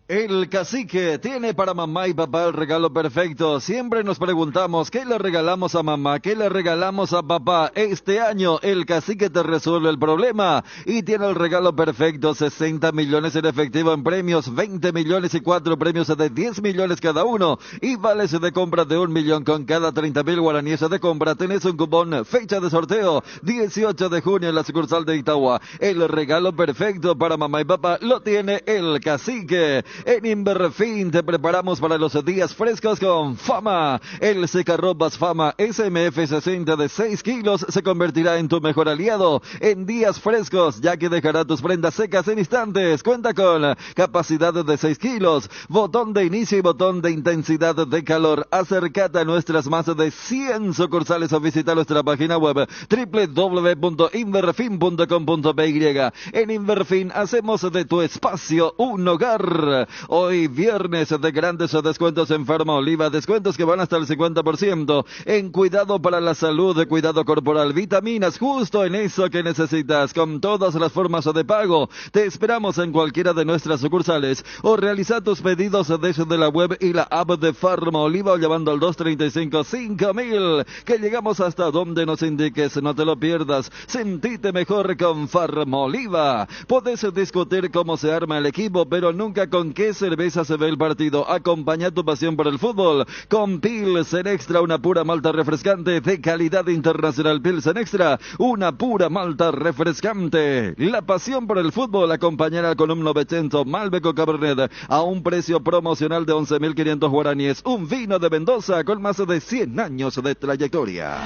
El Cacique tiene para mamá y papá el regalo perfecto. Siempre nos preguntamos, ¿qué le regalamos a mamá? ¿Qué le regalamos a papá? Este año el Cacique te resuelve el problema y tiene el regalo perfecto. 60 millones en efectivo en premios, 20 millones y 4 premios de 10 millones cada uno y vales de compra de 1 millón con cada 30.000 guaraníes de compra. Tenés un cupón, fecha de sorteo, 18 de junio en la sucursal de Itagua. El regalo perfecto para mamá y papá lo tiene el Cacique. En Inverfin te preparamos para los días frescos con Fama. El secarropas Fama SMF 60 de 6 kilos se convertirá en tu mejor aliado en días frescos, ya que dejará tus prendas secas en instantes. Cuenta con capacidad de 6 kilos, botón de inicio y botón de intensidad de calor. Acércate a nuestras más de 100 sucursales o visita nuestra página web www.inverfin.com.py. En Inverfin hacemos de tu espacio un hogar. Hoy viernes de grandes descuentos en Farma Oliva, descuentos que van hasta el 50% en cuidado para la salud, cuidado corporal, vitaminas, justo en eso que necesitas, con todas las formas de pago. Te esperamos en cualquiera de nuestras sucursales o realiza tus pedidos desde la web y la app de Farma Oliva o llamando al 235-5000, que llegamos hasta donde nos indiques. No te lo pierdas, sentite mejor con Farma Oliva. Podés discutir cómo se arma el equipo, pero nunca con qué cerveza se ve el partido. Acompaña tu pasión por el fútbol con Pilsen Extra, una pura malta refrescante de calidad internacional. Pilsen Extra, una pura malta refrescante. La pasión por el fútbol acompañará con un 900 Malbec Cabernet a un precio promocional de 11.500 guaraníes. Un vino de Mendoza con más de 100 años de trayectoria.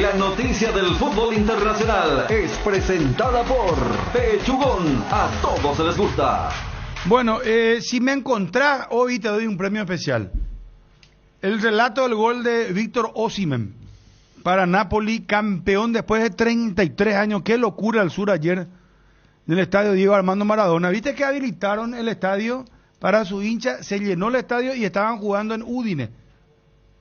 La noticia del fútbol internacional es presentada por Pechugón. A todos les gusta. Bueno, si me encontrás, hoy te doy un premio especial. El relato del gol de Víctor Osimhen para Napoli, campeón después de 33 años. Qué locura el sur ayer del estadio Diego Armando Maradona. ¿Viste que habilitaron el estadio para su hincha? Se llenó el estadio y estaban jugando en Udine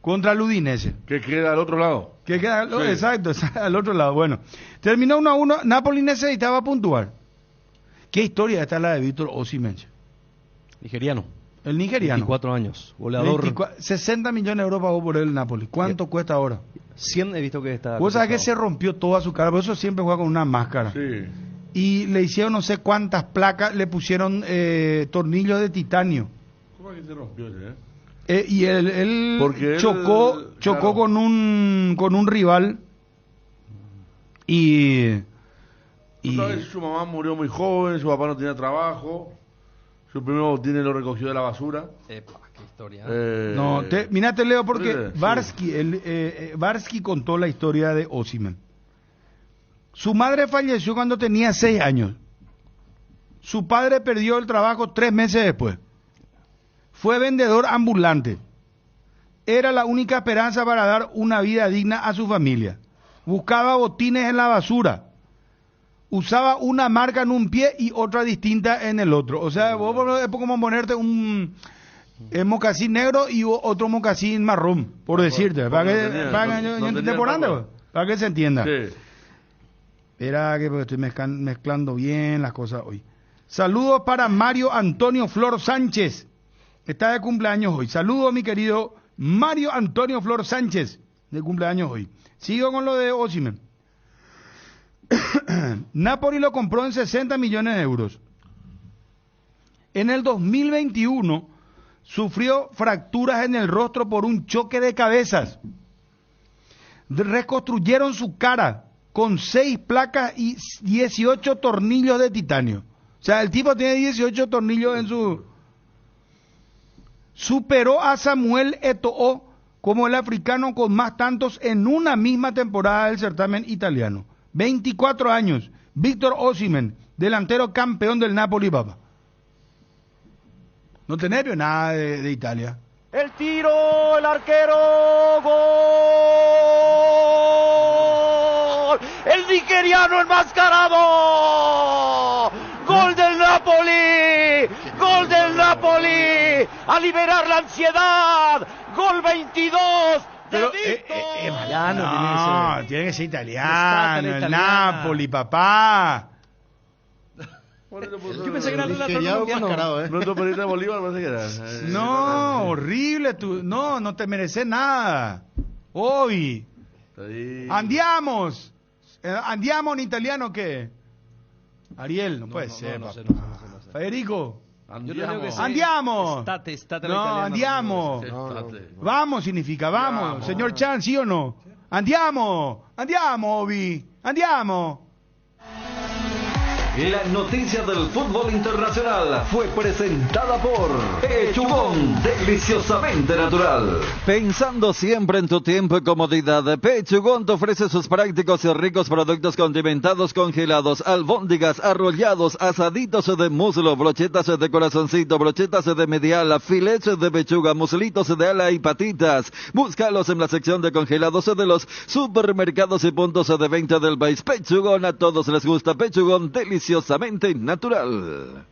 contra el Udinese. Que queda al otro lado. Que queda, sí. Exacto, al otro lado. Bueno, terminó 1-1. Napoli necesitaba puntuar. ¿Qué historia esta es la de Víctor Osimhen? Nigeriano. El nigeriano. 24 años, goleador. 60 millones de euros pagó por él el Napoli. ¿Cuánto cuesta ahora? 100 he visto que está. Vos sabés que se rompió toda su cara, por eso siempre juega con una máscara. Sí. Y le hicieron no sé cuántas placas, le pusieron tornillos de titanio. ¿Cómo es que se rompió ese, y él Porque chocó claro, con un rival y otra vez su mamá murió muy joven, su papá no tenía trabajo, su primo Botín lo recogió de la basura. Epa, qué historia. no, mira, te leo porque Sí. Varsky contó la historia de Osimhen. Su madre falleció cuando tenía 6 años. Su padre perdió el trabajo 3 meses después. Fue vendedor ambulante. Era la única esperanza para dar una vida digna a su familia. Buscaba botines en la basura. Usaba una marca en un pie y otra distinta en el otro. O sea, vos es como ponerte un mocasín negro y otro mocasín marrón, por decirte. Para que se entienda. Sí. Espera que estoy mezclando bien las cosas hoy. Saludos para Mario Antonio Flor Sánchez. Está de cumpleaños hoy. Saludos, mi querido Mario Antonio Flor Sánchez, de cumpleaños hoy. Sigo con lo de Osimhen. Napoli lo compró en 60 millones de euros. En el 2021 sufrió fracturas en el rostro por un choque de cabezas. Reconstruyeron su cara con 6 placas y 18 tornillos de titanio. O sea, el tipo tiene 18 tornillos en su... Superó a Samuel Eto'o como el africano con más tantos en una misma temporada del certamen italiano. 24 años, Víctor Osimhen, delantero campeón del Napoli, papá. No tenés nada de Italia. El tiro, el arquero, gol. El nigeriano enmascarado. Gol del Napoli. Gol del Napoli. A liberar la ansiedad. Gol 22. Pero italiano, tiene que ser italiano, el Napoli, papá. Yo pensé que era colombiano. Nuestro periodista de Bolívar parece que era. No, horrible. No te mereces nada. Hoy. Andiamo. ¿Andiamo en italiano qué? Ariel, no puede ser. No sé. Federico. Andiamo. State No, andiamo. Vamos significa vamos. Señor Chan, ¿sí o no? Andiamo, Obi. Andiamo. La noticia del fútbol internacional fue presentada por Pechugón, deliciosamente natural. Pensando siempre en tu tiempo y comodidad, Pechugón te ofrece sus prácticos y ricos productos condimentados congelados, albóndigas, arrollados, asaditos de muslo, brochetas de corazoncito, brochetas de mediala, filetes de pechuga, muslitos de ala y patitas. Búscalos en la sección de congelados de los supermercados y puntos de venta del país. Pechugón, a todos les gusta. Pechugón, deliciosamente natural.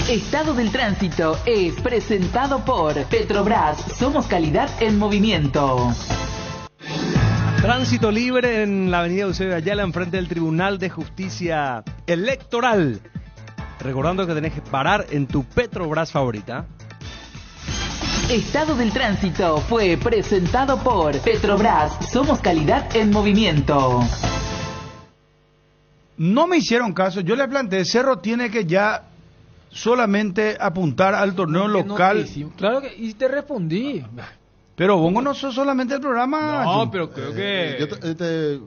Estado del Tránsito es presentado por Petrobras. Somos calidad en movimiento. Tránsito libre en la avenida Eusebio Ayala, enfrente del Tribunal de Justicia Electoral. Recordando que tenés que parar en tu Petrobras favorita. Estado del Tránsito fue presentado por Petrobras. Somos calidad en movimiento. No me hicieron caso. Yo le planteé, Cerro tiene que ya solamente apuntar al torneo local. Claro que, y te respondí. Pero Bongo no sos solamente el programa. No, pero creo que...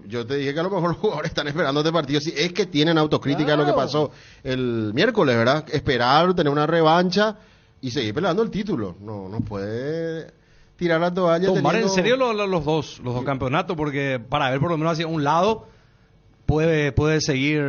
Yo te dije que a lo mejor los jugadores están esperando este partido. Si es que tienen autocrítica de lo que pasó el miércoles, ¿verdad? Esperar, tener una revancha y seguir peleando el título. No puede tirar la toalla. Tomar en serio los dos campeonatos, porque para ver por lo menos hacia un lado... Puede seguir,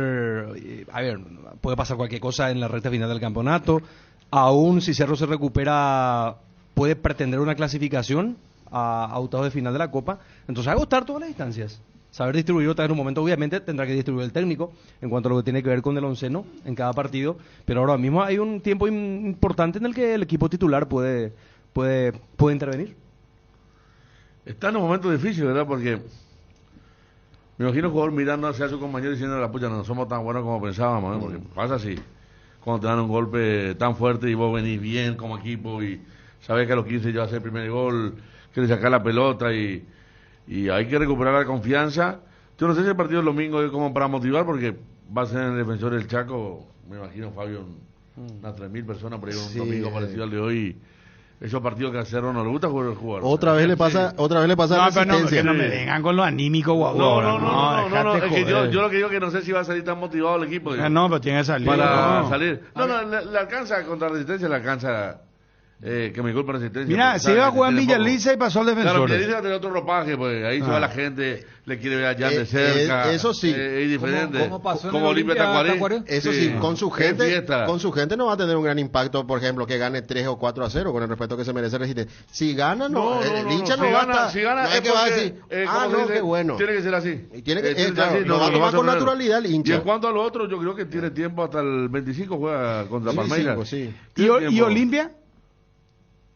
puede pasar cualquier cosa en la recta final del campeonato. Aún si Cerro se recupera, puede pretender una clasificación a octavos de final de la Copa. Entonces, agostar todas las distancias. Saber distribuirlo también en un momento, obviamente, tendrá que distribuir el técnico en cuanto a lo que tiene que ver con el onceno en cada partido. Pero ahora mismo hay un tiempo importante en el que el equipo titular puede intervenir. Está en un momento difícil, ¿verdad? Porque... me imagino el jugador mirando hacia su compañero y diciendo, la pucha, no somos tan buenos como pensábamos, ¿eh? Porque pasa así. cuando te dan un golpe tan fuerte y vos venís bien como equipo y sabés que a los 15 ya va a ser el primer gol, querés sacar la pelota y hay que recuperar la confianza. Yo no sé si el partido del domingo es como para motivar, porque va a ser en el Defensor del Chaco, me imagino, Fabio, unas 3.000 personas por ahí un domingo parecido al de hoy. Esos partidos que a Cerro no le gusta jugar. Otra vez le pasa Resistencia. No me vengan con lo anímico, guau. No, es que yo lo que digo es que no sé si va a salir tan motivado el equipo. No, pero tiene que salir. Para salir. No, le alcanza contra Resistencia, le alcanza. Que me culpa Resistencia. Mira, se iba a jugar en Villaliza y pasó al Defensor. Claro, Villaliza tiene otro ropaje, pues ahí se va la gente, le quiere ver allá de cerca. Eso sí. Es diferente. ¿Cómo pasó como Olimpia Tacuaré. Eso sí, con su gente no va a tener un gran impacto, por ejemplo, que gane 3 o 4-0, con el respeto que se merece Resistencia. Si gana, el hincha no va a estar. Si gana, no es que va a decir, qué bueno. Tiene que ser así. Lo va a tomar con naturalidad el hincha. Y en cuanto a lo otro, yo creo que tiene tiempo hasta el 25, juega contra Palmeiras. ¿Y Olimpia?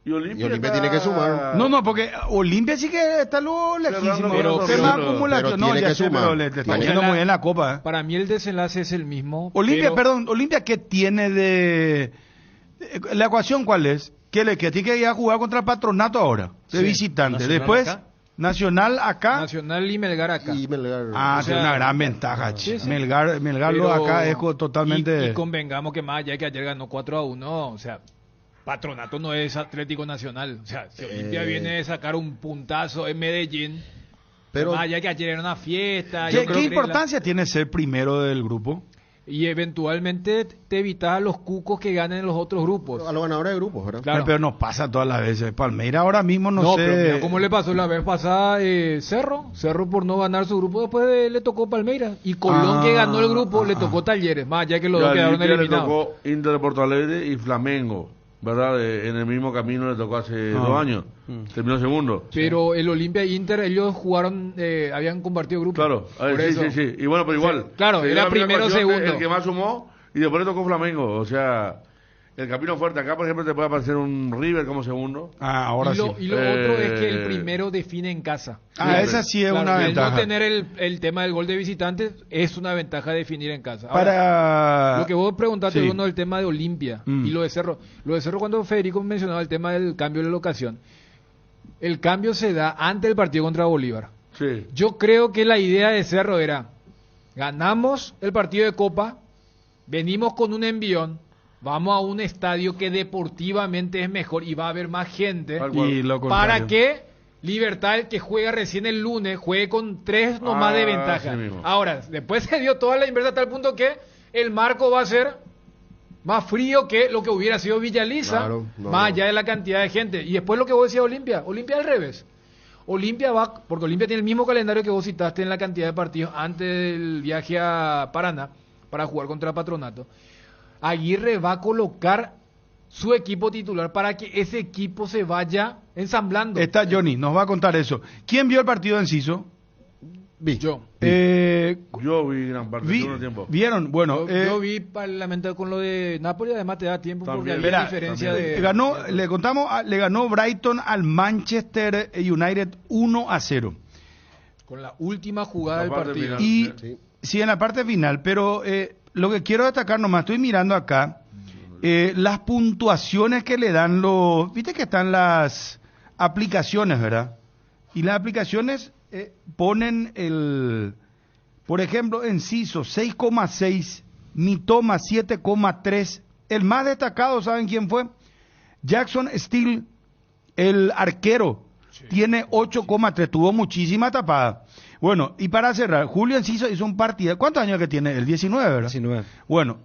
Y Olimpia tiene que sumar. No, porque Olimpia sí que está lo lejísimo. Pero tiene que sumar. Le está yendo muy bien la Copa. Para mí el desenlace es el mismo. Olimpia, ¿qué tiene de... ¿La ecuación cuál es? Que tiene que ir a jugar contra Patronato ahora, de visitante. Nacional Después, acá. Nacional acá. Nacional y Melgar acá. Tiene una gran ventaja. Sí. Melgar lo acá es totalmente... Y convengamos que más allá que ayer ganó 4-1, o sea... Patronato no es Atlético Nacional. O sea, si Olimpia viene de sacar un puntazo en Medellín, pero más allá que ayer era una fiesta. ¿Qué importancia tiene ser primero del grupo? Y eventualmente te evitas a los cucos que ganen en los otros grupos. A los ganadores de grupos, ¿verdad? Claro. Pero nos pasa todas las veces. Palmeiras ahora mismo no sé. Pero mira cómo le pasó la vez pasada Cerro. Cerro por no ganar su grupo después le tocó Palmeiras. Y Colón que ganó el grupo le tocó Talleres. Más allá que los dos quedaron eliminados. Le tocó Inter de Porto Alegre y Flamengo. ¿Verdad? En el mismo camino le tocó hace 2 años. Terminó segundo. Pero el Olimpia e Inter, ellos jugaron, habían compartido grupo. Claro, sí. Y bueno, pero igual. Claro, era primero o segundo. El que más sumó, y después le tocó Flamengo. O sea, el camino fuerte. Acá, por ejemplo, te puede aparecer un River como segundo. Ahora sí. Y lo otro es que el primero define en casa. Esa sí es una ventaja. El no tener el tema del gol de visitantes es una ventaja definir en casa. Ahora, lo que vos preguntaste, uno del tema de Olimpia y lo de Cerro. Lo de Cerro, cuando Federico mencionaba el tema del cambio de locación, el cambio se da antes del partido contra Bolívar. Sí. Yo creo que la idea de Cerro era, ganamos el partido de Copa, venimos con un envión, vamos a un estadio que deportivamente es mejor y va a haber más gente para que Libertad, el que juega recién el lunes, juegue con 3 nomás de ventaja. Sí, ahora, después se dio toda la inversa hasta el punto que el marco va a ser más frío que lo que hubiera sido Villaliza, más allá de la cantidad de gente. Y después lo que vos decías Olimpia al revés. Olimpia va, porque Olimpia tiene el mismo calendario que vos citaste en la cantidad de partidos antes del viaje a Paraná para jugar contra Patronato. Aguirre va a colocar su equipo titular para que ese equipo se vaya ensamblando. Está Johnny, nos va a contar eso. ¿Quién vio el partido de Enciso? Yo. Yo vi gran parte del tiempo. ¿Vieron? Bueno, yo vi parlamento con lo de Napoli, además te da tiempo porque había diferencia de... Le ganó Brighton al Manchester United 1-0. Con la última jugada del partido. Sí, en la parte final, pero lo que quiero destacar nomás, estoy mirando acá, las puntuaciones que le dan los... Viste que están las aplicaciones, ¿verdad? Y las aplicaciones ponen por ejemplo, Enciso 6,6, Mitoma 7,3. El más destacado, ¿saben quién fue? Jackson Steele, el arquero, tiene 8,3, tuvo muchísima tapada. Bueno, y para cerrar, Julio Enciso hizo un partido. ¿Cuántos años que tiene? El 19, ¿verdad? 19. Bueno,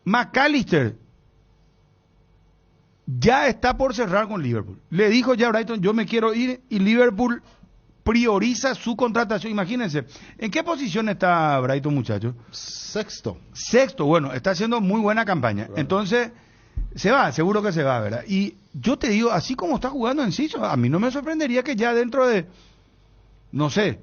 McAllister ya está por cerrar con Liverpool. Le dijo ya a Brighton, yo me quiero ir, y Liverpool prioriza su contratación. Imagínense, ¿en qué posición está Brighton, muchachos? Sexto, bueno, está haciendo muy buena campaña. Claro. Entonces, se va, seguro que se va, ¿verdad? Y yo te digo, así como está jugando Enciso, a mí no me sorprendería que ya dentro de, no sé,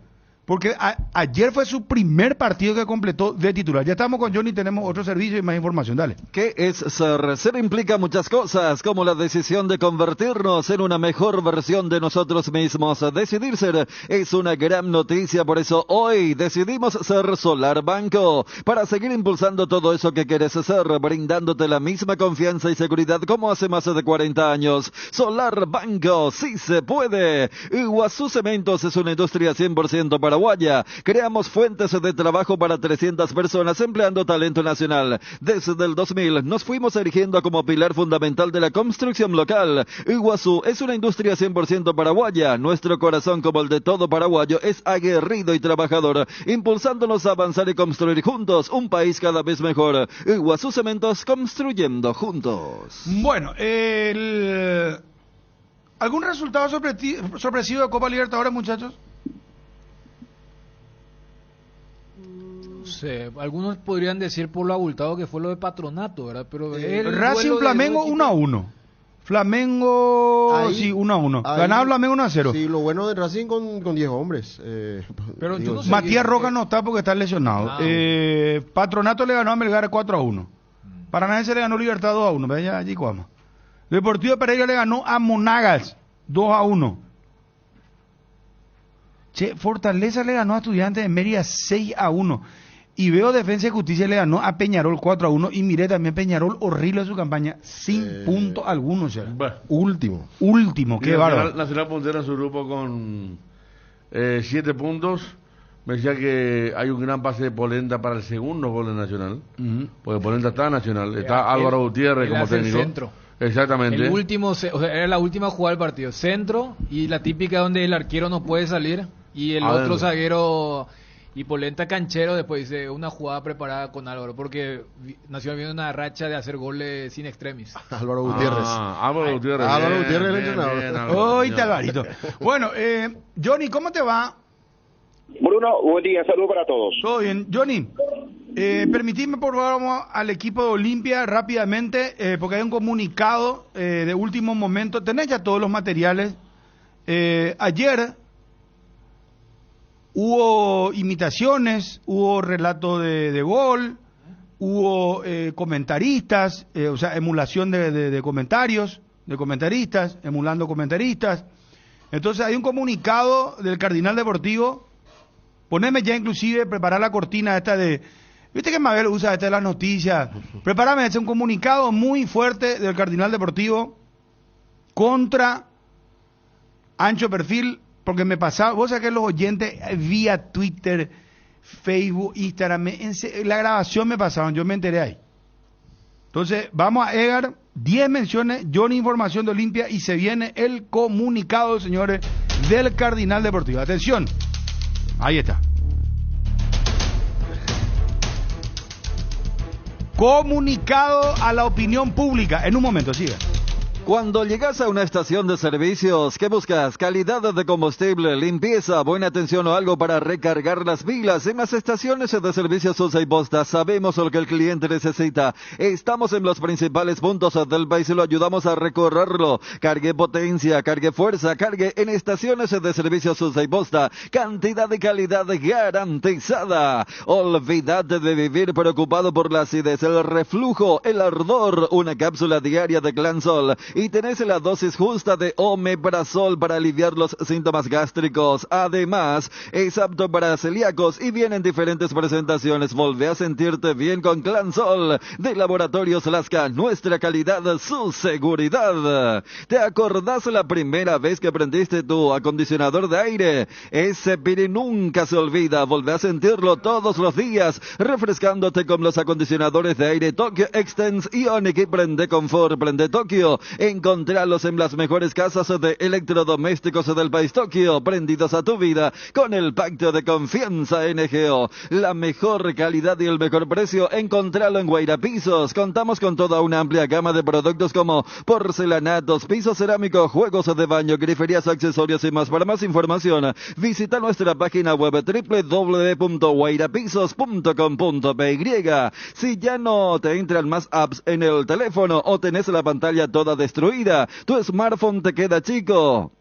porque ayer fue su primer partido que completó de titular. Ya estamos con Johnny, tenemos otro servicio y más información, dale. ¿Qué es ser? Ser implica muchas cosas, como la decisión de convertirnos en una mejor versión de nosotros mismos. Decidir ser es una gran noticia, por eso hoy decidimos ser Solar Banco, para seguir impulsando todo eso que quieres ser, brindándote la misma confianza y seguridad como hace más de 40 años. Solar Banco, sí se puede. Iguazú Cementos es una industria 100% paraguaya. Creamos fuentes de trabajo para 300 personas empleando talento nacional. Desde el 2000 nos fuimos erigiendo como pilar fundamental de la construcción local. Iguazú es una industria 100% paraguaya. Nuestro corazón, como el de todo paraguayo, es aguerrido y trabajador, impulsándonos a avanzar y construir juntos un país cada vez mejor. Iguazú Cementos, construyendo juntos. Bueno, ¿algún resultado sorpresivo de Copa Libertadores, muchachos? Algunos podrían decir por lo abultado que fue lo de Patronato, ¿verdad? Pero Racing Flamengo 1-1. Flamengo, ahí, sí, 1-1. Ganaba Flamengo 1-0. Sí, lo bueno de Racing con 10 hombres. Pero digo, Matías Roca no está porque está lesionado. Patronato le ganó a Melgar 4-1. Paranaense le ganó Libertad 2-1. Vaya allí, Cuama. Deportivo Pereira le ganó a Monagas 2-1. Fortaleza le ganó a Estudiantes de Mérida 6-1. Y veo Defensa y Justicia le ganó a Peñarol 4-1. Y miré también Peñarol horrible su campaña, sin punto alguno. Último, qué bárbaro. Nacional puntera en su grupo con 7 puntos. Me decía que hay un gran pase de Polenta para el segundo gol de Nacional. Porque Polenta está Nacional. Está Álvaro Gutiérrez como técnico. Centro. Exactamente. El último, era la última jugada del partido. Centro y la típica donde el arquero no puede salir. Y el otro zaguero y Polenta canchero, después dice una jugada preparada con Álvaro, porque Nacional viene una racha de hacer goles sin extremis. Álvaro Gutiérrez. Álvaro Gutiérrez. Álvaro Gutiérrez, el entrenador. Oíste, Alvarito. Bueno, Johnny, ¿cómo te va? Bruno, buen día, saludos para todos. Todo bien. Johnny, permitidme por favor vamos al equipo de Olimpia rápidamente, porque hay un comunicado de último momento. Tenés ya todos los materiales. Ayer hubo imitaciones, hubo relato de gol, hubo comentaristas, o sea, emulación de comentarios, de comentaristas, emulando comentaristas. Entonces hay un comunicado del Cardinal Deportivo. Poneme ya inclusive, preparar la cortina esta de... Viste que Mabel usa esta de las noticias. Prepárame, es un comunicado muy fuerte del Cardinal Deportivo contra Ancho Perfil, porque me pasaba, vos sabés que los oyentes vía Twitter, Facebook, Instagram, la grabación me pasaron, yo me enteré ahí. Entonces, vamos a Edgar, 10 menciones, Johnny información de Olimpia y se viene el comunicado, señores, del Cardinal Deportivo. Atención, ahí está. Comunicado a la opinión pública. En un momento, siga. Cuando llegas a una estación de servicios, ¿qué buscas? Calidad de combustible, limpieza, buena atención o algo para recargar las pilas. En las estaciones de servicios Usa y Posta sabemos lo que el cliente necesita. Estamos en los principales puntos del país y lo ayudamos a recorrerlo. Cargue potencia, cargue fuerza, cargue en estaciones de servicios Usa y Posta. Cantidad y calidad garantizada. Olvídate de vivir preocupado por la acidez, el reflujo, el ardor. Una cápsula diaria de Clansol. Y tenés la dosis justa de omeprazol para aliviar los síntomas gástricos. Además, es apto para celíacos y viene en diferentes presentaciones. Volvé a sentirte bien con Clansol de Laboratorios Lasca. Nuestra calidad, su seguridad. ¿Te acordás la primera vez que prendiste tu acondicionador de aire? Ese piri nunca se olvida. Volvé a sentirlo todos los días, refrescándote con los acondicionadores de aire Tokyo Extens Ionic y Prende Confort, Prende Tokio. Encontralos en las mejores casas de electrodomésticos del país. Tokio, prendidos a tu vida con el pacto de confianza NGO. La mejor calidad y el mejor precio, encontralo en Guaira Pisos. Contamos con toda una amplia gama de productos como porcelanatos, pisos cerámicos, juegos de baño, griferías, accesorios y más. Para más información, visita nuestra página web www.guairapisos.com.py. Si ya no te entran más apps en el teléfono o tenés la pantalla toda destruida, tu smartphone te queda chico,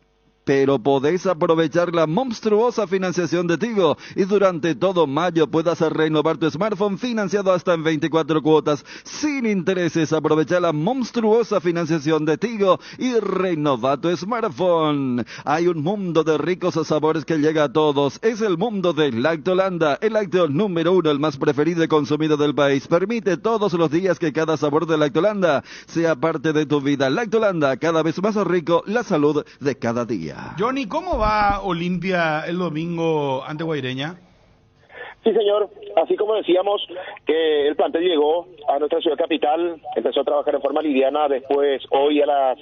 pero podés aprovechar la monstruosa financiación de Tigo y durante todo mayo puedas renovar tu smartphone financiado hasta en 24 cuotas sin intereses. Aprovecha la monstruosa financiación de Tigo y renova tu smartphone. Hay un mundo de ricos sabores que llega a todos. Es el mundo de Lactolanda, el lácteo número 1, el más preferido y consumido del país. Permite todos los días que cada sabor de Lactolanda sea parte de tu vida. Lactolanda, cada vez más rico, la salud de cada día. Johnny, ¿cómo va Olimpia el domingo ante Guaireña? Sí, señor. Así como decíamos que el plantel llegó a nuestra ciudad capital, empezó a trabajar en forma liviana, después hoy a las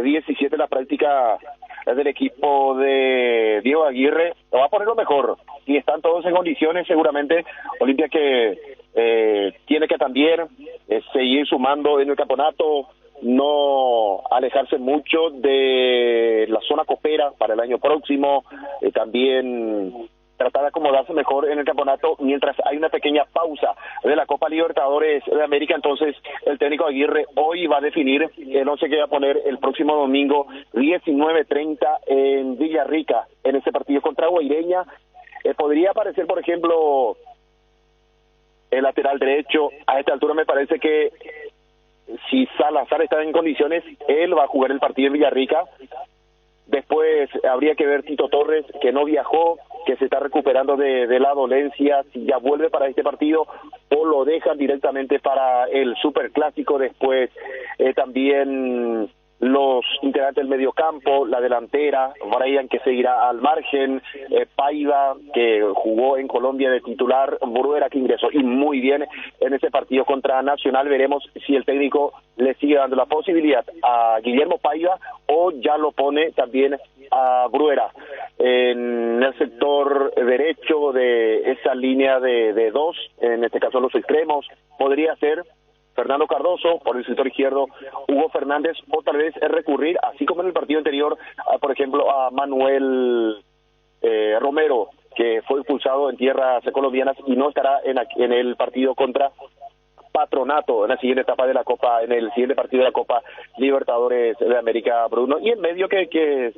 17 la práctica del equipo de Diego Aguirre, lo va a poner lo mejor y están todos en condiciones seguramente. Olimpia que tiene que también seguir sumando en el campeonato, no alejarse mucho de la zona copera para el año próximo, también tratar de acomodarse mejor en el campeonato mientras hay una pequeña pausa de la Copa Libertadores de América. Entonces el técnico Aguirre hoy va a definir el 11 que va a poner el próximo domingo 19:30 en Villarrica en ese partido contra Guaireña. Podría aparecer, por ejemplo, el lateral derecho. A esta altura me parece que si Salazar está en condiciones, él va a jugar el partido en Villarrica. Después habría que ver Tito Torres, que no viajó, que se está recuperando de la dolencia, si ya vuelve para este partido o lo dejan directamente para el Superclásico. Después también los integrantes del mediocampo, la delantera, Brian, que seguirá al margen, Paiva, que jugó en Colombia de titular, Bruera, que ingresó y muy bien en ese partido contra Nacional. Veremos si el técnico le sigue dando la posibilidad a Guillermo Paiva o ya lo pone también a Bruera en el sector derecho de esa línea de dos, en este caso los extremos. Podría ser Fernando Cardoso, por el sector izquierdo Hugo Fernández, o tal vez recurrir, así como en el partido anterior, por ejemplo, a Manuel Romero, que fue expulsado en tierras colombianas y no estará en el partido contra Patronato en la siguiente etapa de la Copa, en el siguiente partido de la Copa Libertadores de América, Bruno. Y en medio que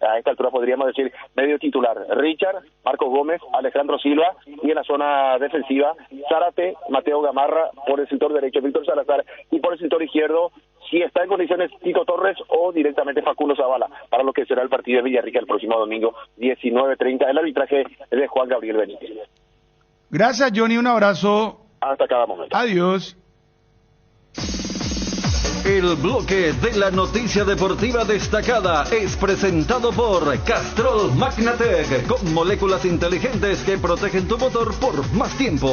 a esta altura podríamos decir medio titular, Richard, Marcos Gómez, Alejandro Silva, y en la zona defensiva Zárate, Mateo Gamarra, por el sector derecho Víctor Salazar, y por el sector izquierdo, si está en condiciones, Tito Torres o directamente Facundo Zavala, para lo que será el partido de Villarrica el próximo domingo 19:30, el arbitraje de Juan Gabriel Benítez. Gracias, Johnny, un abrazo. Hasta cada momento. Adiós. El bloque de la noticia deportiva destacada es presentado por Castrol Magnatec, con moléculas inteligentes que protegen tu motor por más tiempo.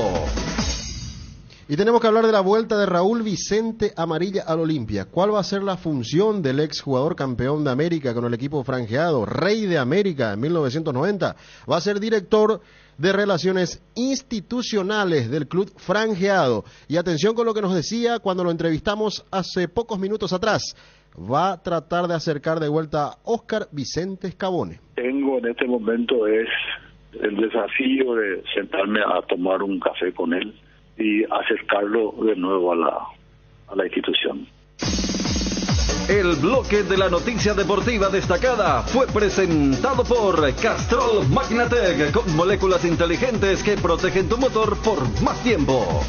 Y tenemos que hablar de la vuelta de Raúl Vicente Amarilla al Olimpia. ¿Cuál va a ser la función del exjugador campeón de América con el equipo franjeado, Rey de América en 1990? Va a ser director de Relaciones Institucionales del club franjeado. Y atención con lo que nos decía cuando lo entrevistamos hace pocos minutos atrás. Va a tratar de acercar de vuelta a Óscar Vicente Scabone. Tengo en este momento es el desafío de sentarme a tomar un café con él y acercarlo de nuevo a la institución. El bloque de la noticia deportiva destacada fue presentado por Castrol Magnatec, con moléculas inteligentes que protegen tu motor por más tiempo.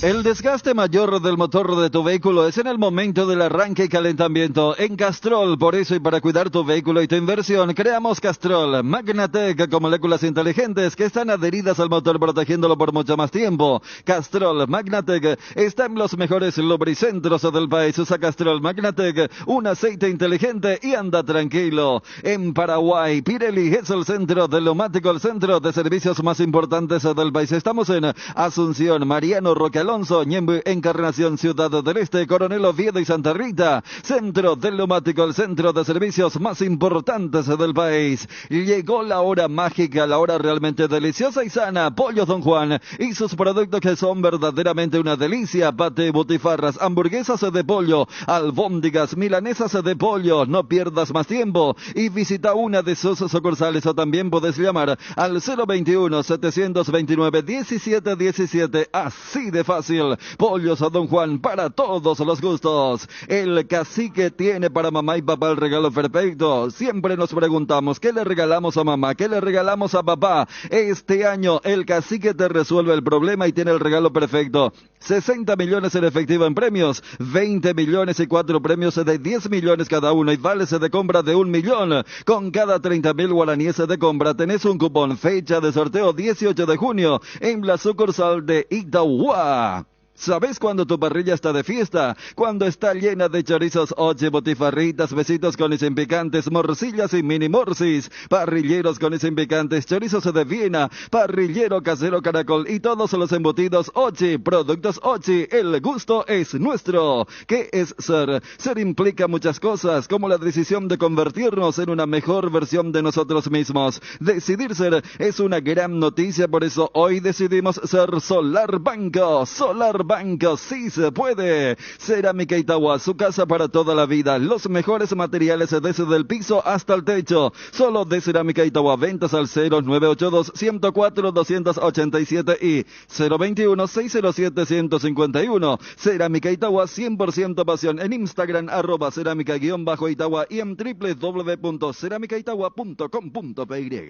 El desgaste mayor del motor de tu vehículo es en el momento del arranque y calentamiento. En Castrol, por eso y para cuidar tu vehículo y tu inversión, creamos Castrol Magnatec con moléculas inteligentes que están adheridas al motor protegiéndolo por mucho más tiempo. Castrol Magnatec está en los mejores lubricentros del país. Usa Castrol Magnatec, un aceite inteligente y anda tranquilo. En Paraguay, Pirelli es el centro del neumático, el centro de servicios más importantes del país. Estamos en Asunción, Mariano Roque Alonso, Ñemby, Encarnación, Ciudad del Este, Coronel Oviedo y Santa Rita. Centro del neumático, el centro de servicios más importantes del país. Llegó la hora mágica, la hora realmente deliciosa y sana. Pollos Don Juan y sus productos que son verdaderamente una delicia. Pate, butifarras, hamburguesas de pollo, albóndigas, milanesas de pollo. No pierdas más tiempo y visita una de sus sucursales, o también puedes llamar al 021-729-1717. Así de fácil. fácil. Pollos a Don Juan para todos los gustos. El Cacique tiene para mamá y papá el regalo perfecto. Siempre nos preguntamos, ¿qué le regalamos a mamá? ¿Qué le regalamos a papá? Este año el Cacique te resuelve el problema y tiene el regalo perfecto. 60 millones en efectivo en premios, 20 millones y 4 premios de 10 millones cada uno y vales de compra de 1 millón. Con cada 30.000 guaraníes de compra tenés un cupón. Fecha de sorteo 18 de junio en la sucursal de Itauguá. ¿Sabes cuando tu parrilla está de fiesta? Cuando está llena de chorizos, oche, botifarritas, besitos con y sin picantes, morcillas y mini morcis, parrilleros con y sin picantes, chorizos de Viena, parrillero casero caracol y todos los embutidos Ochi, productos Ochi, el gusto es nuestro. ¿Qué es ser? Ser implica muchas cosas, como la decisión de convertirnos en una mejor versión de nosotros mismos. Decidir ser es una gran noticia, por eso hoy decidimos ser Solar Banco. Solar Banco, sí se puede. Cerámica Itauguá, su casa para toda la vida. Los mejores materiales desde el piso hasta el techo. Solo de Cerámica Itauguá. Ventas al 0982-104-287 y 021-607-151. Cerámica Itauguá, 100% pasión. En Instagram, @cerámica_Itauguá y en www.ceramicaitauguá.com.py.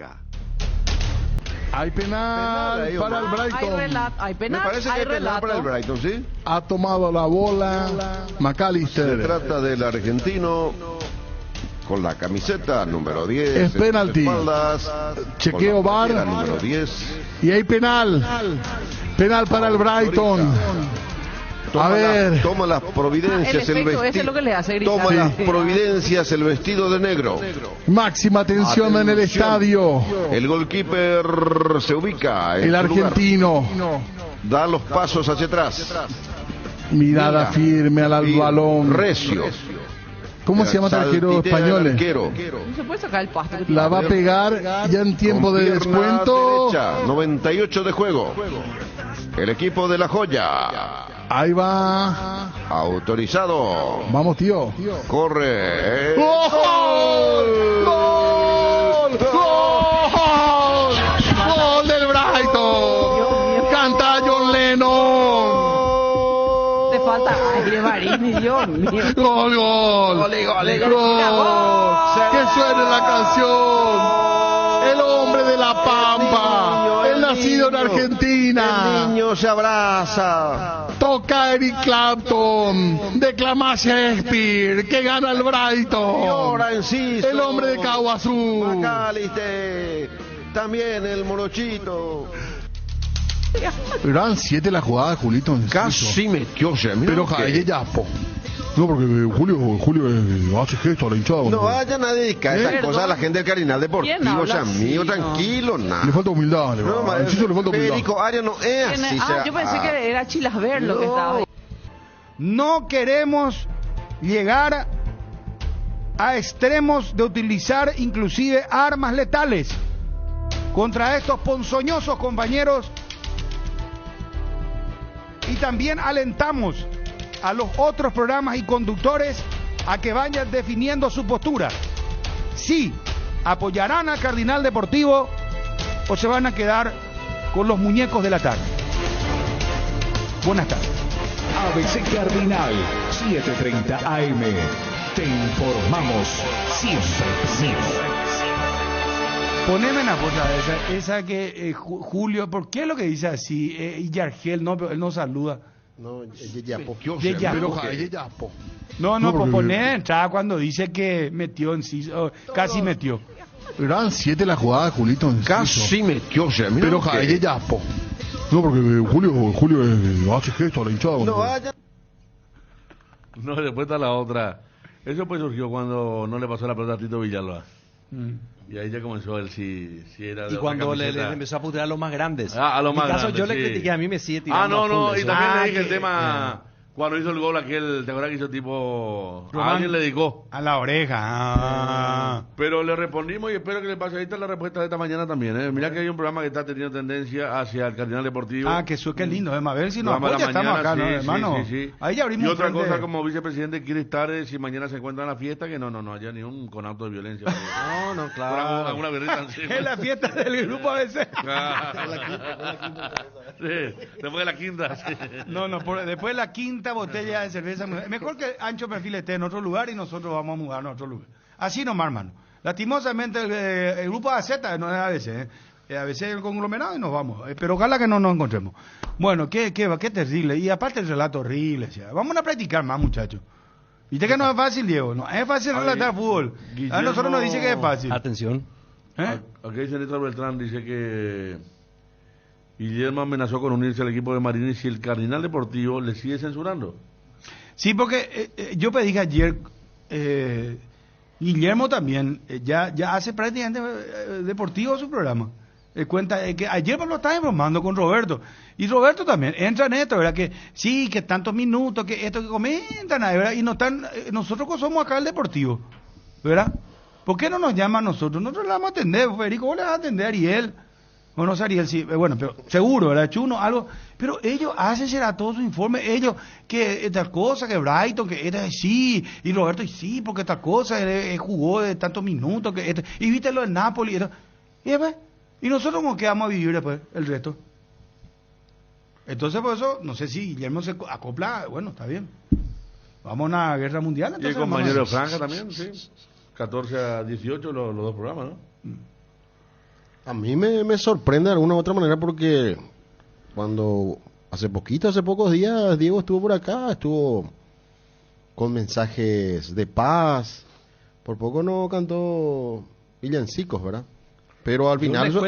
Hay penal para el Brighton. Me parece que hay penal para el Brighton, ¿sí? Ha tomado la bola McAllister. Se trata del argentino con la camiseta número 10. Es penalti. Chequeo VAR. Número 10. Y hay penal. Penal para el Brighton. Toma las providencias el vestido. Eso es lo que le hace gritar. Toma las providencias el vestido de negro. Máxima tensión en el estadio. El goalkeeper se ubica en el argentino lugar. Da los pasos hacia atrás. Mirada firme al balón. Recio. ¿Cómo se llama el arquero español? No se puede sacar el pasto. La va a pegar ya en tiempo de descuento. Derecha, 98 de juego. El equipo de La Joya. Ahí va. Autorizado. Vamos, tío. Corre. ¡Gol! ¡Gol! ¡Gol! ¡Gol del Brighton! ¡Canta John Lennon! Te falta aire, Marini, Dios mío. ¡Gol, gol! ¡Gol! ¡Que suene la canción! El hombre de la Pampa. El nacido en Argentina. El niño se abraza. Toca Eric Clapton, declama Shakespeare, que gana el Brighton. Llora Enciso. El hombre de Caguazú. McAllister, también el morochito. Pero eran 7 las jugadas, Julito. Casi metió, pero cae ya, po. No, porque Julio hace gesto a la hinchada. No vayan a dedicar esas cosas a la gente del Carinal Deportivo, amigo, tranquilo, nada. Le falta humildad, le falta humildad. Federico Arias no es así. Yo pensé que era Chilasver lo que estaba ahí. No queremos llegar a extremos de utilizar inclusive armas letales contra estos ponzoñosos compañeros, y también alentamos a los otros programas y conductores a que vayan definiendo su postura. Sí, apoyarán a Cardinal Deportivo o se van a quedar con los muñecos de la tarde. Buenas tardes. ABC Cardinal, 7:30 AM. Te informamos siempre primero. Poneme una cosa, esa que Julio, ¿por qué es lo que dice así? Y Yargel, no, pero él no saluda. No, No, pues poner entrada cuando dice que metió en sí, casi metió. Eran 7 las jugadas, Julito. Casi metió, pero cae ya, po. No, porque Julio hace gesto a la hinchada. No vaya. No, después está la otra. Eso pues surgió cuando no le pasó la pelota a Tito Villalba. Y ahí ya comenzó él si era de. Y cuando le empezó a putear a los más grandes. A los más grandes. Yo le critiqué, a mí me sigue tirando. No, y también le dije el tema Cuando hizo el gol aquel, ¿te acuerdas que hizo tipo... Román, a alguien le dedicó? A la oreja. Pero le respondimos y espero que le pase. Ahí está la respuesta de esta mañana también. Mira que hay un programa que está teniendo tendencia hacia el Cardenal Deportivo. Que eso es lindo. A ver si nos Programa de apoya, la estamos mañana, acá, ¿no, sí, hermano? sí. Ahí ya abrimos y otra frente. cosa, como vicepresidente, quiere estar si mañana se encuentra en la fiesta, que no haya ni un conato de violencia. No, claro. Alguna berrita encima. Es la fiesta del grupo ABC. Sí, después de la quinta. Sí. Después de la quinta botella de cerveza. Mejor que Ancho Perfil esté en otro lugar y nosotros vamos a mudarnos a otro lugar. Así nomás, hermano. Lastimosamente el grupo AZ no es ABC, ABC es el conglomerado y nos vamos. Pero ojalá que no nos encontremos. Bueno, qué terrible. Y aparte el relato horrible. O sea, vamos a practicar más, muchachos. Viste que no es fácil, Diego. No es fácil relatar fútbol. A nosotros nos dice que es fácil. Atención. Aquí dice Néstor Beltrán, dice que Guillermo amenazó con unirse al equipo de Marini si el Cardinal Deportivo le sigue censurando. Sí, porque yo pedí que ayer Guillermo también ya hace prácticamente deportivo su programa. Cuenta que ayer lo estaba bromando con Roberto y Roberto también entra en esto, ¿verdad? Que sí, que tantos minutos, que esto que comentan, ¿verdad? Y no están, nosotros somos acá el deportivo, ¿verdad? ¿Por qué no nos llama a nosotros? Nosotros le vamos a atender, Federico, vos le vas a atender a Ariel. O no sé, Ariel, sí, bueno, pero seguro, ¿verdad? Chuno, algo. Pero ellos hacen será todo su informe, ellos, que tal cosa, que Brighton, que sí, y Roberto, y sí, porque tal cosa, jugó de tantos minutos, que y viste lo del Napoli, y nosotros cómo quedamos a vivir después, el resto. Entonces, por eso, no sé si Guillermo se acopla, bueno, está bien. Vamos a una guerra mundial. Y el compañero de Franja también, sí. 14-18 los dos programas, ¿no? A mí me sorprende de alguna u otra manera porque cuando hace pocos días Diego estuvo por acá, estuvo con mensajes de paz, por poco no cantó villancicos, ¿verdad? Pero al final su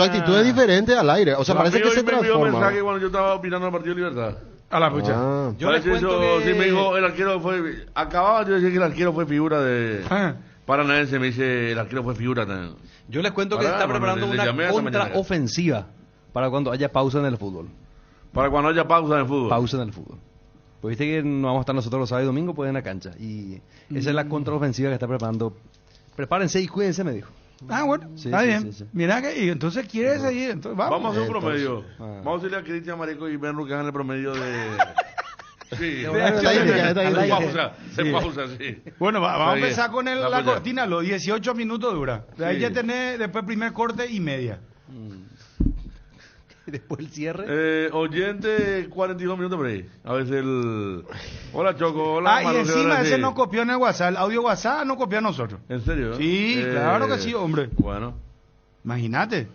actitud es diferente al aire, o sea, parece que se transforma. Un mensaje cuando yo estaba opinando al Partido Libertad. A la pucha. Yo les cuento que... Sí, me dijo, el arquero fue... Acababa de decir que el arquero fue figura de... Paranaense, me dice, el arquero fue figura también. Yo les cuento que se está preparando una contraofensiva para cuando haya pausa en el fútbol. Para cuando haya pausa en el fútbol. Pausa en el fútbol. Pues viste que no vamos a estar nosotros los sábados y domingos, pues en la cancha. Y esa es la contraofensiva que está preparando. Prepárense y cuídense, me dijo. Bueno, sí, está bien. Sí. Mira que, y entonces quieres seguir, entonces vamos. Vamos a hacer un promedio. Vamos a decirle a Cristian Marico y Benru que hagan el promedio de... Sí, se pausa, sí. Bueno, vamos a empezar con la cortina, los 18 minutos dura. De ahí ya tenés después primer corte y media. Después el cierre. Oyente, 42 minutos por ahí. A veces el... Hola, Choco, hola. Y encima ese no copió en el WhatsApp, el audio WhatsApp no copió a nosotros. ¿En serio? Sí, claro que sí, hombre. Bueno. Imagínate.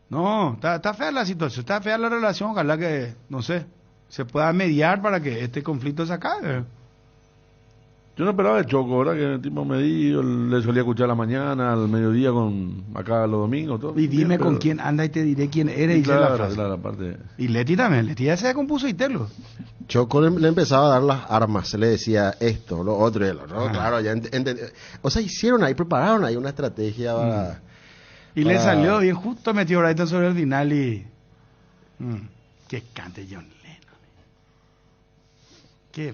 No, está fea la situación, está fea la relación, ojalá que, no sé, se pueda mediar para que este conflicto se acabe. Yo no esperaba de Choco, ¿verdad? Que el tipo medido, le solía escuchar a la mañana, al mediodía, con acá los domingos, todo. Y dime con quién anda y te diré quién eres. Y claro, la frase. Claro, aparte. Y Leti también, Leti ya se compuso y Telo. Choco le empezaba a dar las armas, se le decía esto, lo otro, y lo otro. Claro, ya o sea, prepararon ahí una estrategia para... Y le salió bien, justo metió Brighton sobre el final y... que cante John Lennon. ¿Qué?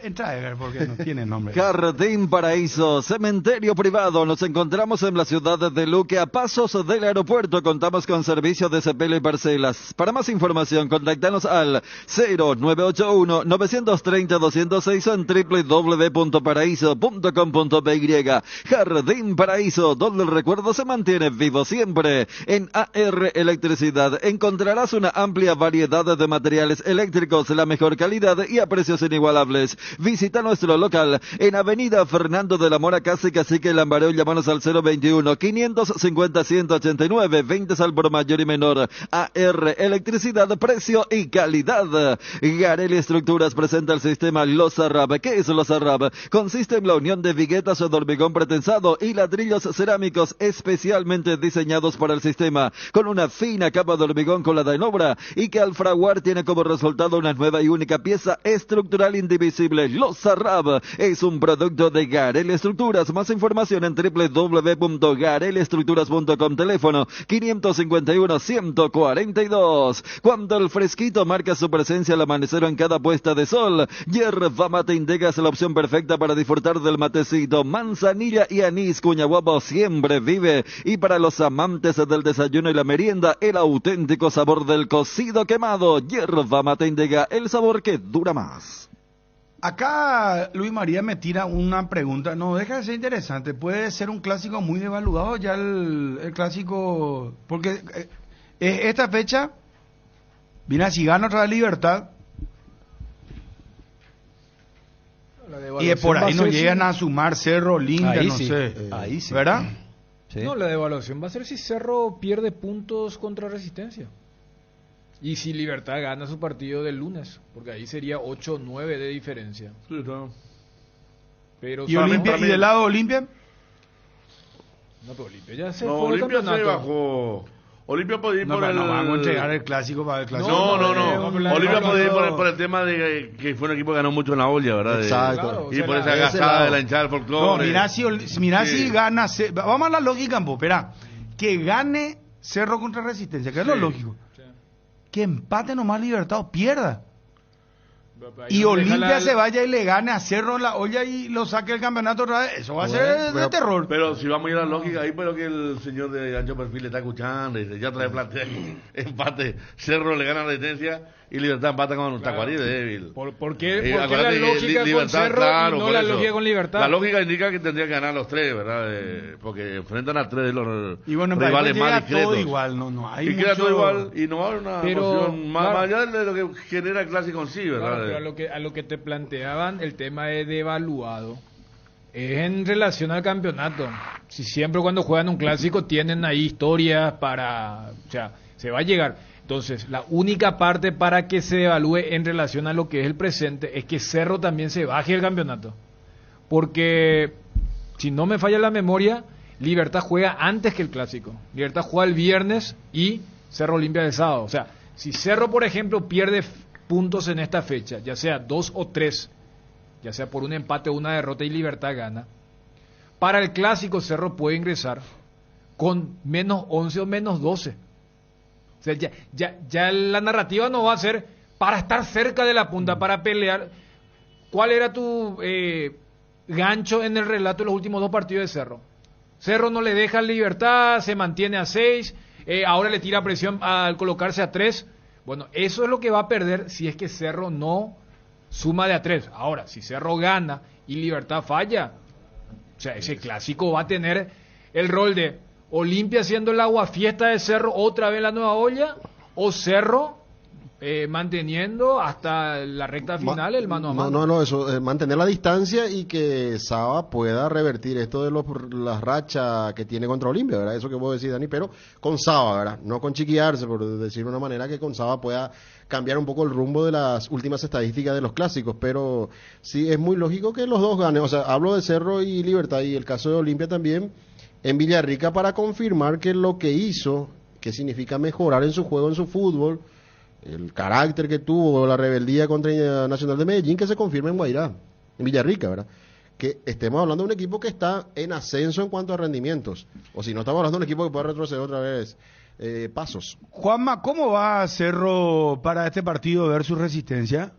Entra Ever porque no tiene nombre. Jardín Paraíso, cementerio privado. Nos encontramos en la ciudad de Luque, a pasos del aeropuerto. Contamos con servicio de sepelio y parcelas. Para más información, contactanos al 0981-930-206 o en www.paraíso.com.py. Jardín Paraíso, donde el recuerdo se mantiene vivo siempre. En AR Electricidad encontrarás una amplia variedad de materiales eléctricos, la mejor calidad y a precios inigualables. Visita nuestro local en Avenida Fernando de la Mora, casi Cacique Lambareo. Llámanos al 021-550-189, 20 al por mayor y menor. AR Electricidad, precio y calidad. Garelli Estructuras presenta el sistema Lozarrab. ¿Qué es Lozarrab? Consiste en la unión de viguetas de hormigón pretensado y ladrillos cerámicos especialmente diseñados para el sistema, con una fina capa de hormigón colada en obra y que al fraguar tiene como resultado una nueva y única pieza estructural indivisible. Los Sarrab es un producto de Garel Estructuras. Más información en www.garelestructuras.com. Teléfono 551-142. Cuando el fresquito marca su presencia al amanecer o en cada puesta de sol, Yerba Mate Indega es la opción perfecta para disfrutar del matecito. Manzanilla y anís Cuñahuapo siempre vive. Y para los amantes del desayuno y la merienda, el auténtico sabor del cocido quemado. Yerba Mate Indega, el sabor que dura más. Acá Luis María me tira una pregunta, no deja de ser interesante. Puede ser un clásico muy devaluado ya el clásico, porque esta fecha, mira, si gana otra vez Libertad, y por ahí no llegan a sumar Cerro, Olimpia, no sé, ahí sí. ¿verdad? Sí. No, la devaluación va a ser si Cerro pierde puntos contra Resistencia. Y si Libertad gana su partido del lunes, porque ahí sería 8-9 de diferencia. Sí, no. Pero ¿Y Olimpia, y del lado de Olimpia? No, pero Olimpia ya se No, fue del Olimpia se campeonato. bajó. Olimpia podía ir No, por el... no vamos a entregar el clásico para el clásico. No. Olimpia podía ir no. por el tema de que fue un equipo que ganó mucho en la olla, ¿verdad? Exacto. Claro, Y o sea, por esa gastada de la hinchada del folclore. No, mira si gana, vamos a la lógica, espera, que gane Cerro contra Resistencia, que es lo lógico. Sí. Que empate nomás Libertad o pierda. Ahí Y no Olimpia deja se vaya y le gane a Cerro en la olla y lo saque del campeonato otra vez. Eso va a ser de terror. Pero si vamos a ir a la lógica, ahí pero que el señor de ancho perfil le está escuchando y dice, ya trae plantea empate, Cerro le gana Resistencia y Libertad empata con Tacuarí débil. ¿Por qué la acuérdate que lógica con Cerro claro, y no por la eso. lógica con Libertad? La lógica indica que tendría que ganar los tres, ¿verdad? Porque enfrentan a tres de los Y bueno, rivales llega más discretos. todo igual, no hay Y queda mucho... todo igual y no va a haber una Pero, emoción más, claro. más allá de lo que genera el clásico en sí, ¿verdad? Claro, pero a lo que te planteaban, el tema de devaluado es en relación al campeonato. Si siempre cuando juegan un clásico tienen ahí historias para... O sea, se va a llegar. Entonces, la única parte para que se evalúe en relación a lo que es el presente es que Cerro también se baje del campeonato. Porque, si no me falla la memoria, Libertad juega antes que el clásico. Libertad juega el viernes y Cerro Olimpia el sábado. O sea, si Cerro, por ejemplo, pierde puntos en esta fecha, ya sea 2 o 3, ya sea por un empate o una derrota y Libertad gana, para el clásico Cerro puede ingresar con menos 11 o menos 12. O sea, ya la narrativa no va a ser para estar cerca de la punta, para pelear. ¿Cuál era tu gancho en el relato de los últimos dos partidos de Cerro? Cerro no le deja Libertad, se mantiene a 6, ahora le tira presión al colocarse a 3. Bueno, eso es lo que va a perder si es que Cerro no suma de a 3. Ahora, si Cerro gana y Libertad falla, o sea, ese clásico va a tener el rol de Olimpia siendo el aguafiesta de Cerro otra vez la nueva olla, o Cerro manteniendo hasta la recta final el mano a mano. No, eso, mantener la distancia y que Saba pueda revertir esto de las rachas que tiene contra Olimpia, ¿verdad? Eso que vos decís, Dani, pero con Saba, ¿verdad? No con chiquillarse, por decirlo de una manera, que con Saba pueda cambiar un poco el rumbo de las últimas estadísticas de los clásicos, pero sí es muy lógico que los dos ganen. O sea, hablo de Cerro y Libertad, y el caso de Olimpia también en Villarrica, para confirmar que lo que hizo, que significa mejorar en su juego, en su fútbol, el carácter que tuvo, la rebeldía contra Nacional de Medellín, que se confirma en Guairá, en Villarrica, ¿verdad? Que estemos hablando de un equipo que está en ascenso en cuanto a rendimientos, o si no estamos hablando de un equipo que puede retroceder otra vez pasos. Juanma, ¿cómo va Cerro para este partido versus Resistencia?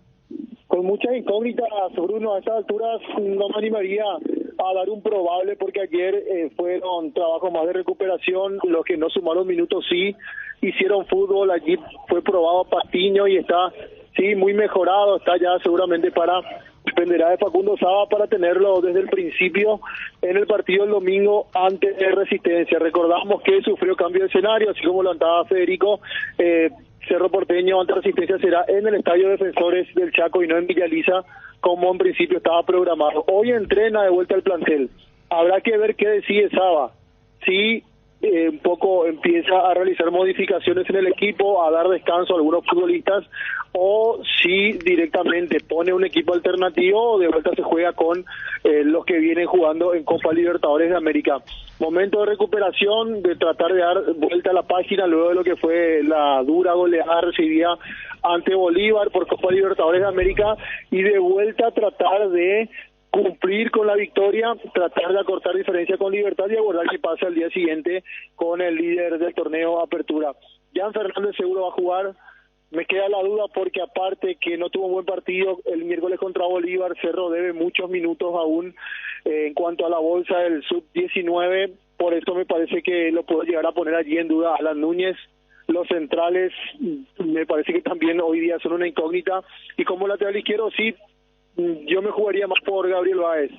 Con muchas incógnitas, Bruno, a estas alturas no me animaría a dar un probable, porque ayer fueron trabajos más de recuperación, los que no sumaron minutos sí hicieron fútbol. Allí fue probado Patiño y está sí muy mejorado, está ya seguramente dependerá de Facundo Saba para tenerlo desde el principio en el partido el domingo ante Resistencia. Recordamos que sufrió cambio de escenario, así como lo andaba Federico. Cerro Porteño ante Resistencia será en el Estadio Defensores del Chaco y no en Villaliza, como en principio estaba programado. Hoy entrena de vuelta al plantel. Habrá que ver qué decide Saba. Si un poco empieza a realizar modificaciones en el equipo, a dar descanso a algunos futbolistas, o si directamente pone un equipo alternativo o de vuelta se juega con los que vienen jugando en Copa Libertadores de América. Momento de recuperación, de tratar de dar vuelta a la página luego de lo que fue la dura goleada recibida ante Bolívar por Copa Libertadores de América, y de vuelta a tratar de cumplir con la victoria, tratar de acortar diferencia con Libertad y aguardar que pase al día siguiente con el líder del torneo Apertura. Jan Fernández seguro va a jugar. Me queda la duda porque aparte que no tuvo un buen partido el miércoles contra Bolívar, Cerro debe muchos minutos aún en cuanto a la bolsa del sub-19, por eso me parece que lo puedo llegar a poner allí en duda Alan Núñez. Los centrales me parece que también hoy día son una incógnita, y como lateral izquierdo sí, yo me jugaría más por Gabriel Báez.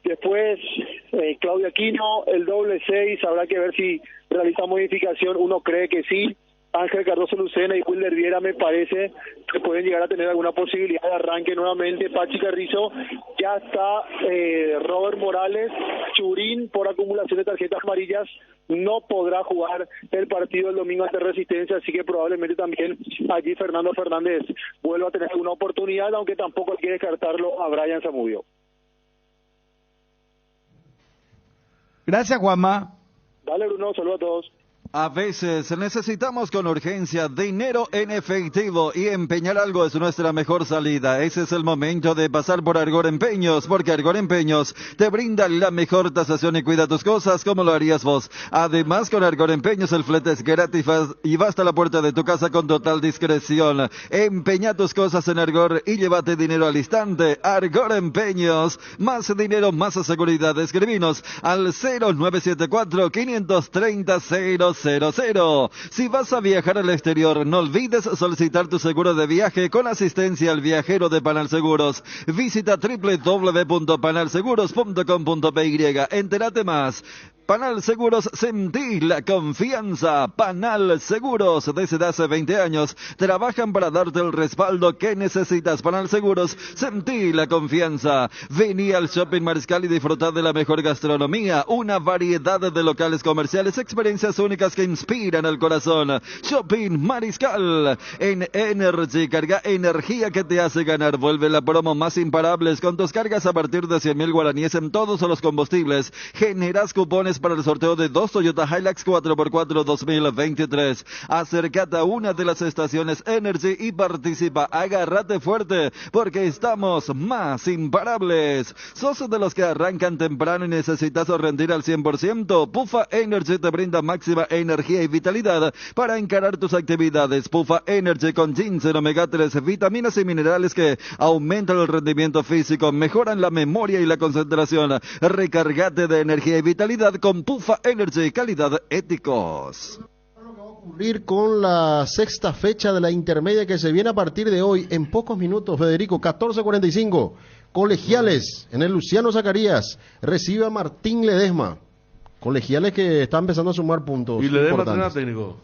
Después Claudio Aquino, el doble 6, habrá que ver si realiza modificación, uno cree que sí. Ángel Cardoso Lucena y Wilder Viera me parece que pueden llegar a tener alguna posibilidad de arranque nuevamente. Pachi Carrizo, ya está Robert Morales. Churín, por acumulación de tarjetas amarillas, no podrá jugar el partido el domingo ante Resistencia, así que probablemente también allí Fernando Fernández vuelva a tener alguna oportunidad, aunque tampoco hay que descartarlo a Brian Zamudio. Gracias, Juanma. Dale, Bruno, saludos a todos. A veces necesitamos con urgencia dinero en efectivo, y empeñar algo es nuestra mejor salida. Ese es el momento de pasar por Argor Empeños, porque Argor Empeños te brinda la mejor tasación y cuida tus cosas como lo harías vos. Además, con Argor Empeños el flete es gratis y va hasta la puerta de tu casa con total discreción. Empeña tus cosas en Argor y llévate dinero al instante. Argor Empeños, más dinero, más seguridad. Escribinos al 0974 530 000. Si vas a viajar al exterior, no olvides solicitar tu seguro de viaje con asistencia al viajero de Panal Seguros. Visita www.panalseguros.com.py. Entérate más. Panal Seguros, sentí la confianza. Panal Seguros, desde hace 20 años, trabajan para darte el respaldo que necesitas. Panal Seguros, sentí la confianza. Vení al Shopping Mariscal y disfrutar de la mejor gastronomía, una variedad de locales comerciales, experiencias únicas que inspiran el corazón. Shopping Mariscal. En Energy, carga energía que te hace ganar. Vuelve la promo más imparables con tus cargas a partir de 100,000 guaraníes en todos los combustibles. Generas cupones para el sorteo de 2 Toyota Hilux 4x4 2023. Acércate a una de las estaciones Energy y participa. Agárrate fuerte porque estamos más imparables. ¿Sos de los que arrancan temprano y necesitas rendir al 100%? Pufa Energy te brinda máxima energía y vitalidad para encarar tus actividades. Pufa Energy con ginseng, omega 3, vitaminas y minerales que aumentan el rendimiento físico, mejoran la memoria y la concentración. Recargate de energía y vitalidad con Pufa Energy, calidad éticos. Ocurrir con la sexta fecha de la intermedia que se viene a partir de hoy en pocos minutos, Federico, 14:45. Colegiales en el Luciano Zacarías recibe a Martín Ledesma. Colegiales que está empezando a sumar puntos. ¿Y Ledesma tiene técnico?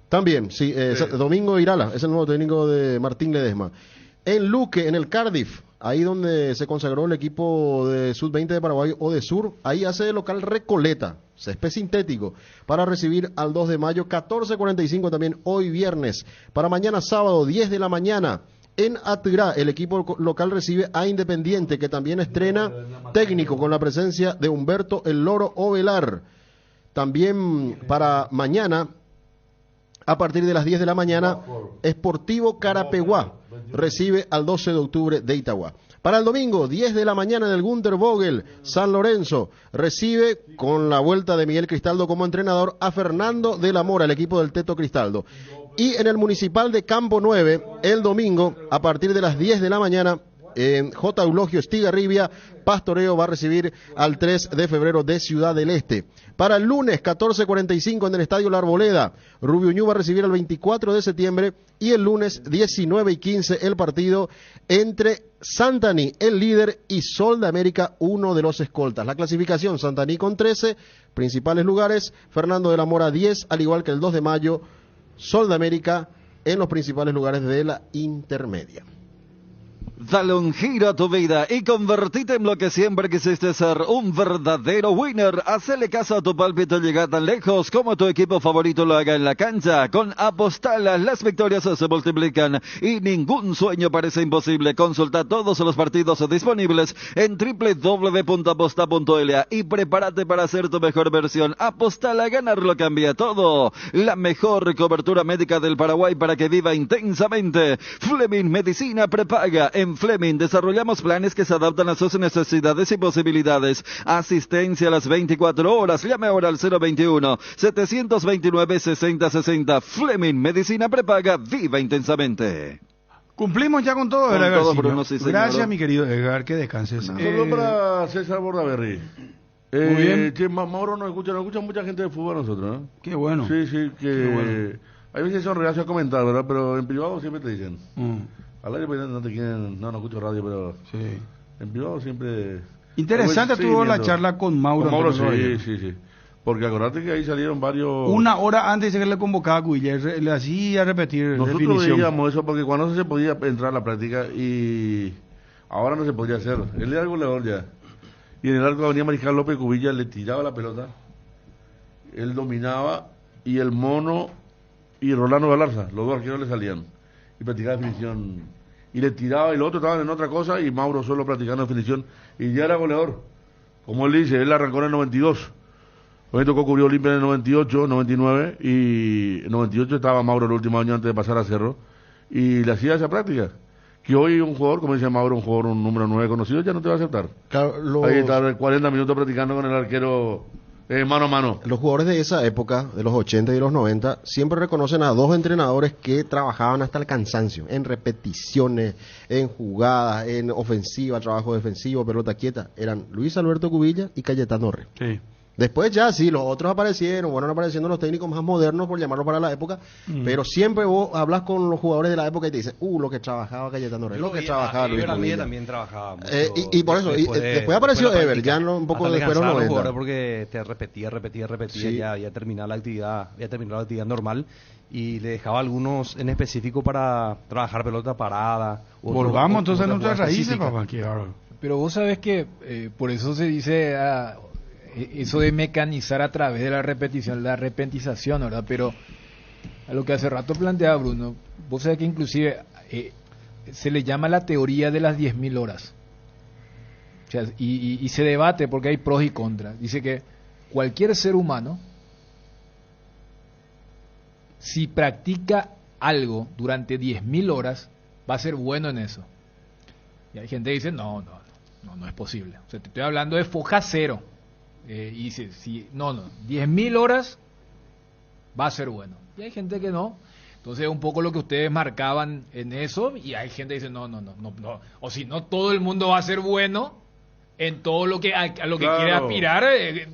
También, sí, Domingo Irala es el nuevo técnico de Martín Ledesma. En Luque, en el Cardiff, ahí donde se consagró el equipo de Sub-20 de Paraguay o de Sur, ahí hace de local Recoleta, césped sintético, para recibir al 2 de mayo, 14:45 también hoy viernes. Para mañana sábado, 10 de la mañana, en Atirá, el equipo local recibe a Independiente, que también estrena técnico con la presencia de Humberto El Loro Ovelar. También para mañana, a partir de las 10 de la mañana, Sportivo Carapeguá recibe al 12 de octubre de Itagua. Para el domingo, 10 de la mañana en el Gunter Vogel, San Lorenzo recibe, con la vuelta de Miguel Cristaldo como entrenador, a Fernando de la Mora, el equipo del Teto Cristaldo. Y en el Municipal de Campo 9, el domingo, a partir de las 10 de la mañana, en J. Eulogio Estigarribia, Pastoreo va a recibir al 3 de febrero de Ciudad del Este. Para el lunes, 14:45 en el Estadio La Arboleda, Rubio Ñu va a recibir el 24 de septiembre, y el lunes 19:15 el partido entre Santaní, el líder, y Sol de América, uno de los escoltas. La clasificación: Santaní con 13 principales lugares, Fernando de la Mora 10, al igual que el 2 de mayo, Sol de América en los principales lugares de la intermedia. Dale un giro a tu vida y convertite en lo que siempre quisiste ser, un verdadero winner. Hacele caso a tu pálpito y llega tan lejos como tu equipo favorito lo haga en la cancha. Con Apostala las victorias se multiplican y ningún sueño parece imposible. Consulta todos los partidos disponibles en www.aposta.la y prepárate para hacer tu mejor versión. Apostala, ganarlo cambia todo. La mejor cobertura médica del Paraguay para que viva intensamente. Fleming Medicina prepaga. En Fleming desarrollamos planes que se adaptan a sus necesidades y posibilidades. Asistencia a las 24 horas. Llame ahora al 021-729-6060. Fleming Medicina prepaga. Viva intensamente. Cumplimos ya con todo, Con ¿verdad, todo, García? Bruno, sí, señor. Gracias, mi querido Edgar, que descanses. Saludos para César Bordaberry. Muy bien. Che, Mauro nos escucha mucha gente de fútbol a nosotros, ¿no? Qué bueno. Sí, que Qué bueno. hay veces son reacios a comentar, ¿verdad? Pero en privado siempre te dicen. Al aire pues, no te quieren, no escucho radio, pero sí. En privado siempre. Interesante estuvo la charla con Mauro. Con Mauro, sí. Porque acordate que ahí salieron varios. Una hora antes de que le convocaba a Cuilla, le hacía repetir Nosotros definición. veíamos eso porque cuando no se podía entrar a la práctica y ahora no se podía hacer. Él era el goleador ya. Y en el arco venía Mariscal López Cubilla, le tiraba la pelota, él dominaba y el Mono y Rolando Galarza, los dos arqueros le salían y practicaba definición. Y le tiraba y los otros estaban en otra cosa y Mauro solo practicando definición y ya era goleador. Como él dice, él arrancó en el 92. Hoy tocó cubrir Olimpia en el 98, 99 y en el 98 estaba Mauro el último año antes de pasar a Cerro y le hacía esa práctica. Que hoy un jugador, como dice Mauro, un número 9 conocido, ya no te va a aceptar. Claro, ahí está 40 minutos practicando con el arquero mano a mano. Los jugadores de esa época, de los 80 y los 90, siempre reconocen a dos entrenadores que trabajaban hasta el cansancio, en repeticiones, en jugadas, en ofensiva, trabajo defensivo, pelota quieta. Eran Luis Alberto Cubilla y Cayetano Re. Sí. Después ya sí, los otros aparecieron, fueron apareciendo los técnicos más modernos, por llamarlo para la época, pero siempre vos hablas con los jugadores de la época y te dicen, lo que trabajaba Cayetano Re, lo que trabajaba Luis Cubilla. También trabajaba mucho, y por eso, después apareció Ever, ya no, un poco después de los 90. Porque te repetía, sí. ya terminaba la actividad, normal y le dejaba algunos en específico para trabajar pelota parada. Volvamos entonces a nuestras raíces, papá. Pero vos sabés que por eso se dice eso de mecanizar a través de la repetición, la repetización, ¿verdad? Pero a lo que hace rato planteaba Bruno, vos sabés que inclusive se le llama la teoría de las 10.000 horas. O sea, y se debate porque hay pros y contras. Dice que cualquier ser humano, si practica algo durante 10.000 horas, va a ser bueno en eso. Y hay gente que dice, no es posible. O sea, te estoy hablando de foja cero. Y dice, 10.000 horas va a ser bueno. Y hay gente que no. Entonces, un poco lo que ustedes marcaban en eso, y hay gente que dice, no. O si no, todo el mundo va a ser bueno en todo lo que a lo que quiere aspirar,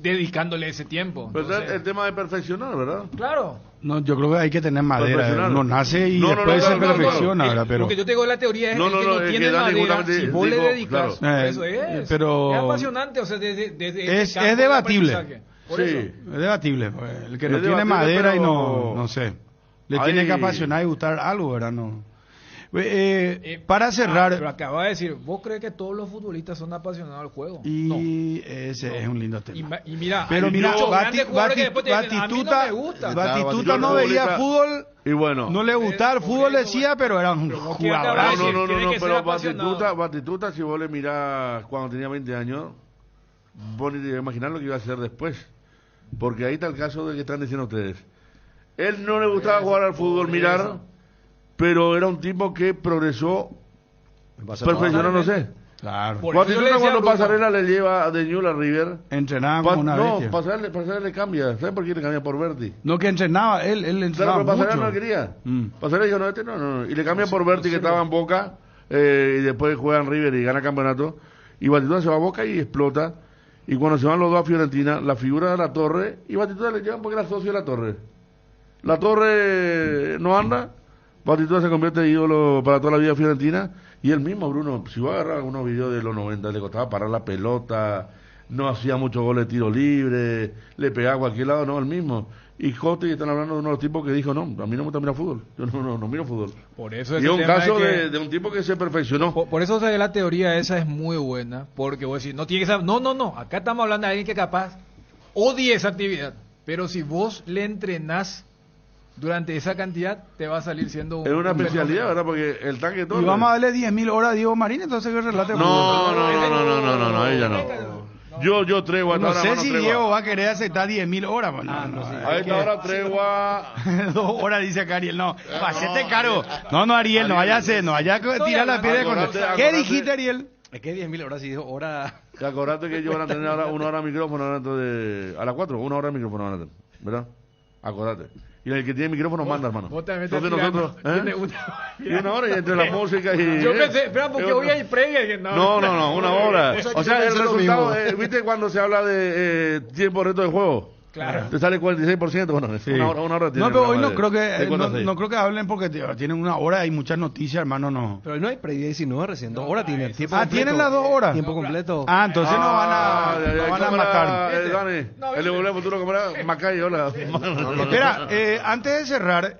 dedicándole ese tiempo. Pero entonces, el tema de perfeccionar, ¿verdad? Claro. No, yo creo que hay que tener madera. Uno nace y después se perfecciona, ¿verdad? Pero lo que yo tengo la teoría es que no tiene madera, si vos le dedicas, claro. Eso es. Pero es apasionante, o sea, desde es debatible. Por eso. Es debatible. El que no tiene madera y no sé, le tiene que apasionar y gustar algo, ¿verdad? Para cerrar... pero acaba de decir, ¿vos crees que todos los futbolistas son apasionados al juego? Y ese es un lindo tema. Y mira, pero mira, Batistuta no veía fútbol, y bueno, no le gustaba el fútbol, decía, pero era un jugador. No, pero Batistuta, si vos le mirás cuando tenía 20 años, vos ni te imaginás lo que iba a hacer después. Porque ahí está el caso de que están diciendo ustedes. Él no le gustaba jugar al fútbol, mirar... pero era un tipo que progresó, perfeccionó, no sé. Claro. Batistuta cuando Pasarela le lleva de Ñuble a River, entrenaba como una bestia. Pasarela le cambia. ¿Saben por qué le cambia? Por Berti. No, que entrenaba, él entrenaba pero Pasarela mucho. no quería. Pasarela dijo, no. Y le cambia por Berti, que estaba en Boca, y después juega en River y gana campeonato. Y Batistuta se va a Boca y explota. Y cuando se van los dos a Fiorentina, la figura de La Torre, y Batistuta le llevan porque era socio de La Torre. La Torre no anda, Batistuta se convierte en ídolo para toda la vida fiorentina, y él mismo, Bruno, si va a agarrar algunos videos de los 90, le costaba parar la pelota, no hacía muchos goles de tiro libre, le pegaba a cualquier lado, no, él mismo. y Cote, y están hablando de uno de los tipos que dijo, no, a mí no me gusta mirar fútbol, yo no miro fútbol. Por eso y es un caso de un tipo que se perfeccionó. Por eso la teoría esa es muy buena, porque vos decís, no tiene que ser, no, acá estamos hablando de alguien que capaz odie esa actividad, pero si vos le entrenás durante esa cantidad, te va a salir siendo es una especialidad, ¿verdad? Porque el tanque todo. Y vamos a darle 10.000 horas a Diego Marín, entonces que relate. No, ella no. Yo tregua. No sé si Diego va a querer aceptar 10.000 horas. A esta hora tregua. 2 horas, dice acá Ariel. No, hacete caro. No, Ariel, no vaya a tirar la piedra con él. ¿Qué dijiste, Ariel? Es que 10.000 horas, si dijo hora. Te acordaste que ellos van a tener ahora 1 hora de micrófono a las 4, 1 hora de micrófono van a tener, ¿verdad? Acordate. Y el que tiene micrófono manda, hermano. Entonces nosotros, y 1 hora y entre la música y... Yo pensé, espera, porque voy a ir previa. No, 1 hora. O sea, el resultado, ¿viste cuando se habla de tiempo reto de juego? Claro. Te sale 46%, bueno, sí. una hora tiene. No, pero hoy no creo que hablen porque tienen 1 hora y muchas noticias, hermano, no. Pero no hay pre 19 recién, 2 horas tienen. Tiempo completo. ¿Tienen las 2 horas? Tiempo completo. Entonces no van a matar. Dani, el de Volver al Futuro, como era Macay, hola. Espera, antes de cerrar,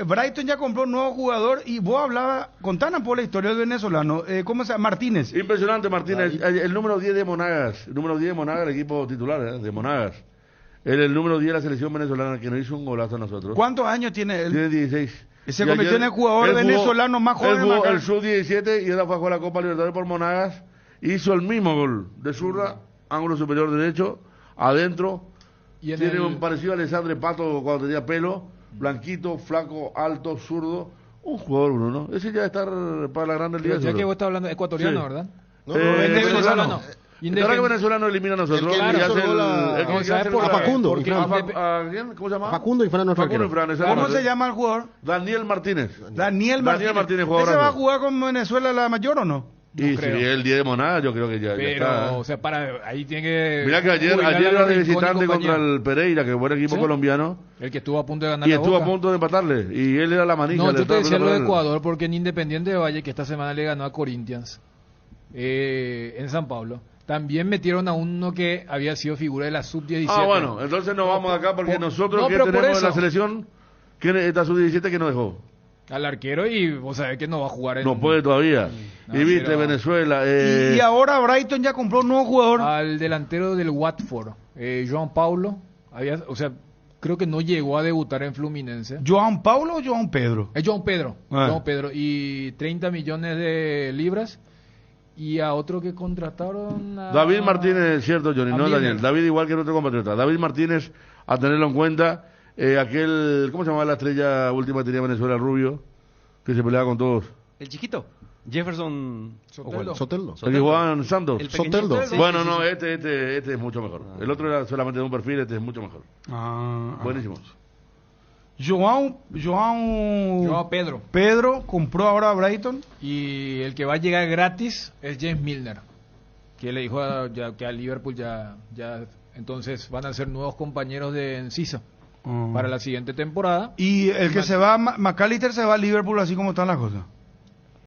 Brighton ya compró un nuevo jugador y vos hablabas, contanos por la historia del venezolano, ¿cómo se llama? Martínez. Impresionante, Martínez, el número 10 de Monagas, el equipo titular de Monagas. Él es el número 10 de la selección venezolana que nos hizo un golazo a nosotros. ¿Cuántos años tiene él? Tiene 16. Se convirtió en el jugador venezolano más joven. Él jugó el sub-17 y ahora fue a jugar la Copa Libertadores por Monagas. Hizo el mismo gol de zurda, ángulo superior derecho, adentro. Tiene un parecido a Alessandro Pato cuando tenía pelo, blanquito, flaco, alto, zurdo. Un jugador, Bruno. Ese ya va a estar para la Grande Liga. Ya que vos estás hablando ecuatoriano, sí. ¿Verdad? No, venezolano. Ahora que venezolano elimina a nosotros. A Facundo. ¿Cómo se llama? Facundo y Fran. ¿Cómo se llama el jugador? Daniel Martínez. Daniel Martínez. ¿Ese va a jugar con Venezuela la mayor o no? Y si el 10 de Monagas, yo creo que ya está. O sea, ahí tiene que... Mira que ayer era de visitante contra el Pereira, que fue el equipo colombiano. El que estuvo a punto de ganar y estuvo a punto de empatarle. Y él era la manija. No, yo te decía lo de Ecuador, porque en Independiente de Valle, que esta semana le ganó a Corinthians, en San Pablo, también metieron a uno que había sido figura de la sub-17. Bueno, entonces nos vamos acá porque nosotros que tenemos en la selección, esta sub-17 que nos dejó. Al arquero, y vos sabés que no va a jugar no puede todavía. Y viste, Venezuela. Y ahora Brighton ya compró un nuevo jugador. Al delantero del Watford, Joan Paulo. Creo que no llegó a debutar en Fluminense. ¿Joan Paulo o Joan Pedro? Es Joan Pedro. Joan Pedro. Y 30 millones de libras. Y a otro que contrataron David Martínez, cierto, Johnny, no Daniel. David igual que nuestro compatriota. David Martínez, a tenerlo en cuenta. ¿Cómo se llamaba la estrella última que tenía Venezuela, rubio? Que se peleaba con todos. El chiquito. Jefferson Soteldo. El que jugaba en Santos. Soteldo. Sí, bueno, no, este es mucho mejor. El otro era solamente de un perfil, este es mucho mejor. Buenísimo. Joao Pedro compró ahora a Brighton. Y el que va a llegar gratis es James Milner, que le dijo que a Liverpool ya entonces van a ser nuevos compañeros de Encisa para la siguiente temporada. Y el que se va, McAllister se va a Liverpool así como están las cosas.